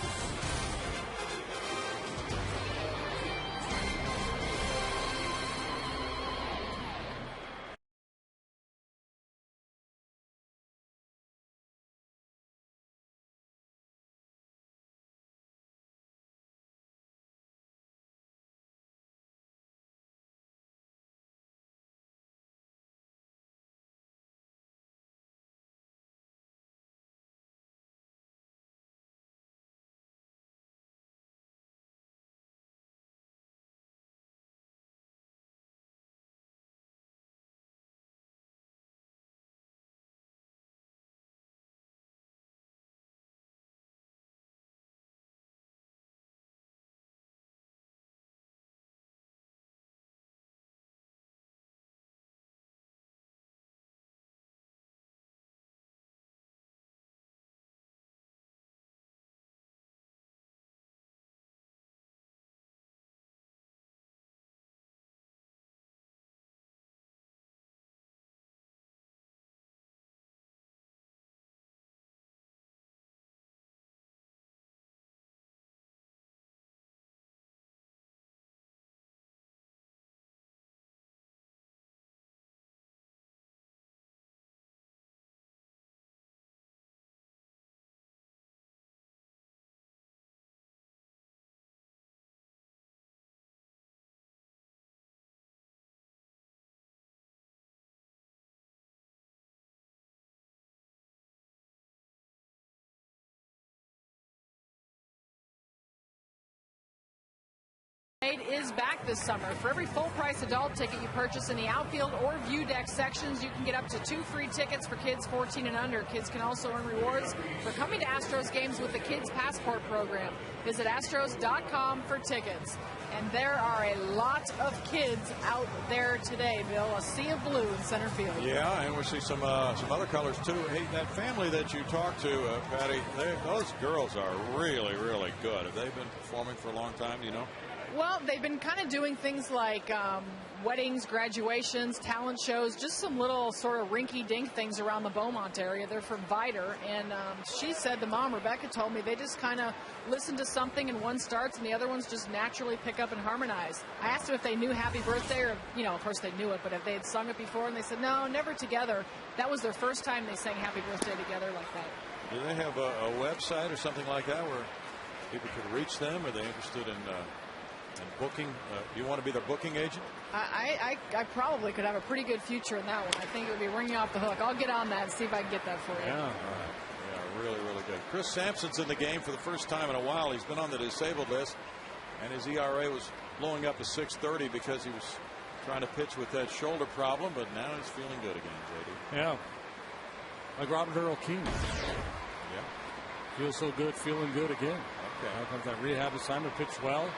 [SPEAKER 3] Is back this summer. For every full-price adult ticket you purchase in the outfield or view deck sections, you can get up to 2 free tickets for kids 14 and under. Kids can also earn rewards for coming to Astros games with the Kids Passport program. Visit Astros.com for tickets. And there are a lot of kids out there today, Bill. A sea of blue in center field.
[SPEAKER 1] Yeah, and we see some other colors too. Hey, that family that you talked to, Patty, those girls are really, really good. Have they been performing for a long time, do you know?
[SPEAKER 3] Well, they've been kind of doing things like weddings, graduations, talent shows, just some little sort of rinky-dink things around the Beaumont area. They're from Vidor, and she said, the mom, Rebecca, told me they just kind of listen to something and one starts and the other ones just naturally pick up and harmonize. I asked them if they knew Happy Birthday, or, of course they knew it, but if they had sung it before, and they said, no, never together. That was their first time they sang Happy Birthday together like that.
[SPEAKER 1] Do they have a website or something like that where people could reach them? Are they interested in booking? Do you want to be their booking agent?
[SPEAKER 3] I probably could have a pretty good future in that one. I think it would be ringing off the hook. I'll get on that and see if I can get that for you.
[SPEAKER 1] Yeah, all right. Yeah, really, really good. Chris Sampson's in the game for the first time in a while. He's been on the disabled list, and his ERA was blowing up to 6.30 because he was trying to pitch with that shoulder problem, but now he's feeling good again, JD.
[SPEAKER 2] Yeah. Like Robert Earl King.
[SPEAKER 1] Yeah.
[SPEAKER 2] Feels so good, feeling good again.
[SPEAKER 1] Okay.
[SPEAKER 2] Now comes that rehab assignment, pitched well.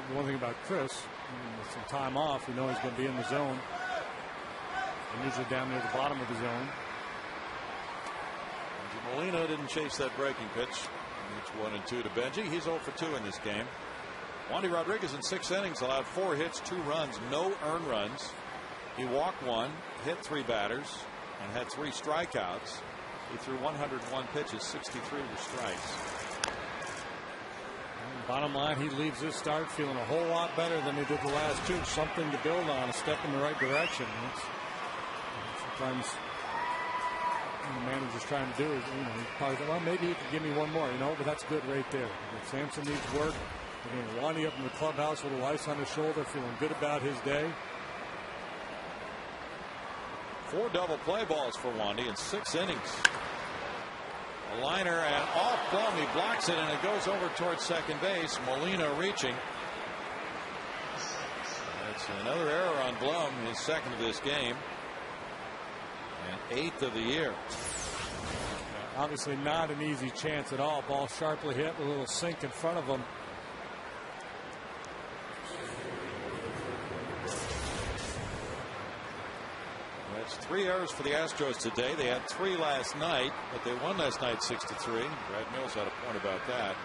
[SPEAKER 2] The one thing about Chris, with some time off, he's going to be in the zone. And usually down near the bottom of the zone.
[SPEAKER 1] Molina didn't chase that breaking pitch. It's 1-2 to Benji. He's 0 for 2 in this game. Wandy Rodriguez in 6 innings allowed 4 hits, 2 runs, no earned runs. He walked 1, hit 3 batters, and had 3 strikeouts. He threw 101 pitches, 63 were strikes.
[SPEAKER 2] Bottom line, he leaves this start feeling a whole lot better than he did the last 2. Something to build on, a step in the right direction. Sometimes the manager's trying to do is, he probably thought, well, maybe he could give me one more, but that's good right there. If Sampson needs work. Again, Wandy up in the clubhouse with a ice on his shoulder, feeling good about his day.
[SPEAKER 1] 4 double play balls for Wandy in 6 innings. A liner and off Blum. He blocks it and it goes over towards second base. Molina reaching. That's another error on Blum, his 2nd of this game and 8th of the year.
[SPEAKER 2] Obviously not an easy chance at all. Ball sharply hit with a little sink in front of him.
[SPEAKER 1] That's 3 errors for the Astros today. They had 3 last night, but they won last night 6-3. Brad Mills had a point about that.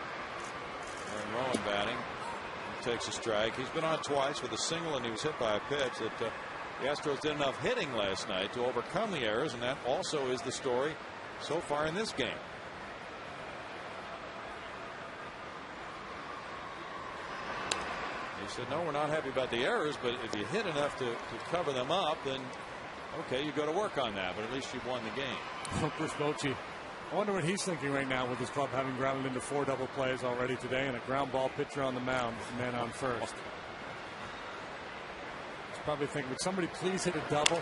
[SPEAKER 1] Aaron Rowan batting. He takes a strike. He's been on twice with a single, and he was hit by a pitch. That the Astros did enough hitting last night to overcome the errors, and that also is the story so far in this game. He said, no, we're not happy about the errors, but if you hit enough to cover them up, then okay, you go to work on that, but at least you won the game.
[SPEAKER 2] Chris Bochy, I wonder what he's thinking right now with his club having grounded into 4 double plays already today and a ground ball pitcher on the mound, man on first. He's probably thinking, would somebody please hit a double?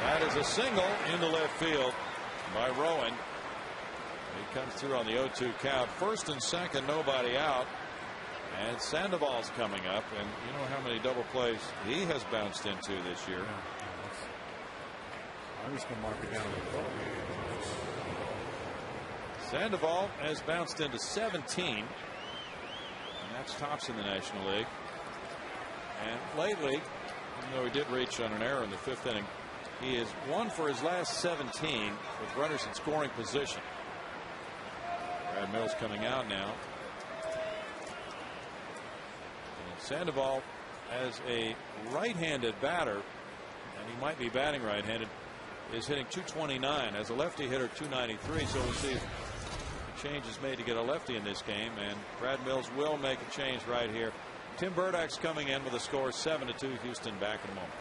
[SPEAKER 1] That is a single into left field by Rowan. He comes through on the 0-2 count. First and second, nobody out. And Sandoval's coming up, and you know how many double plays he has bounced into this year.
[SPEAKER 2] I'm just going to mark it down.
[SPEAKER 1] Sandoval has bounced into 17, and that's tops in the National League. And lately, even though he did reach on an error in the 5th inning, he is 1 for his last 17 with runners in scoring position. Brad Mills coming out now. And Sandoval, as a right-handed batter, and he might be batting right-handed, is hitting .229. As a lefty hitter, .293. So we'll see if a change is made to get a lefty in this game, and Brad Mills will make a change right here. Tim Burdak's coming in with a score 7-2. Houston back in a moment.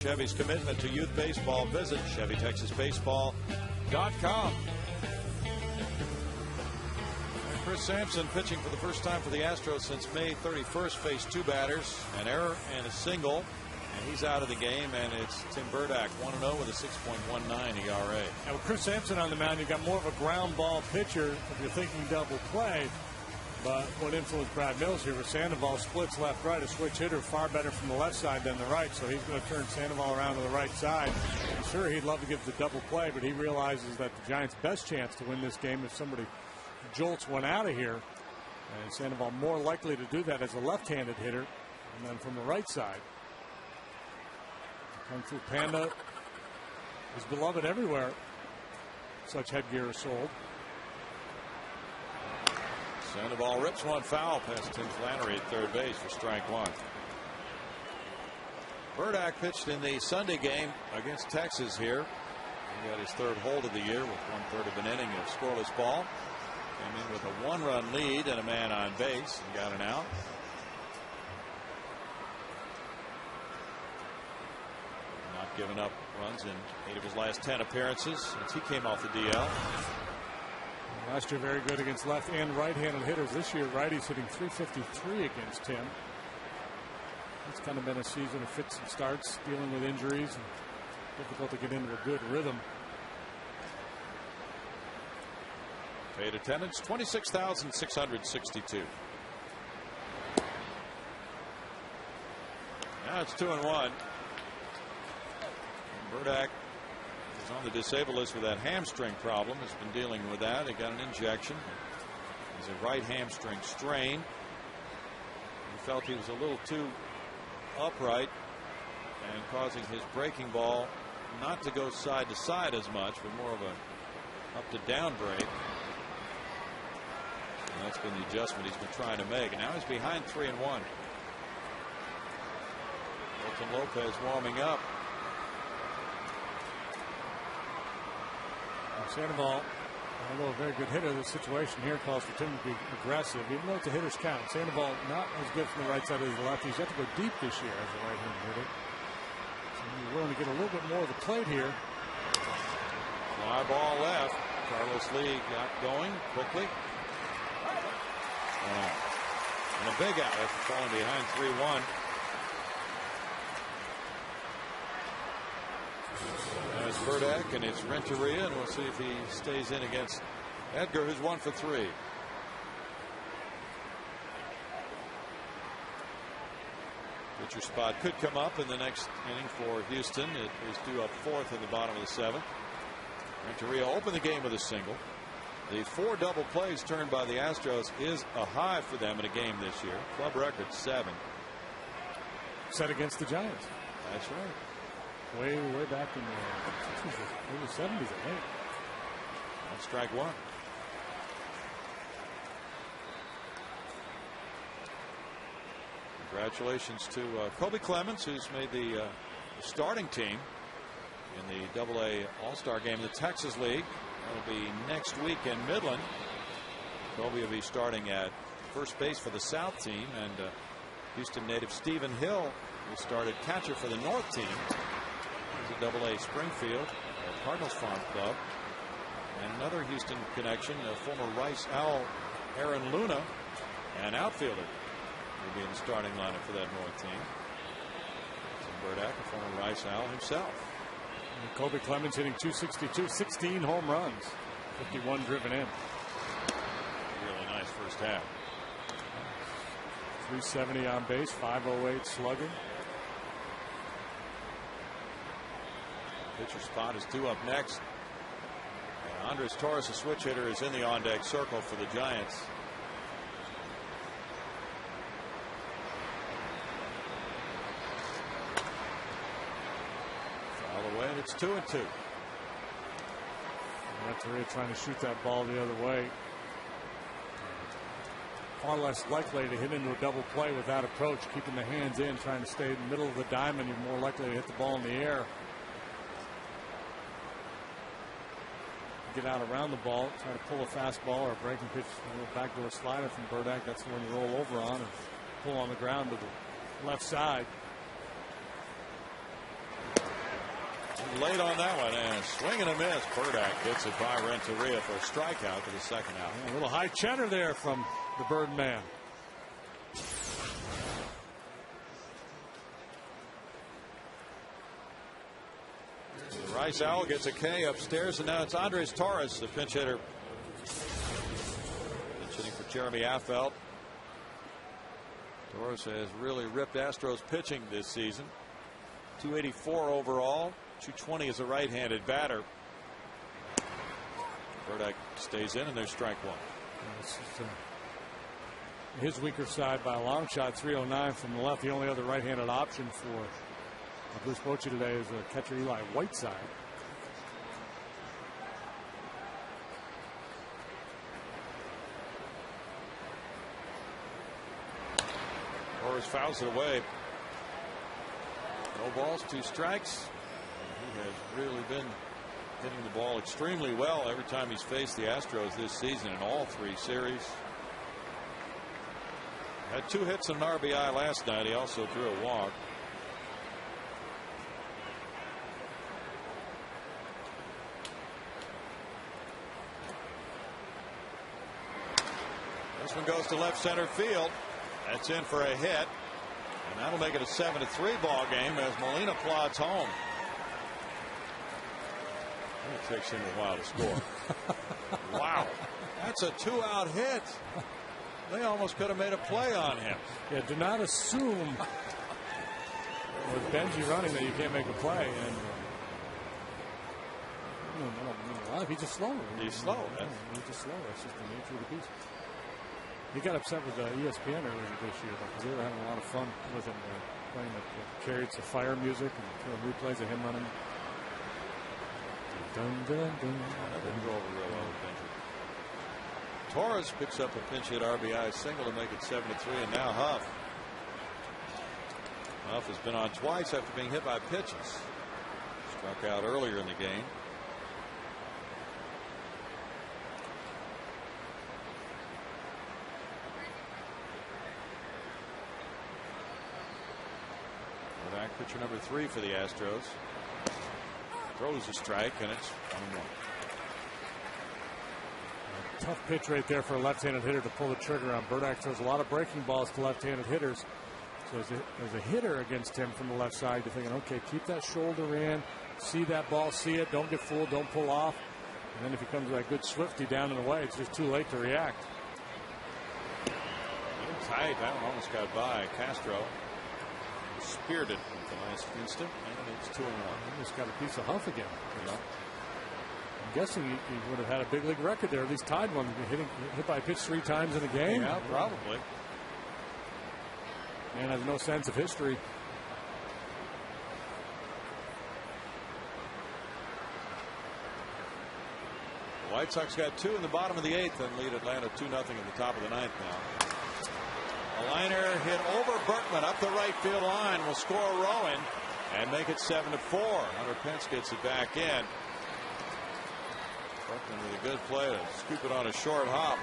[SPEAKER 1] Chevy's commitment to youth baseball. Visit ChevyTexasBaseball.com. Chris Sampson pitching for the first time for the Astros since May 31st. Faced 2 batters, an error and a single, and he's out of the game. And it's Tim Burdak 1-0 with a 6.19 ERA.
[SPEAKER 2] And with Chris Sampson on the mound, you've got more of a ground ball pitcher if you're thinking double play. But what influenced Brad Mills here was Sandoval splits left-right, a switch hitter, far better from the left side than the right. So he's going to turn Sandoval around to the right side. I'm sure he'd love to give the double play, but he realizes that the Giants' best chance to win this game if somebody jolts one out of here. And Sandoval more likely to do that as a left-handed hitter and then from the right side. Kung Fu Panda is beloved everywhere. such headgear is sold.
[SPEAKER 1] Sandoval rips one foul past Tim Flannery at third base for strike one. Burdack pitched in the Sunday game against Texas here. He got his third hold of the year with 1/3 of an inning of scoreless ball. Came in with a 1-run lead and a man on base and got an out. Not giving up runs in 8 of his last 10 appearances since he came off the DL.
[SPEAKER 2] Last year very good against left and right-handed hitters. This year righties hitting .353 against him. It's kind of been a season of fits and starts, dealing with injuries, and difficult to get into a good rhythm.
[SPEAKER 1] Paid attendance 26,662. Now it's 2-1. Burdack is on the disabled list with that hamstring problem. Has been dealing with that. He got an injection. It's a right hamstring strain. He felt he was a little too upright and causing his breaking ball not to go side to side as much, but more of a up to down break. And that's been the adjustment he's been trying to make. And now he's behind 3-1. Milton Lopez warming up.
[SPEAKER 2] Sandoval, although a very good hitter, the situation here calls for Tim to be aggressive, even though it's a hitter's count. Sandoval not as good from the right side as the left. He's got to go deep this year as a right-handed hitter. So he's willing to get a little bit more of the plate here.
[SPEAKER 1] Fly ball left. Carlos Lee got going quickly. And a big out after falling behind 3-1. There's Burdack, and it's Renteria, and we'll see if he stays in against Edgar, who's 1 for 3. Pitcher spot could come up in the next inning for Houston. It is due up 4th in the bottom of the 7th. Renteria opened the game with a single. The 4 double plays turned by the Astros is a high for them in a game this year. Club record 7.
[SPEAKER 2] Set against the Giants.
[SPEAKER 1] That's right.
[SPEAKER 2] Way back in the early 70s, I think.
[SPEAKER 1] That's strike one. Congratulations to Kobe Clemens, who's made the starting team in the AA All-Star game in the Texas League. That'll be next week in Midland. Kobe will be starting at first base for the South team, and Houston native Stephen Hill will start at catcher for the North team. He's a AA Springfield Cardinals Farm Club. And another Houston connection, former Rice Owl Aaron Luna, an outfielder, will be in the starting lineup for that North team. Tim Burdack, a former Rice Owl himself.
[SPEAKER 2] And Kobe Clemens hitting .262, 16 home runs, 51 driven in.
[SPEAKER 1] Really nice first half.
[SPEAKER 2] 370 on base, 508 slugging.
[SPEAKER 1] Pitcher spot is 2 up next. And Andres Torres, a switch hitter, is in the on-deck circle for the Giants. Foul away, and it's 2-2.
[SPEAKER 2] Renteria trying to shoot that ball the other way. Far less likely to hit into a double play with that approach, keeping the hands in, trying to stay in the middle of the diamond. You're more likely to hit the ball in the air. Get out around the ball, try to pull a fastball or a breaking pitch, a little backdoor slider from Burdack. That's the one you roll over on and pull on the ground to the left side.
[SPEAKER 1] Late on that one, and swing and a miss. Burdack gets it by Renteria for a strikeout for the second out.
[SPEAKER 2] A little high cheddar there from the Birdman.
[SPEAKER 1] The Rice Owl gets a K upstairs, and now it's Andres Torres, the pinch hitter. Pinch hitting for Jeremy Affeldt. Torres has really ripped Astros pitching this season. 284 overall, 220 as a right-handed batter. Burdack stays in, and there's strike one.
[SPEAKER 2] This is his weaker side by a long shot. 309 from the left. The only other right-handed option for Bruce Bochy today is catcher Eli Whiteside.
[SPEAKER 1] Torres fouls it away. No balls, 2 strikes. He has really been hitting the ball extremely well every time he's faced the Astros this season in all 3 series. Had 2 hits and an RBI last night. He also drew a walk. This one goes to left center field. That's in for a hit. And that'll make it a 7-3 ball game as Molina plods home. It takes him a while to score. Wow. That's a 2-out hit. They almost could have made a play on him.
[SPEAKER 2] Yeah, do not assume with Benji running that you can't make a play. And he's just slow.
[SPEAKER 1] He's slow.
[SPEAKER 2] He's just slow. That's just the nature of the beast. He got upset with ESPN earlier this year because they were having a lot of fun with him playing the Chariots of Fire music and replays of him running. Dun, dun, dun.
[SPEAKER 1] That didn't go over real well with Benji. Torres picks up a pinch hit RBI single to make it 7-3, and now Huff. Huff has been on twice after being hit by pitches. Struck out earlier in the game. Back pitcher number 3 for the Astros. Throws a strike, and it's 1-1.
[SPEAKER 2] Tough pitch right there for a left-handed hitter to pull the trigger on. Burdick throws a lot of breaking balls to left-handed hitters. So as a hitter against him from the left side, you're thinking, okay, keep that shoulder in, see that ball, see it, don't get fooled, don't pull off. And then if he comes like good Swifty down and away, it's just too late to react.
[SPEAKER 1] Tight. That one almost got by Castro. Speared it at the last instant, and it's 2-1.
[SPEAKER 2] He just got a piece of Huff again. I'm guessing he would have had a big league record there, at least tied one, hit by a pitch 3 times in a game.
[SPEAKER 1] Yeah, probably.
[SPEAKER 2] Man has no sense of history.
[SPEAKER 1] The White Sox got 2 in the bottom of the 8th and lead Atlanta 2-0 at the top of the 9th now. A liner hit over Berkman up the right field line will score Rowan and make it 7-4. Hunter Pence gets it back in. Berkman with a good play to scoop it on a short hop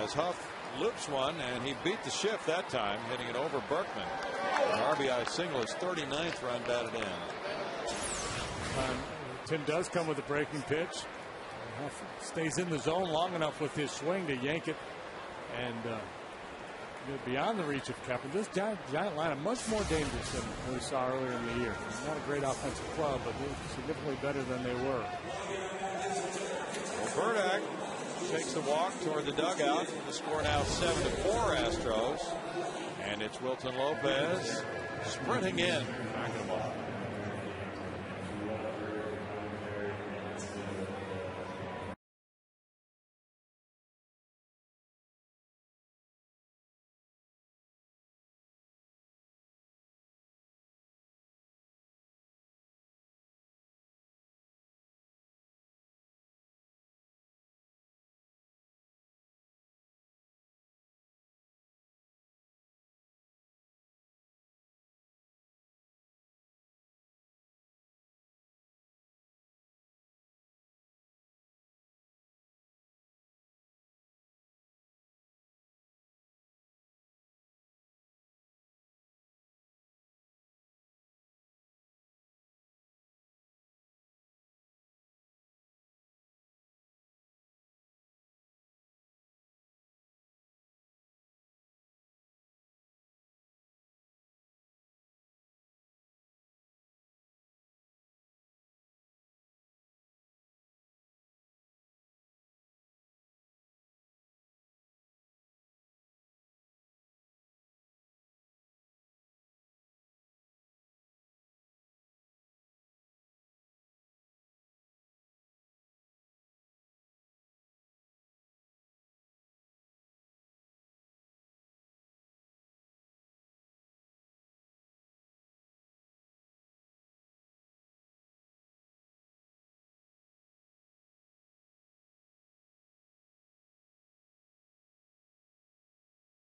[SPEAKER 1] as Huff loops one, and he beat the shift that time, hitting it over Berkman. An RBI single, his 39th run batted in.
[SPEAKER 2] Tim does come with a breaking pitch. Huff stays in the zone long enough with his swing to yank it and beyond the reach of Kepler. This giant lineup much more dangerous than we saw earlier in the year. Not a great offensive club, but they're significantly better than they were.
[SPEAKER 1] Well, Burdick takes the walk toward the dugout. The score now 7-4 Astros, and it's Wilton Lopez sprinting in. Back in the ball.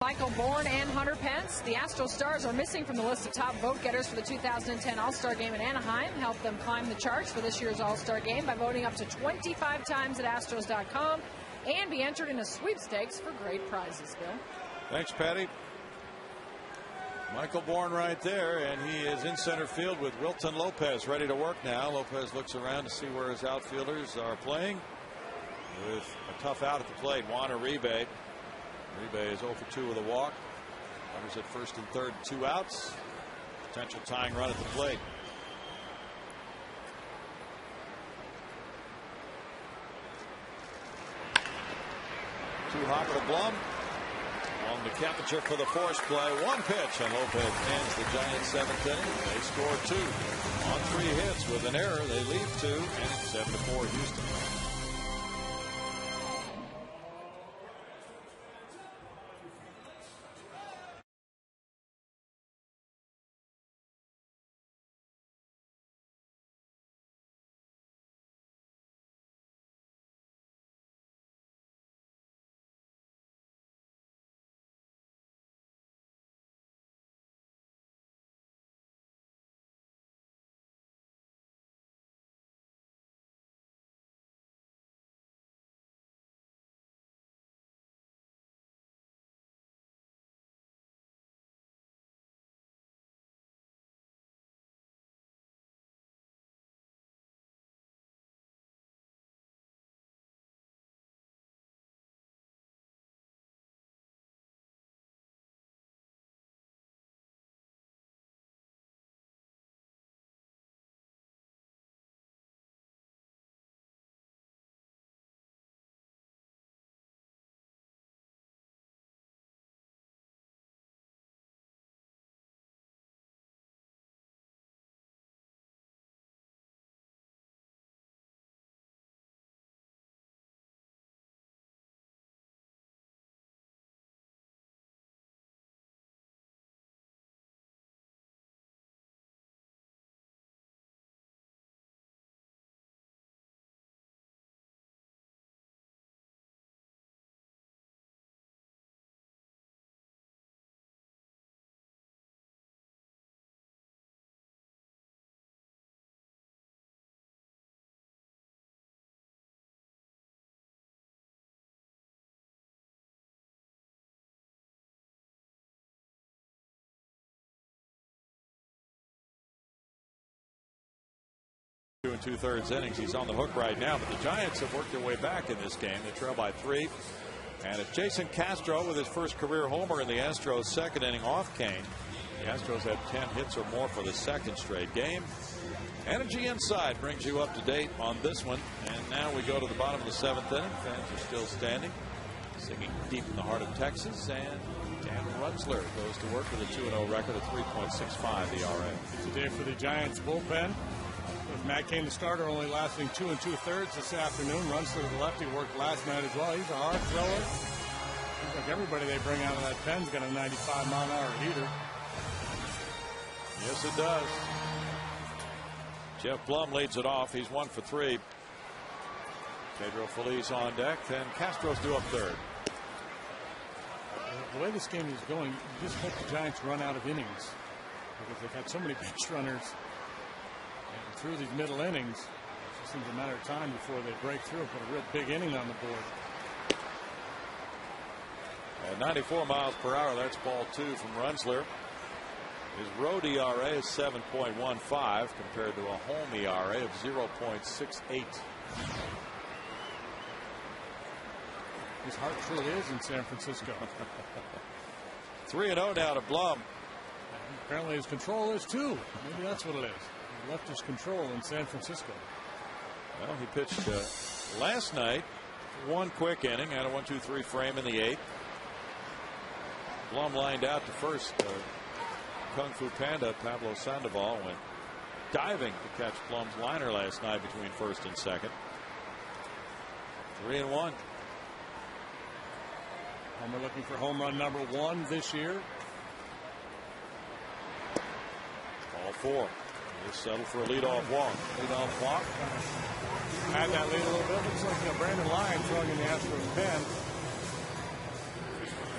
[SPEAKER 3] Michael Bourne and Hunter Pence. The Astros stars are missing from the list of top vote getters for the 2010 All-Star Game in Anaheim. Help them climb the charts for this year's All-Star Game by voting up to 25 times at Astros.com and be entered in a sweepstakes for great prizes, Bill.
[SPEAKER 1] Thanks, Patty. Michael Bourne right there, and he is in center field with Wilton Lopez ready to work now. Lopez looks around to see where his outfielders are playing with a tough out at the plate. Juan Uribe. Uribe is 0 for 2 with a walk. Runners at first and third, 2 outs. Potential tying run at the plate. Too hot for the Blum. On the Composure for the force play. 1 pitch, and Lopez ends the Giants' 7th inning. They score 2 on 3 hits. With an error, they leave 2, and it's 7-4 Houston. Two and 2/3 innings. He's on the hook right now, but the Giants have worked their way back in this game. They trail by 3, and it's Jason Castro with his first career homer in the Astros' 2nd inning off Kane. The Astros had 10 hits or more for the 2nd straight game. Energy Inside brings you up to date on this one, and now we go to the bottom of the 7th inning. Fans are still standing, singing Deep in the Heart of Texas, and Dan Runzler goes to work with a 2-0 record of 3.65 ERA.
[SPEAKER 2] It's a day for the Giants bullpen. With Matt Cain, the starter, only lasting 2 2/3 this afternoon. Runzler to the lefty worked last night as well. He's a hard thrower. Seems like everybody they bring out of that pen's got a 95-mile-an-hour heater.
[SPEAKER 1] Yes, it does. Jeff Blum leads it off. He's 1 for 3. Pedro Feliz on deck, and Castro's due up third.
[SPEAKER 2] The way this game is going, you just hope the Giants run out of innings, because they've had so many bench runners. And through these middle innings, it just seems a matter of time before they break through and put a real big inning on the board.
[SPEAKER 1] At 94 miles per hour, that's ball 2 from Runzler. His road ERA is 7.15 compared to a home ERA of 0.68.
[SPEAKER 2] His heart truly is in San Francisco.
[SPEAKER 1] 3-0 now to Blum.
[SPEAKER 2] Apparently his control is too. Maybe that's what it is. He left his control in San Francisco.
[SPEAKER 1] Well, he pitched last night, 1 quick inning, had a 1-2-3 frame in the 8th. Blum lined out to first. Kung Fu Panda Pablo Sandoval went diving to catch Blum's liner last night between first and second. 3-1.
[SPEAKER 2] Homer looking for home run number 1 this year.
[SPEAKER 1] Ball 4. He'll settle for a leadoff walk.
[SPEAKER 2] Leadoff walk. Had that lead a little bit. Looks like Brandon Lyon throwing in the Astros pen.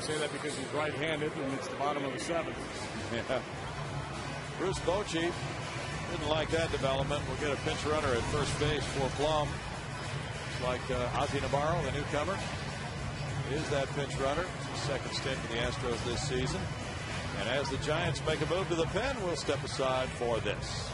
[SPEAKER 2] say that because he's right-handed and it's the bottom of the 7th.
[SPEAKER 1] Yeah. Bruce Bochy didn't like that development. We'll get a pinch runner at first base for Plum. It's like Ozzie Navarro, the newcomer, is that pinch runner. It's his second stint for the Astros this season. And as the Giants make a move to the pen, we'll step aside for this.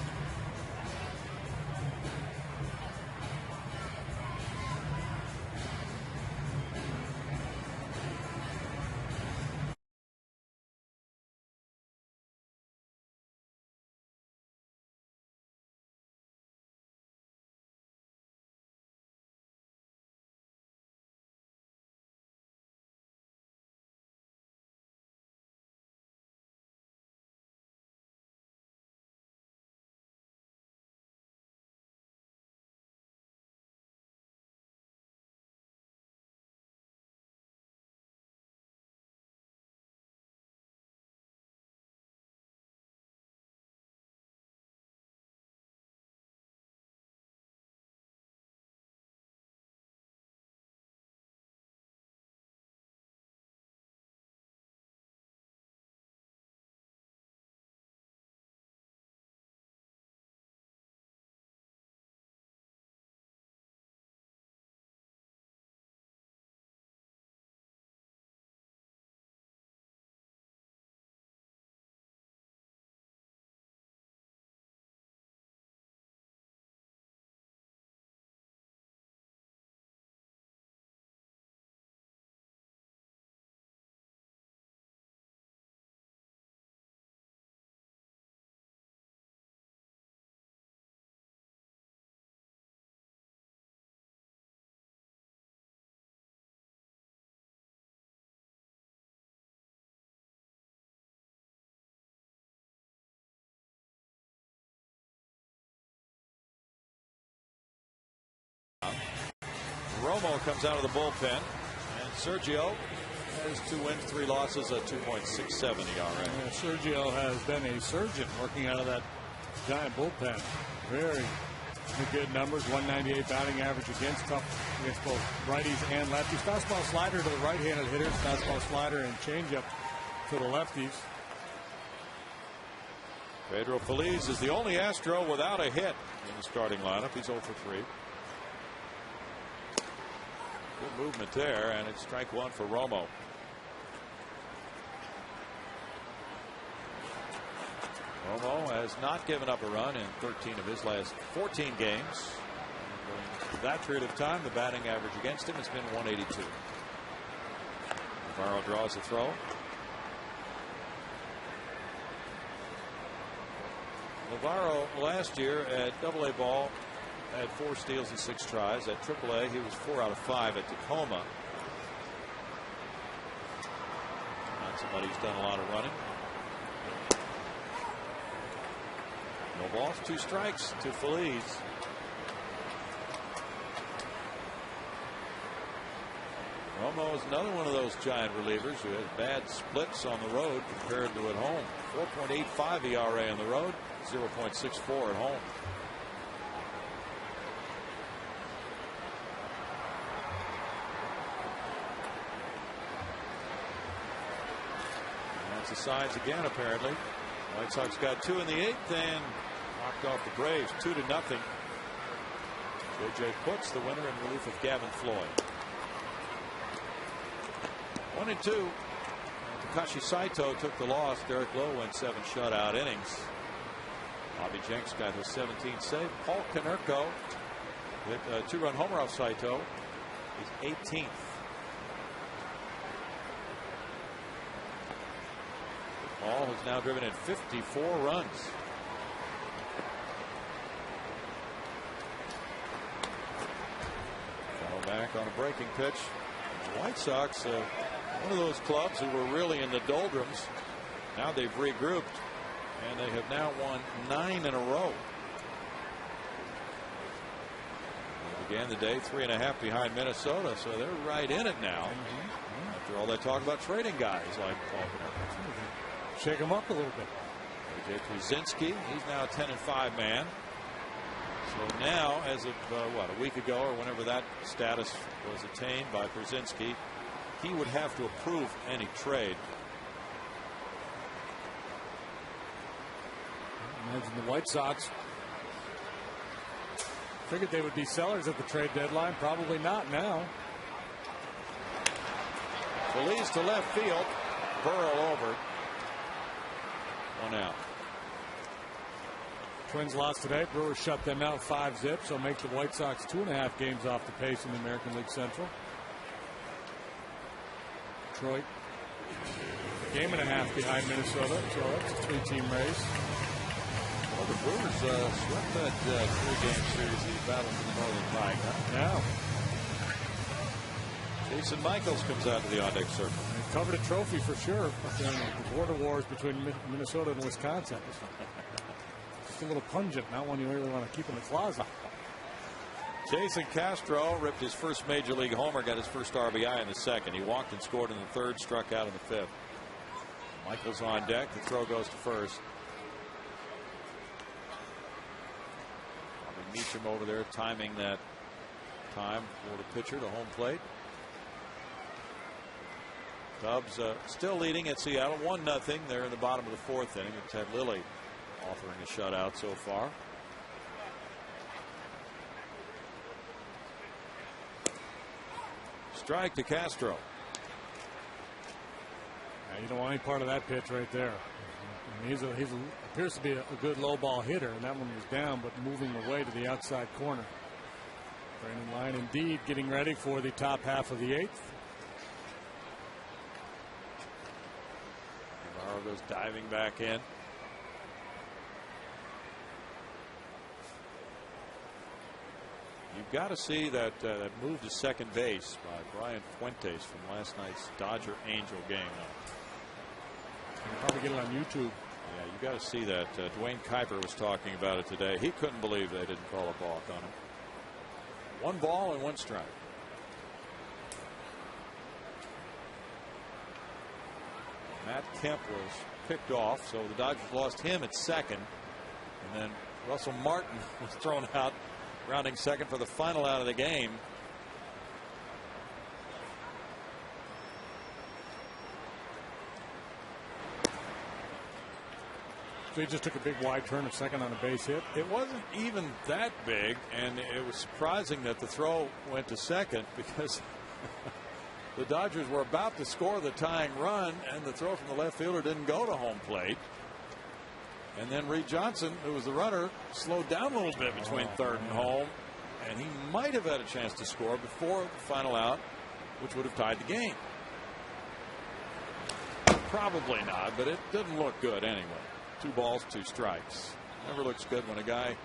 [SPEAKER 1] Romo comes out of the bullpen, and Sergio has 2 wins, 3 losses, a 2.67 ERA.
[SPEAKER 2] Yeah, Sergio has been a surgeon working out of that Giant bullpen. Very good numbers. 198 batting average against both righties and lefties. Fastball slider to the right-handed hitters. Fastball slider and changeup to the lefties.
[SPEAKER 1] Pedro Feliz is the only Astro without a hit in the starting lineup. He's 0 for 3. Good movement there, and it's strike 1 for Romo. Romo has not given up a run in 13 of his last 14 games. During that period of time, the batting average against him has been 182. Navarro draws the throw. Navarro last year at AA ball had 4 steals and 6 tries. At AAA, he was 4 out of 5 at Tacoma. Not somebody who's done a lot of running. No balls, 2 strikes to Feliz. Romo is another one of those Giant relievers who has bad splits on the road compared to at home. 4.85 ERA on the road, 0.64 at home. And that's the signs again, apparently. White Sox got 2 in the 8th and knocked off the Braves 2-0. J.J. puts the winner in relief of Gavin Floyd. 1-2. Takashi Saito took the loss. Derek Lowe went 7 shutout innings. Bobby Jenks got his 17th save. Paul Konerko hit a 2-run homer off Saito. His 18th. Paul has now driven in 54 runs. Foul back on a breaking pitch. The White Sox, one of those clubs who were really in the doldrums. Now they've regrouped, and they have now won 9 in a row. They began the day 3.5 behind Minnesota, so they're right in it now. After all that talk about trading guys like Paul Konerko.
[SPEAKER 2] Shake him up a little bit.
[SPEAKER 1] A.J. Przinsky, he's now a 10-5 man. So now, as of a week ago or whenever that status was attained by Przinsky, he would have to approve any trade.
[SPEAKER 2] Imagine the White Sox figured they would be sellers at the trade deadline. Probably not now.
[SPEAKER 1] Feliz to left field. Burrow over. 1 out.
[SPEAKER 2] Twins lost today. Brewers shut them out 5-0, so make the White Sox 2.5 games off the pace in the American League Central. Detroit, a game and a half behind Minnesota, so that's a 3-team race.
[SPEAKER 1] Well, the Brewers swept that 3-game series, the battle for the Northern Pike.
[SPEAKER 2] Now,
[SPEAKER 1] Jason Michaels comes out to the on-deck circle.
[SPEAKER 2] They covered a trophy for sure. The border wars between Minnesota and Wisconsin. Just a little pungent, not one you really want to keep in the closet.
[SPEAKER 1] Jason Castro ripped his first major league homer, got his first RBI in the second. He walked and scored in the third, struck out in the fifth. Michaels on deck. The throw goes to first. Meacham over there timing that time for the pitcher to home plate. Cubs still leading at Seattle 1-0. They're in the bottom of the fourth inning. It's Ted Lilly offering a shutout so far. Strike to Castro.
[SPEAKER 2] Yeah, you don't want any part of that pitch right there. I mean, he appears to be a good low ball hitter, and that one was down, but moving away to the outside corner. Brandon Line indeed getting ready for the top half of the 8th.
[SPEAKER 1] Navarro goes diving back in. You've got to see that move to second base by Brian Fuentes from last night's Dodger Angel game.
[SPEAKER 2] You'll probably get it on YouTube.
[SPEAKER 1] Yeah, you got to see that. Dwayne Kuiper was talking about it today. He couldn't believe they didn't call a balk on him. 1 ball and 1 strike. Matt Kemp was picked off, so the Dodgers lost him at second. And then Russell Martin was thrown out, rounding second for the final out of the game.
[SPEAKER 2] So he just took a big wide turn of second on a base hit.
[SPEAKER 1] It wasn't even that big, and it was surprising that the throw went to second because the Dodgers were about to score the tying run, and the throw from the left fielder didn't go to home plate. And then Reed Johnson, who was the runner, slowed down a little bit between third and home, and he might have had a chance to score before the final out, which would have tied the game. Probably not, but it didn't look good anyway. 2 balls, 2 strikes. Never looks good when a guy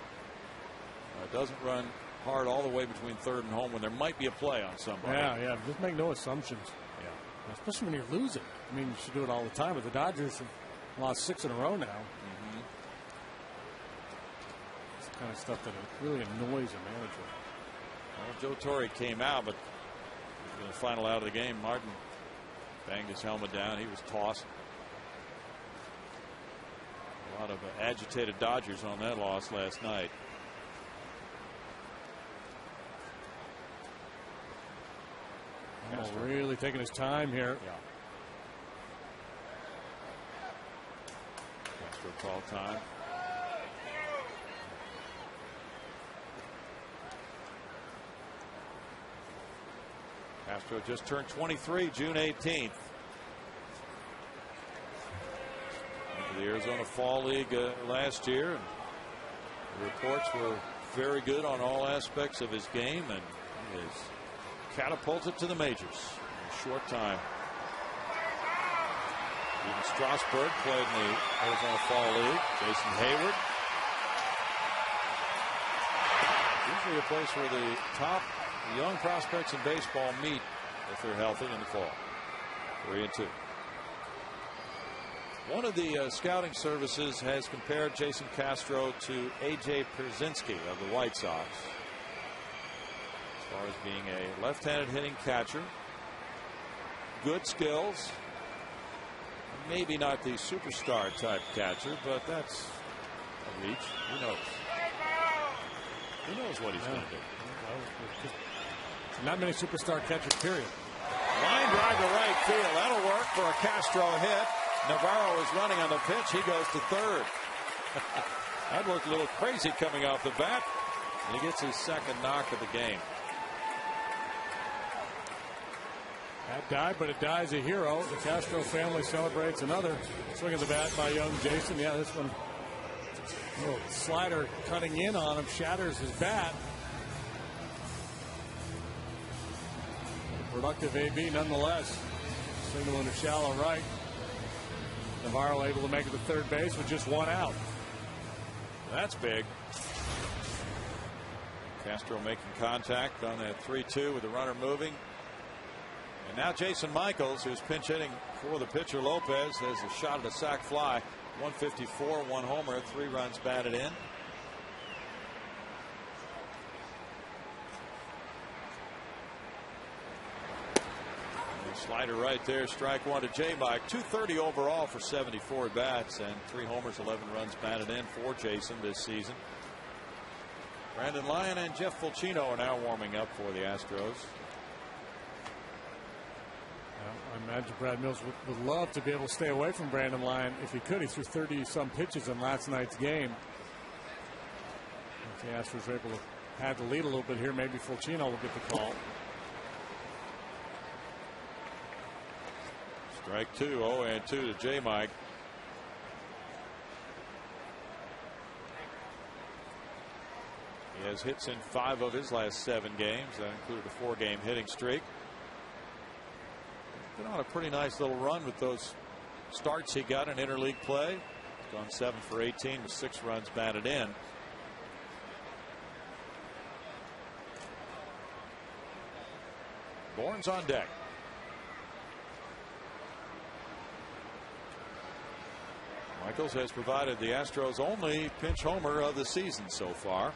[SPEAKER 1] doesn't run hard all the way between third and home when there might be a play on somebody.
[SPEAKER 2] Yeah. Just make no assumptions.
[SPEAKER 1] Yeah.
[SPEAKER 2] Especially when you're losing. I mean, you should do it all the time, but the Dodgers have lost 6 in a row now.
[SPEAKER 1] Mm-hmm.
[SPEAKER 2] It's the kind of stuff that really annoys a manager.
[SPEAKER 1] Well, Joe Torre came out, but in the final out of the game, Martin banged his helmet down. He was tossed. A lot of agitated Dodgers on that loss last night.
[SPEAKER 2] Castro really taking his time here.
[SPEAKER 1] Yeah. Castro call time. Castro just turned 23, June 18th. The Arizona Fall League last year. And the reports were very good on all aspects of his game, and he is catapulted to the majors in a short time. Even Strasburg played in the Arizona Fall League. Jason Hayward. Usually a place where the top young prospects in baseball meet if they're healthy in the fall. 3-2. One of the scouting services has compared Jason Castro to A.J. Pierzynski of the White Sox as far as being a left-handed hitting catcher. Good skills. Maybe not the superstar type catcher, but that's a reach. Who knows? Who knows what he's going to do?
[SPEAKER 2] Not many superstar catchers, period.
[SPEAKER 1] Line Line drive to right field. That'll work for a Castro hit. Navarro is running on the pitch. He goes to third. That looked a little crazy coming off the bat. And he gets his second knock of the game.
[SPEAKER 2] That died, but it dies a hero. The Castro family celebrates another swing of the bat by young Jason. Yeah, this one, little slider cutting in on him, shatters his bat. Productive AB nonetheless. Single into shallow right. Navarro able to make it to third base with just one out.
[SPEAKER 1] That's big. Castro making contact on that 3-2 with the runner moving. And now Jason Michaels, who's pinch hitting for the pitcher Lopez, has a shot at a sac fly. 154, 1 homer, 3 runs batted in. Slider right there, strike one to J. Mike. 230 overall for 74 at bats and 3 homers, 11 runs batted in for Jason this season. Brandon Lyon and Jeff Fulcino are now warming up for the Astros.
[SPEAKER 2] I imagine Brad Mills would love to be able to stay away from Brandon Lyon if he could. He threw 30-some pitches in last night's game. If the Astros are able to pad the lead a little bit here, maybe Fulcino will get the call.
[SPEAKER 1] Strike 2, 0-2 to J. Mike. He has hits in 5 of his last 7 games. That included a 4-game hitting streak. Been on a pretty nice little run with those starts he got in interleague play. He's gone 7 for 18 with 6 runs batted in. Bourne's on deck. Michaels has provided the Astros only pinch homer of the season so far.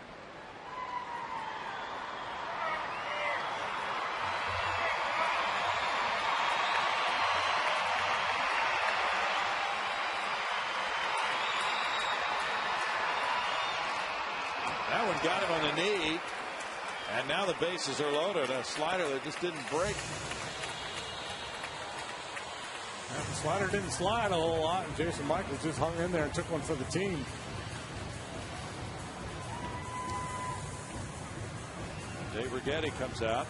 [SPEAKER 1] That one got him on the knee, and now the bases are loaded. A slider that just didn't break.
[SPEAKER 2] The slider didn't slide a whole lot, and Jason Michaels just hung in there and took one for the team.
[SPEAKER 1] Dave Righetti comes out.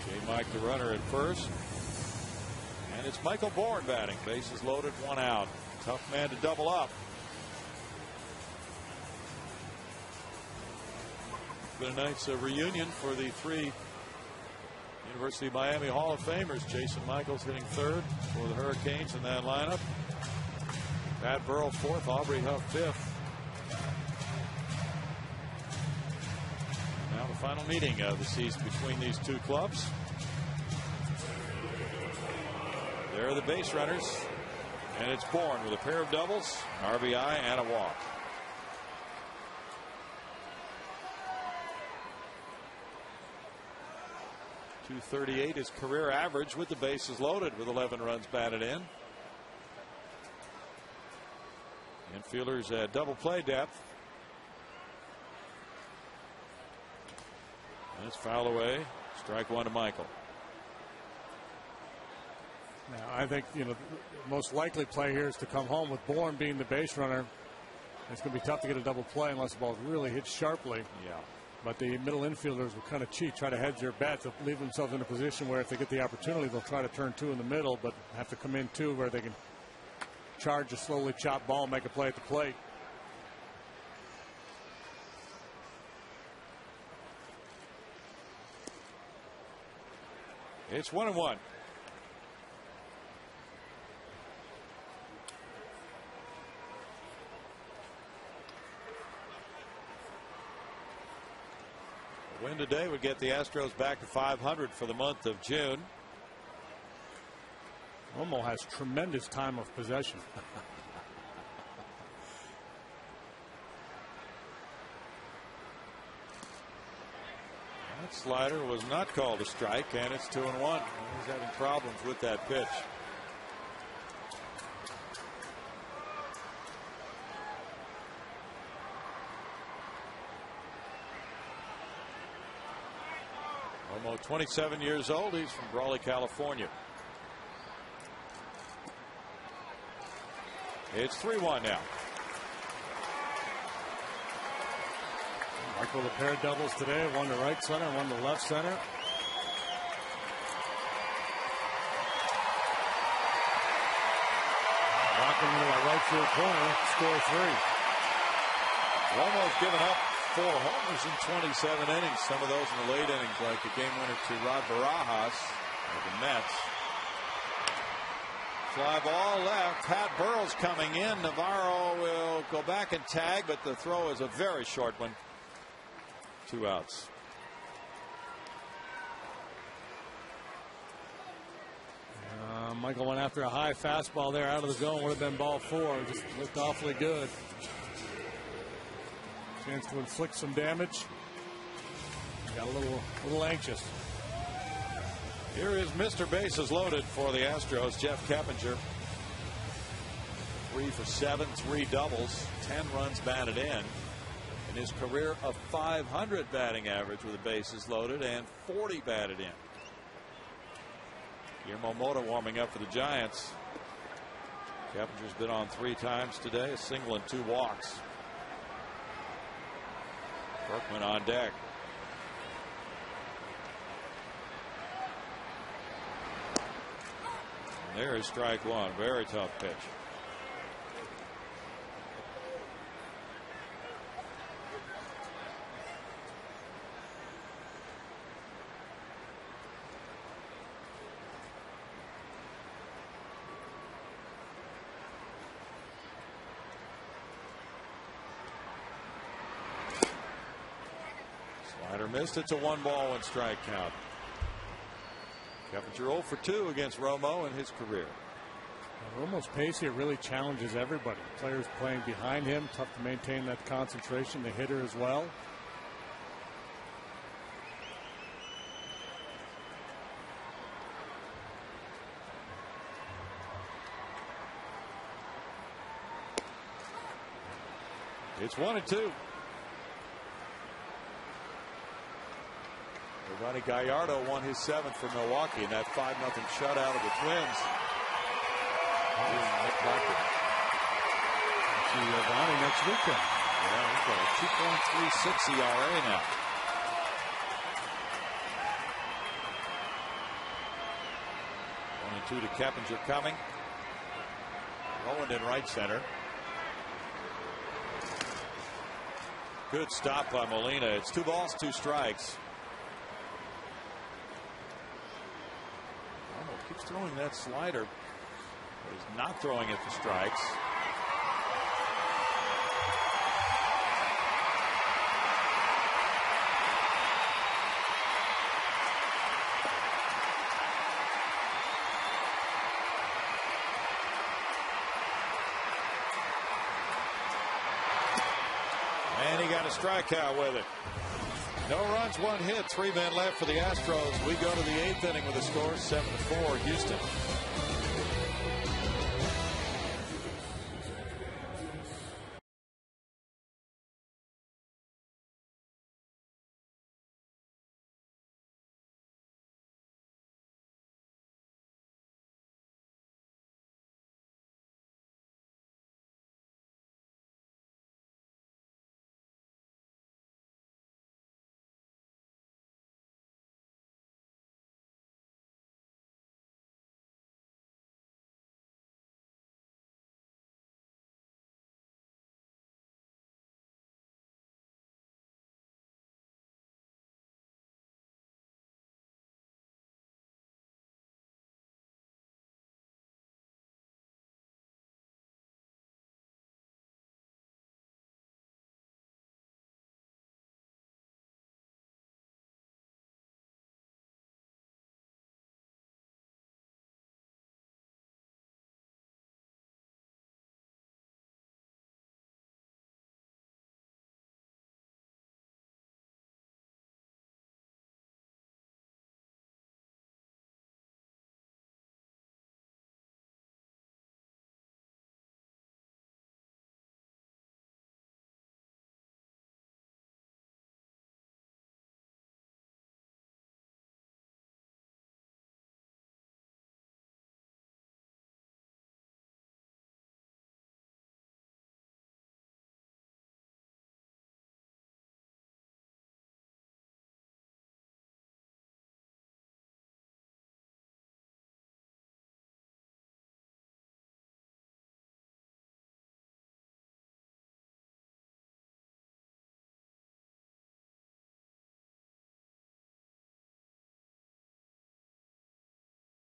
[SPEAKER 1] J. Mike the runner at first. And it's Michael Bourne batting. Bases loaded, 1 out. Tough man to double up. Been a nice reunion for the 3 University of Miami Hall of Famers. Jason Michaels hitting third for the Hurricanes in that lineup. Pat Burrell fourth, Aubrey Huff fifth. Now the final meeting of the season between these 2 clubs. There are the base runners, and it's Bourne with a pair of doubles, RBI, and a walk. .238 is career average with the bases loaded with 11 runs batted in. Infielders at double play depth. And it's foul away. Strike 1 to Michael.
[SPEAKER 2] Now, I think, the most likely play here is to come home with Bourne being the base runner. It's going to be tough to get a double play unless the ball really hits sharply.
[SPEAKER 1] Yeah.
[SPEAKER 2] But the middle infielders will kind of cheat, try to hedge their bets. They'll leave themselves in a position where if they get the opportunity, they'll try to turn 2 in the middle, but have to come in 2 where they can charge a slowly chopped ball and make a play at the plate.
[SPEAKER 1] It's 1-1. A win today would get the Astros back to 500 for the month of June.
[SPEAKER 2] Romo has tremendous time of possession.
[SPEAKER 1] That slider was not called a strike, and it's 2-1. He's having problems with that pitch. Romo, 27 years old. He's from Brawley, California. It's 3-1 now.
[SPEAKER 2] Michael, the pair of doubles today, one to right center, one to left center. Rocking into that right field corner, score 3.
[SPEAKER 1] Romo's given up 4 homers in 27 innings. Some of those in the late innings, like the game winner to Rod Barajas of the Mets. Fly ball left. Pat Burrell's coming in. Navarro will go back and tag, but the throw is a very short one. 2 outs.
[SPEAKER 2] Michael went after a high fastball there out of the zone. Would have been ball 4. Just looked awfully good. Chance to inflict some damage. Got a little anxious.
[SPEAKER 1] Here is Mr. Bases loaded for the Astros, Jeff Keppinger. 3 for 7, 3 doubles, 10 runs batted in his career of .500 batting average with the bases loaded and 40 batted in. Guillermo Mota warming up for the Giants. Keppinger's been on 3 times today, a single and 2 walks. Berkman on deck. And there is strike 1. Very tough pitch. Slider missed. It's a 1-1 strike count. Keppinger 0 for 2 against Romo in his career.
[SPEAKER 2] Romo's pace here really challenges everybody. Players playing behind him, tough to maintain that concentration. The hitter as well.
[SPEAKER 1] It's 1-2. Giovanni Gallardo won his 7th for Milwaukee in that 5-0 shutout of the Twins.
[SPEAKER 2] See Giovanni next weekend.
[SPEAKER 1] Yeah, he's got a 2.36 ERA now. One and 2 to Keppinger coming. Rowland in right center. Good stop by Molina. It's 2 balls, 2 strikes. Keeps throwing that slider, but he's not throwing it for strikes. And he got a strikeout with it. No runs, 1 hit, 3 men left for the Astros. We go to the 8th inning with a score 7-4 Houston.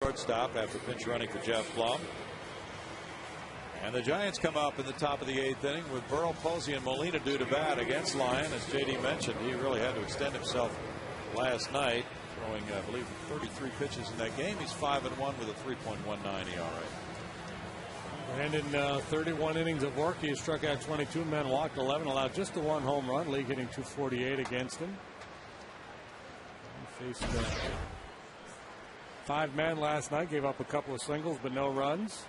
[SPEAKER 1] shortstop after pinch running for Jeff Blum. And the Giants come up in the top of the 8th inning with Burrell, Posey, and Molina due to bat against Lyon. As JD mentioned, he really had to extend himself last night, throwing, I believe, 33 pitches in that game. He's 5-1 with a 3.19 ERA.
[SPEAKER 2] And in 31 innings of work, he struck out 22 men, walked 11, allowed just the 1 home run, league hitting .248 against him. He faced 5 men last night, gave up a couple of singles, but no runs.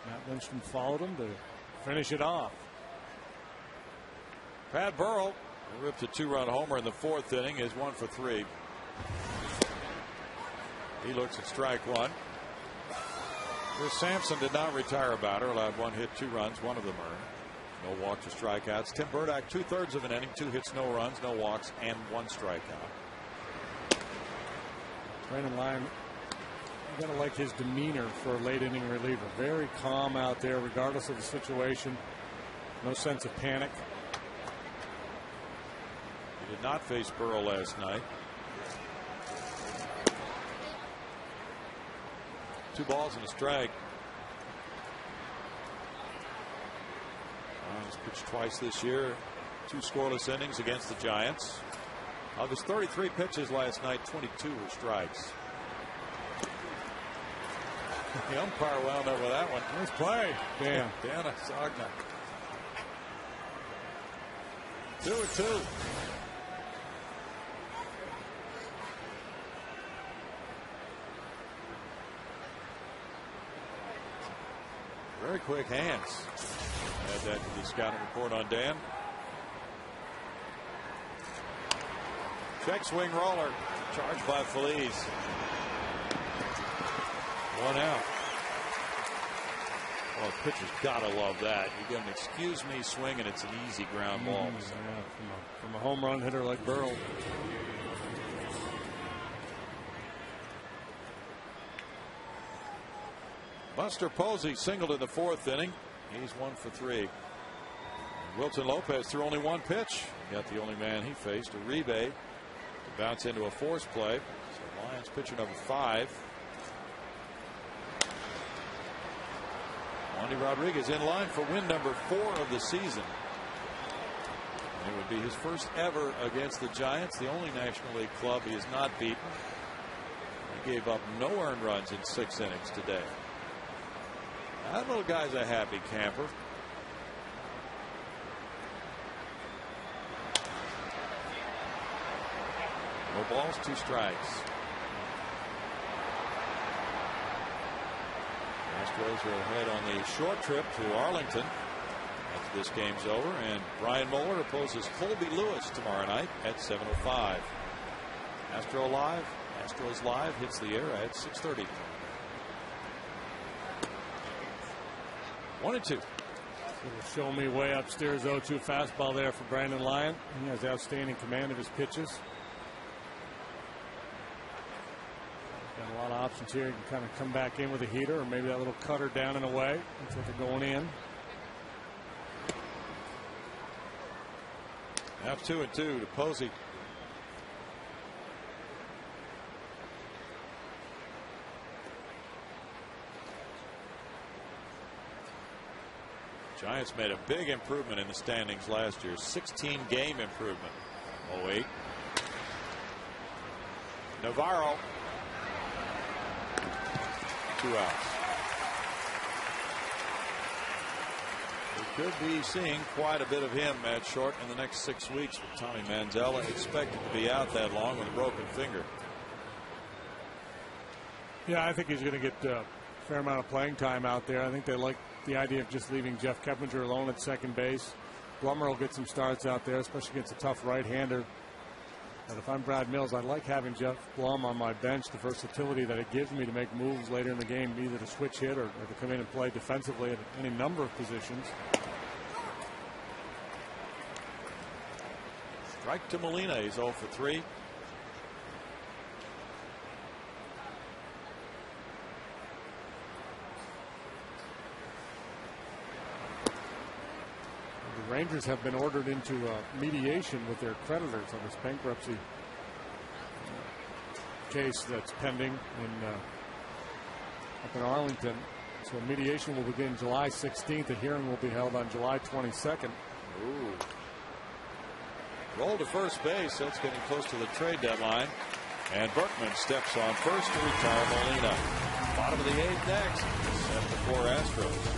[SPEAKER 2] Matt Lindstrom followed him to finish it off.
[SPEAKER 1] Pat Burrell ripped a 2-run homer in the 4th inning, is 1 for 3. He looks at strike 1. Chris Sampson did not retire a batter, allowed 1 hit, 2 runs, 1 of them earned. No walks or strikeouts. Tim Burdack, 2/3 of an inning, 2 hits, no runs, no walks, and 1 strikeout.
[SPEAKER 2] Brandon Lyon, you gotta like his demeanor for a late inning reliever. Very calm out there, regardless of the situation. No sense of panic.
[SPEAKER 1] He did not face Burrow last night. 2 balls and a strike. He's pitched twice this year. 2 scoreless innings against the Giants. Of his 33 pitches last night, 22 were strikes. The umpire wound up with that one.
[SPEAKER 2] Nice play. Damn.
[SPEAKER 1] Dana Sagna. 2-2. Very quick hands. Add that to the scouting report on Dan. Check swing roller. Charged by Feliz. 1 out. Well, pitcher's got to love that. You get an excuse me swing, and it's an easy ground ball.
[SPEAKER 2] Yeah, from a home run hitter like Burrell.
[SPEAKER 1] Buster Posey singled in the 4th inning. He's 1 for 3. Wilton Lopez threw only 1 pitch. Got the only man he faced, Uribe, to bounce into a force play. So Lions pitcher number 5. Wandy Rodriguez in line for win number 4 of the season. It would be his first ever against the Giants, the only National League club he has not beaten. He gave up no earned runs in 6 innings today. That little guy's a happy camper. No balls, 2 strikes. Astros are ahead on the short trip to Arlington after this game's over, and Brian Moeller opposes Colby Lewis tomorrow night at 7:05. Astros Live hits the air at 6:30. 1-2.
[SPEAKER 2] Show me way upstairs 0-2 fastball there for Brandon Lyon. He has outstanding command of his pitches. Got a lot of options here. You can kind of come back in with a heater, or maybe that little cutter down and away. Looks like they're going in.
[SPEAKER 1] That's 2-2 to Posey. Giants made a big improvement in the standings last year. 16-game improvement. 0-8. Navarro. 2 outs. We could be seeing quite a bit of him at short in the next 6 weeks with Tommy Manzella expected to be out that long with a broken finger.
[SPEAKER 2] Yeah, I think he's going to get a fair amount of playing time out there. I think they like the idea of just leaving Jeff Keppinger alone at second base. Blummer will get some starts out there, especially against a tough right-hander. But if I'm Brad Mills, I like having Jeff Blum on my bench, the versatility that it gives me to make moves later in the game, either to switch hit or to come in and play defensively at any number of positions.
[SPEAKER 1] Strike to Molina. He's 0 for 3.
[SPEAKER 2] The Rangers have been ordered into mediation with their creditors on this bankruptcy case that's pending up in Arlington. So mediation will begin July 16th. The hearing will be held on July 22nd.
[SPEAKER 1] Ooh. Roll to first base. That's getting close to the trade deadline. And Berkman steps on first to retire Molina. Bottom of the 8th next. 7-4 Astros.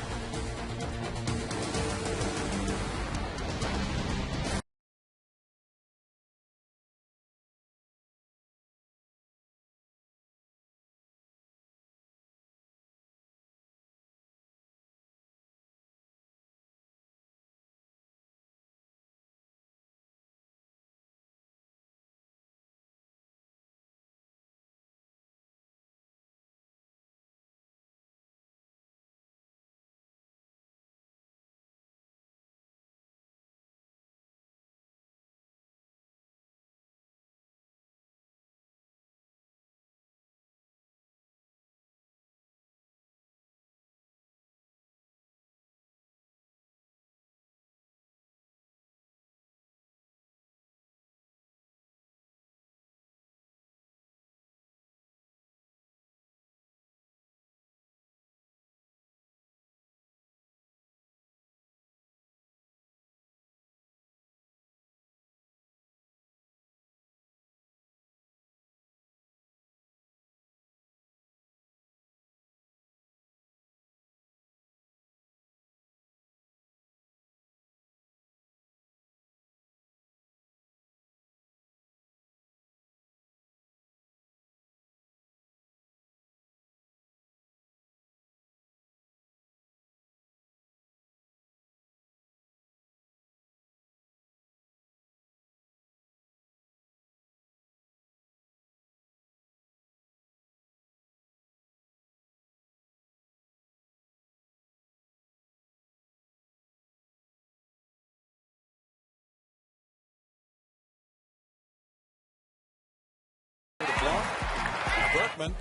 [SPEAKER 1] Berkman,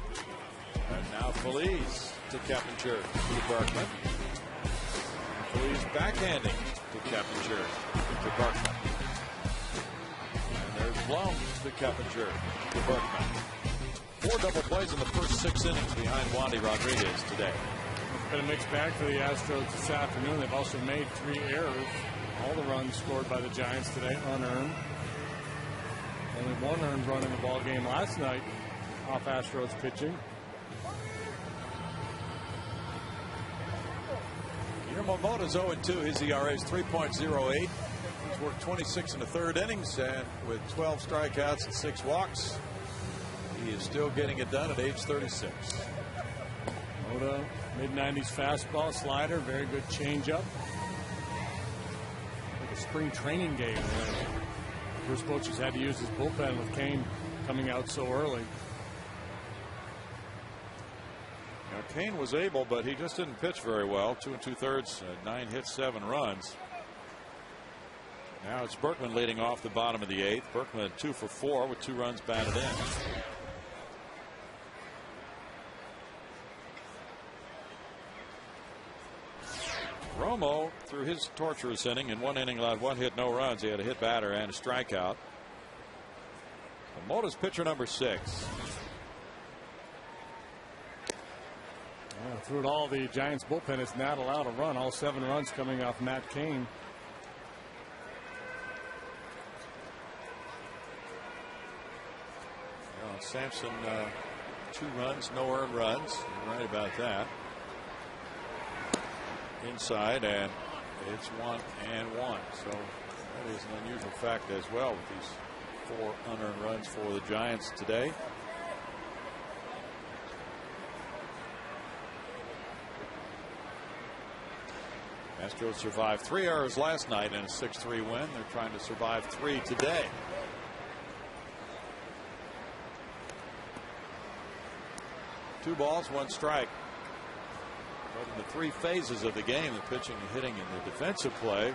[SPEAKER 1] and now Feliz to Keppinger to Berkman. Feliz backhanding to Keppinger to Berkman. And there's Blum to Keppinger to Berkman. 4 double plays in the first 6 innings behind Wandy Rodriguez today.
[SPEAKER 2] It's been a mixed bag for the Astros this afternoon. They've also made 3 errors. All the runs scored by the Giants today unearned. Only 1 earned run in the ball game last night off Astros pitching.
[SPEAKER 1] Guillermo Mota's 0-2. His ERA is 3.08. He's worked 26 1/3 innings, and with 12 strikeouts and 6 walks, he is still getting it done at age 36.
[SPEAKER 2] Mota, mid-90s fastball, slider, very good changeup. Like a spring training game. Bruce Bochy's had to use his bullpen with Kane coming out so early.
[SPEAKER 1] Now, Kane was able, but he just didn't pitch very well. 2 2/3, 9 hits, 7 runs. Now it's Berkman leading off the bottom of the 8th. Berkman 2 for 4 with 2 runs batted in. Romo, through his torturous inning, in 1 inning allowed 1 hit, no runs. He had a hit batter and a strikeout. Mota's pitcher number 6.
[SPEAKER 2] Through it all, the Giants bullpen has not allowed a run. All 7 runs coming off Matt Cain.
[SPEAKER 1] Sampson, 2 runs, no earned runs. You're right about that. Inside, and it's 1-1. So that is an unusual fact as well with these 4 unearned runs for the Giants today. Astros survived 3 errors last night in a 6-3 win. They're trying to survive 3 today. Two balls, 1 strike. But in the 3 phases of the game, the pitching, the hitting, and the defensive play,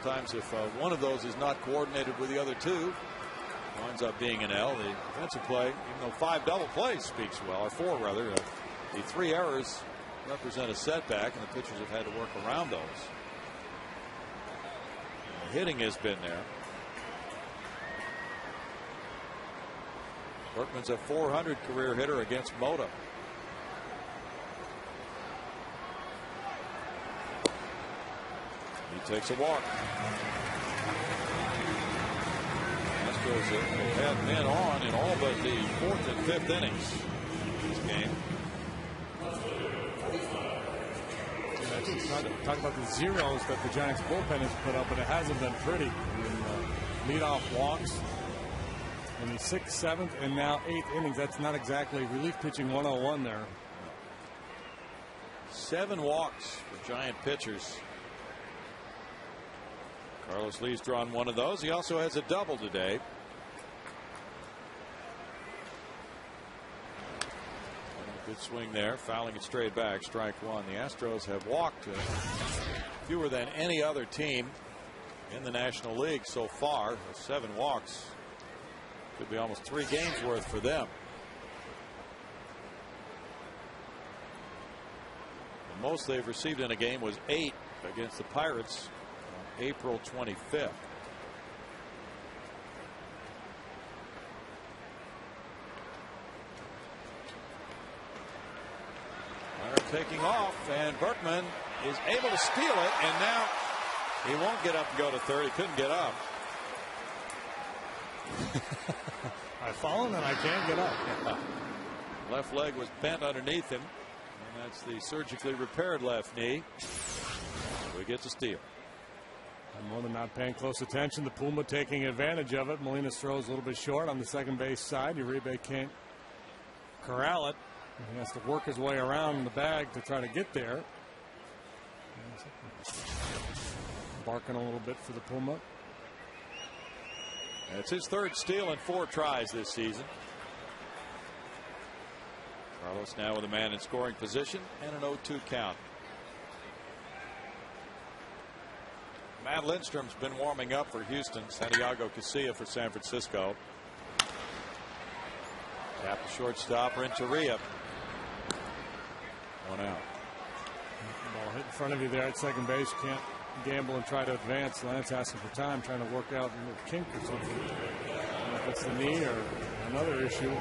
[SPEAKER 1] sometimes if one of those is not coordinated with the other 2, winds up being an L. The defensive play, even though 5 double plays speaks well, or 4 rather, the 3 errors represent a setback, and the pitchers have had to work around those. And the hitting has been there. Berkman's a .400 career hitter against Mota. He takes a walk. Astros have men on in all but the 4th and 5th innings this game.
[SPEAKER 2] Talk about the zeros that the Giants bullpen has put up, but it hasn't been pretty. Leadoff walks in the 6th, 7th, and now 8th innings. That's not exactly relief pitching 101 there.
[SPEAKER 1] 7 walks for Giant pitchers. Carlos Lee's drawn one of those. He also has a double today. Good swing there, fouling it straight back, strike one. The Astros have walked fewer than any other team in the National League so far. 7 walks could be almost 3 games worth for them. The most they've received in a game was 8 against the Pirates on April 25th. Taking off, and Berkman is able to steal it, and now he won't get up and go to third. He couldn't get up.
[SPEAKER 2] I've fallen and I can't get up.
[SPEAKER 1] Left leg was bent underneath him, and that's the surgically repaired left knee. So he gets a steal.
[SPEAKER 2] I'm more than not paying close attention. The Puma taking advantage of it. Molina's throws a little bit short on the second base side. Uribe can't corral it. He has to work his way around the bag to try to get there. Barking a little bit for the Puma.
[SPEAKER 1] It's his 3rd steal in 4 tries this season. Carlos now with a man in scoring position and an 0-2 count. Matt Lindstrom's been warming up for Houston. Santiago Casilla for San Francisco. Tap the shortstop, Renteria. 1 out.
[SPEAKER 2] Ball hit in front of you there at second base. You can't gamble and try to advance. Lance asking for time, trying to work out a little kink or something. I don't know if it's the knee or another issue.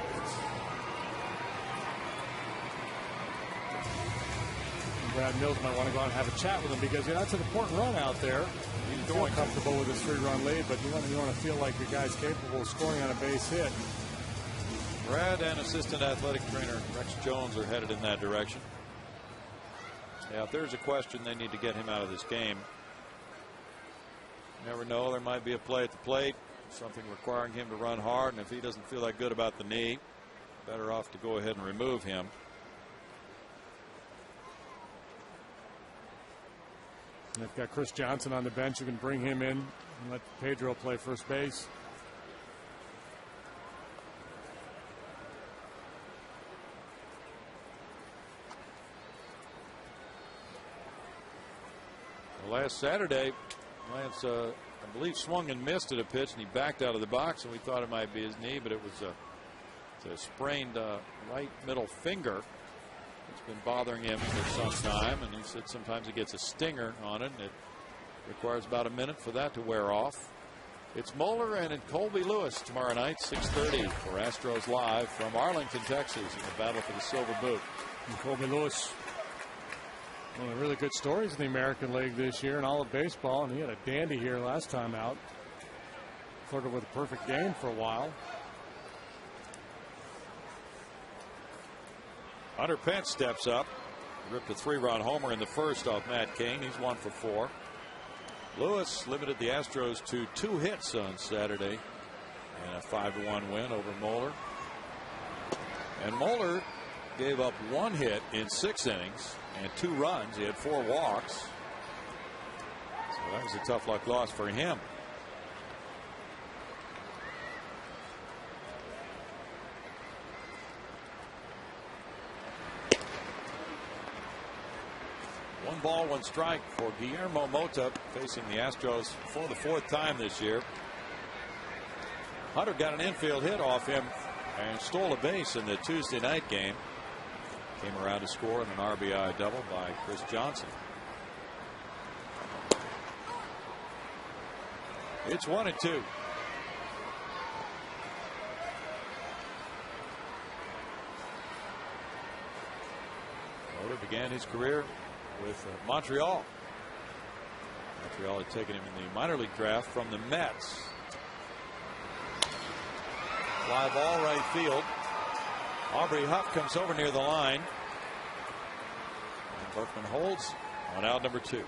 [SPEAKER 2] Brad Mills might want to go out and have a chat with him because that's an important run out there. He's feel comfortable with his 3-run lead, but you want to feel like your guy's capable of scoring on a base hit.
[SPEAKER 1] Brad and assistant athletic trainer Rex Jones are headed in that direction. Yeah, if there's a question, they need to get him out of this game. You never know, there might be a play at the plate, something requiring him to run hard, and if he doesn't feel that good about the knee, better off to go ahead and remove him.
[SPEAKER 2] And they've got Chris Johnson on the bench. You can bring him in and let Pedro play first base.
[SPEAKER 1] Last Saturday, Lance, I believe, swung and missed at a pitch, and he backed out of the box, and we thought it might be his knee, but it was a sprained right middle finger. It's been bothering him for some time, and he said sometimes he gets a stinger on it, and it requires about a minute for that to wear off. It's Moeller and Colby Lewis tomorrow night, 6:30 for Astros Live from Arlington, Texas, in the battle for the Silver Boot.
[SPEAKER 2] And Colby Lewis, one of the really good stories in the American League this year in all of baseball, and he had a dandy here last time out. Flirted with a perfect game for a while.
[SPEAKER 1] Hunter Pence steps up, ripped a 3-run homer in the first off Matt Cain. He's 1 for 4. Lewis limited the Astros to 2 hits on Saturday and a 5-1 win over Moeller. And Moeller gave up 1 hit in 6 innings and 2 runs. He had 4 walks. So that was a tough luck loss for him. One ball, 1 strike for Guillermo Mota, facing the Astros for the 4th time this year. Hunter got an infield hit off him and stole a base in the Tuesday night game. Came around to score in an RBI double by Chris Johnson. It's 1-2. Motor began his career with Montreal. Montreal had taken him in the minor league draft from the Mets. Fly ball right field. Aubrey Huff comes over near the line. And Berkman holds on out number 2.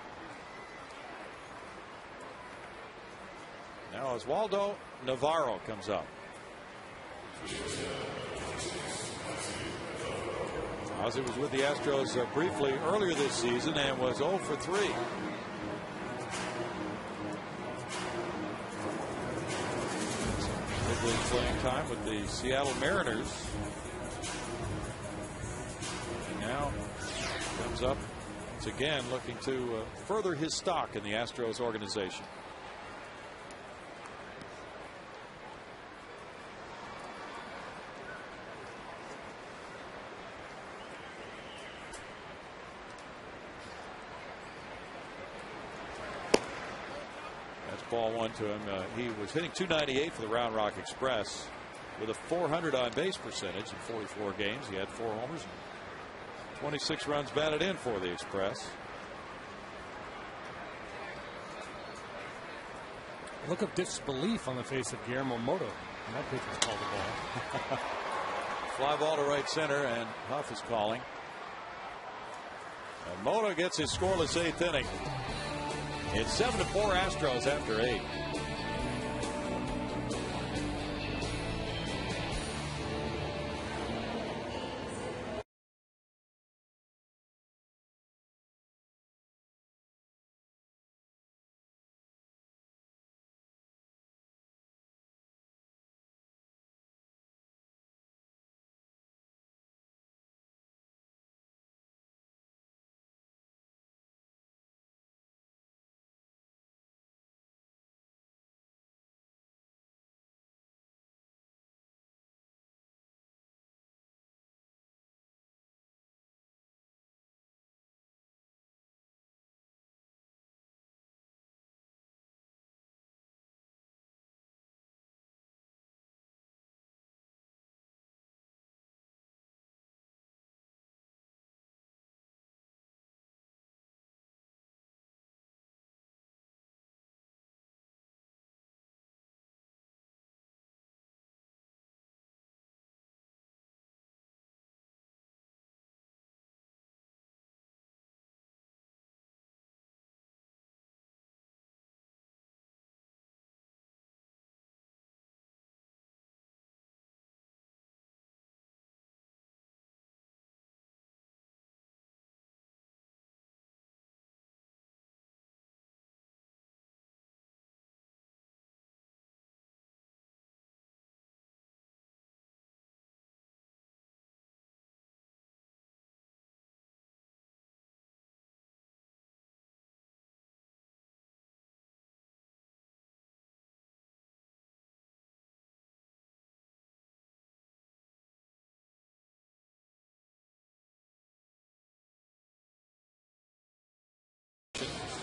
[SPEAKER 1] Now Oswaldo Navarro comes up. Ozzie was with the Astros briefly earlier this season and was 0 for 3. Big league playing time with the Seattle Mariners. And now comes up once again looking to further his stock in the Astros organization. Ball 1 to him. He was hitting .298 for the Round Rock Express with a .400 on base percentage in 44 games. He had 4 homers and 26 runs batted in for the Express.
[SPEAKER 2] Look of disbelief on the face of Guillermo Moto. And that pitch was called a ball.
[SPEAKER 1] Fly ball to right center, and Huff is calling. And Moto gets his scoreless 8th inning. It's 7-4 Astros after 8.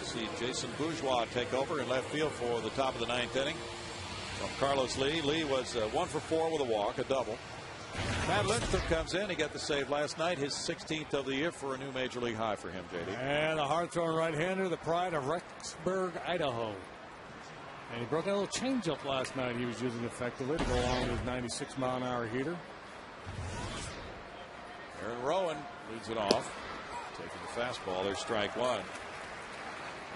[SPEAKER 1] See Jason Bourgeois take over in left field for the top of the 9th inning from Carlos Lee. Lee was 1 for 4 with a walk, a double. Matt Lindstrom comes in. He got the save last night, his 16th of the year for a new major league high for him, JD.
[SPEAKER 2] And a hard-throwing right-hander, the pride of Rexburg, Idaho. And he broke that little changeup last night he was using effectively to go along with his 96-mile-an-hour heater.
[SPEAKER 1] Aaron Rowan leads it off, taking the fastball. There's strike 1.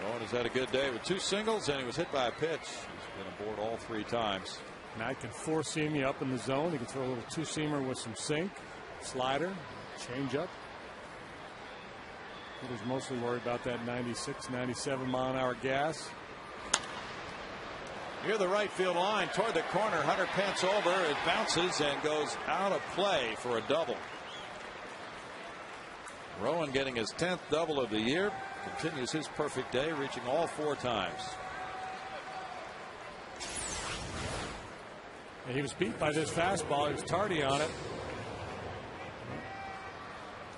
[SPEAKER 1] Rowan has had a good day with 2 singles, and he was hit by a pitch. He's been aboard all 3 times.
[SPEAKER 2] Matt can 4-seam you up in the zone. He can throw a little 2-seamer with some sink, slider, changeup. He was mostly worried about that 96, 97-mile-an-hour gas.
[SPEAKER 1] Near the right field line toward the corner. Hunter pants over. It bounces and goes out of play for a double. Rowan getting his 10th double of the year. Continues his perfect day, reaching all 4 times.
[SPEAKER 2] And he was beat by this fastball. He was tardy on it.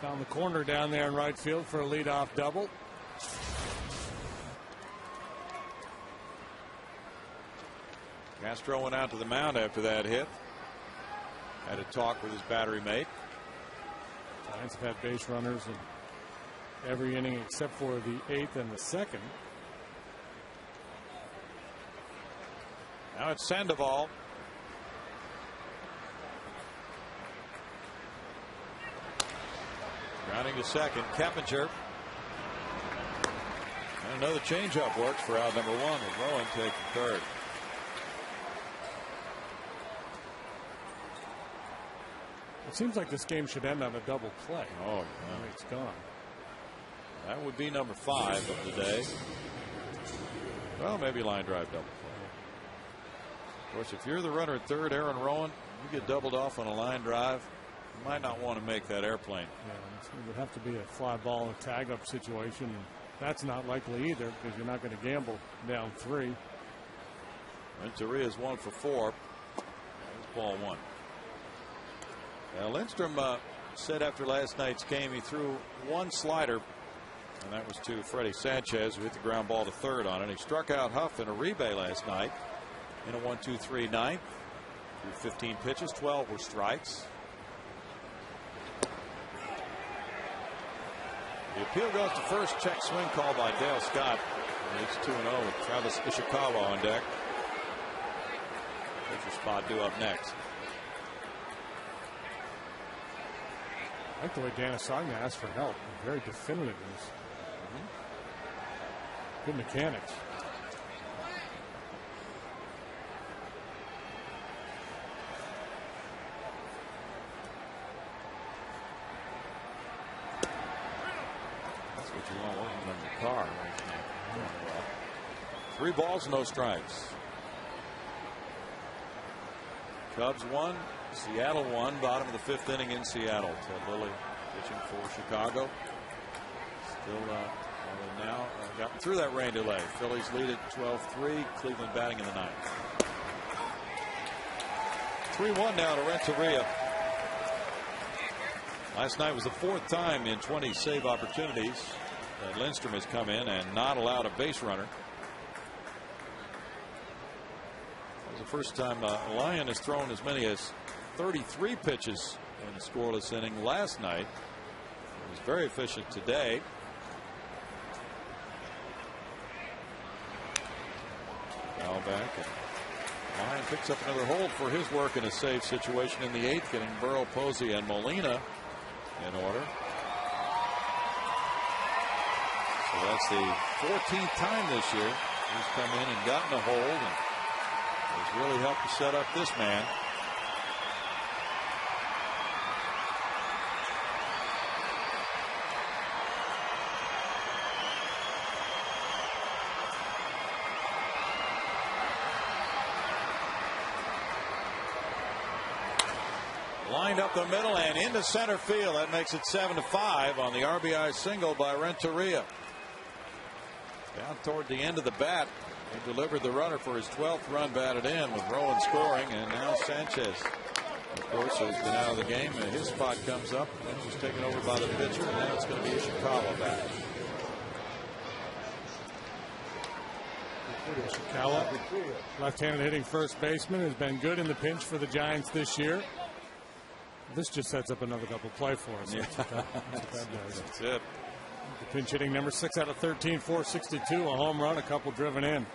[SPEAKER 2] Found the corner down there in right field for a leadoff double.
[SPEAKER 1] Castro went out to the mound after that hit. Had a talk with his battery mate.
[SPEAKER 2] Giants have had base runners and every inning except for the 8th and the 2nd.
[SPEAKER 1] Now it's Sandoval. Grounding to second. Keppinger. And another changeup works for out number 1 with Rowan taking third.
[SPEAKER 2] It seems like this game should end on a double play.
[SPEAKER 1] Oh,
[SPEAKER 2] yeah. It's gone.
[SPEAKER 1] That would be number 5 of the day. Well, maybe line drive double play. Of course, if you're the runner at third, Aaron Rowan, you get doubled off on a line drive. You might not want to make that airplane.
[SPEAKER 2] Yeah, it would have to be a fly ball and tag up situation. And that's not likely either because you're not going to gamble down 3.
[SPEAKER 1] Renteria's 1 for 4. There's ball 1. Now Lindstrom said after last night's game he threw 1 slider, and that was to Freddie Sanchez, who hit the ground ball to third on it. He struck out Huff in a rebate last night in a 1-2-3 ninth. Threw 15 pitches, 12 were strikes. The appeal goes to first. Check swing call by Dale Scott. And it's 2-0 with Travis Ishikawa on deck. Pitcher spot due up next.
[SPEAKER 2] I like the way Dan Asagna asked for help. Very definitive. Good mechanics.
[SPEAKER 1] That's what you want working on your car. 3 balls, no strikes. Cubs 1, Seattle 1, bottom of the 5th inning in Seattle. Ted Lilly pitching for Chicago. Still now gotten through that rain delay. Phillies lead at 12-3. Cleveland batting in the 9th. 3-1 now to Renteria. Last night was the 4th time in 20 save opportunities that Lindstrom has come in and not allowed a base runner. It was the first time Lyon has thrown as many as 33 pitches in a scoreless inning last night. He was very efficient today. Foul back, and Lyon picks up another hold for his work in a save situation in the 8th, getting Burrow, Posey, and Molina in order. So that's the 14th time this year he's come in and gotten a hold and has really helped to set up this man. Lined up the middle and into center field. That makes it 7-5 on the RBI single by Renteria. Down toward the end of the bat, he delivered the runner for his 12th run batted in with Rowan scoring, and now Sanchez, of course, has been out of the game, and his spot comes up. Lynch was taken over by the pitcher, and now it's going to be Ishikawa back.
[SPEAKER 2] Ishikawa, left-handed hitting first baseman, has been good in the pinch for the Giants this year. This just sets up another double play for us.
[SPEAKER 1] Yeah.
[SPEAKER 2] That's what that does.
[SPEAKER 1] That's it.
[SPEAKER 2] The pinch hitting number 6 out of 13, 462, a home run, a couple driven in.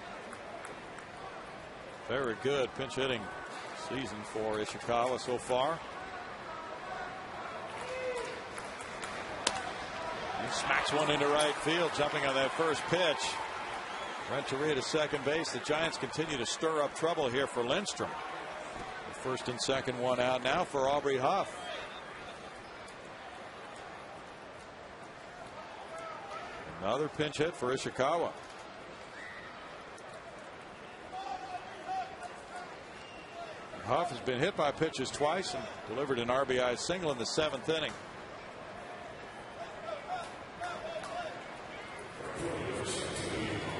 [SPEAKER 1] Very good pinch hitting season for Ishikawa so far. He smacks one into right field, jumping on that first pitch. Renteria to second base. The Giants continue to stir up trouble here for Lindstrom. First and second, one out now for Aubrey Huff. Another pinch hit for Ishikawa. Huff has been hit by pitches twice and delivered an RBI single in the 7th inning.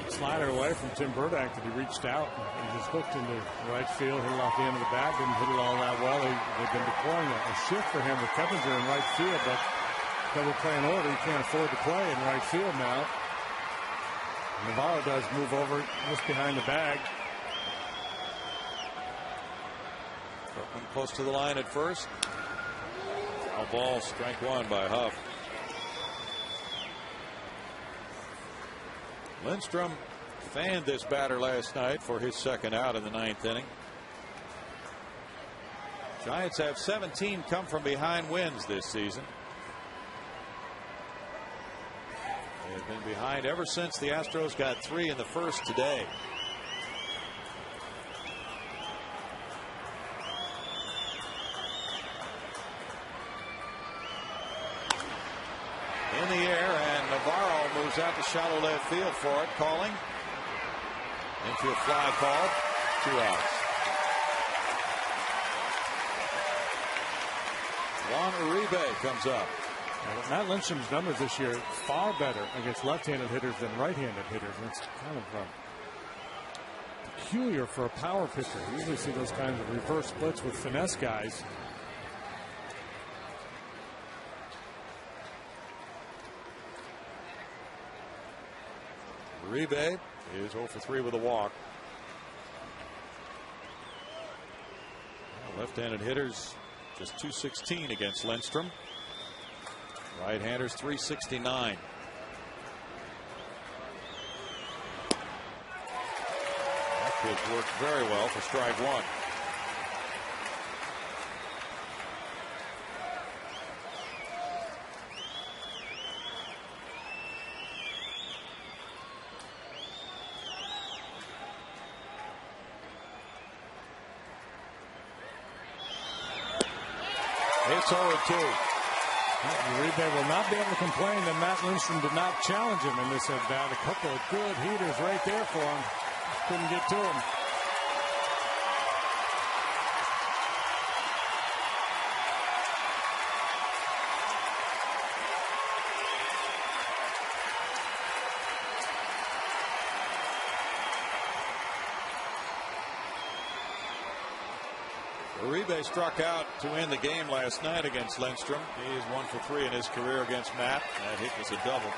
[SPEAKER 2] Slider away from Tim Burdack that he reached out. He just hooked into right field, hit it off the end of the bat, didn't hit it all that well. They've been deploying a shift for him with Keppinger in right field, but double play in order. He can't afford to play in right field now. Navarro does move over just behind the bag.
[SPEAKER 1] Close to the line at first. Foul ball, strike 1 by Huff. Lindstrom fanned this batter last night for his second out in the 9th inning. Giants have 17 come from behind wins this season. They've been behind ever since the Astros got 3 in the first today. In the air, and Navarro moves out to shallow left field for it, calling. Infield fly called. 2 outs. Juan Uribe comes up.
[SPEAKER 2] Matt Lindstrom's numbers this year far better against left-handed hitters than right-handed hitters. And it's kind of peculiar for a power pitcher. You usually see those kinds of reverse splits with finesse guys.
[SPEAKER 1] Uribe is 0 for 3 with a walk. Left-handed hitters just .216 against Lindstrom. Right-handers .369. That pitch worked very well for strike 1. It's 0-2.
[SPEAKER 2] Uribe will not be able to complain that Matt Lindstrom did not challenge him in this at bat. A couple of good heaters right there for him. Couldn't get to him.
[SPEAKER 1] Uribe struck out to win the game last night against Lindstrom. He is 1 for 3 in his career against Matt. That hit was a double.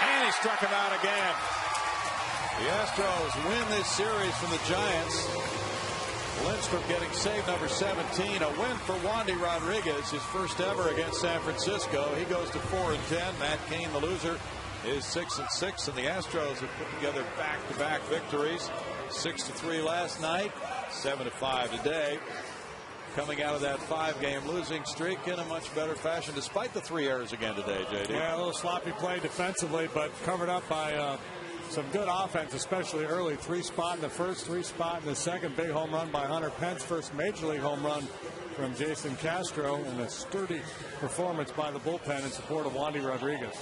[SPEAKER 1] And he struck him out again. The Astros win this series from the Giants. Lindstrom getting save number 17. A win for Wandy Rodriguez, his first ever against San Francisco. He goes to 4-10. Matt Cain, the loser, is 6-6, and the Astros have put together back-to-back victories. 6-3 last night, 7-5 today. Coming out of that 5-game losing streak in a much better fashion, despite the 3 errors again today, JD.
[SPEAKER 2] Yeah, a little sloppy play defensively, but covered up by some good offense, especially early. 3-spot in the first, 3-spot in the second. Big home run by Hunter Pence. First major league home run from Jason Castro, and a sturdy performance by the bullpen in support of Wandy Rodriguez.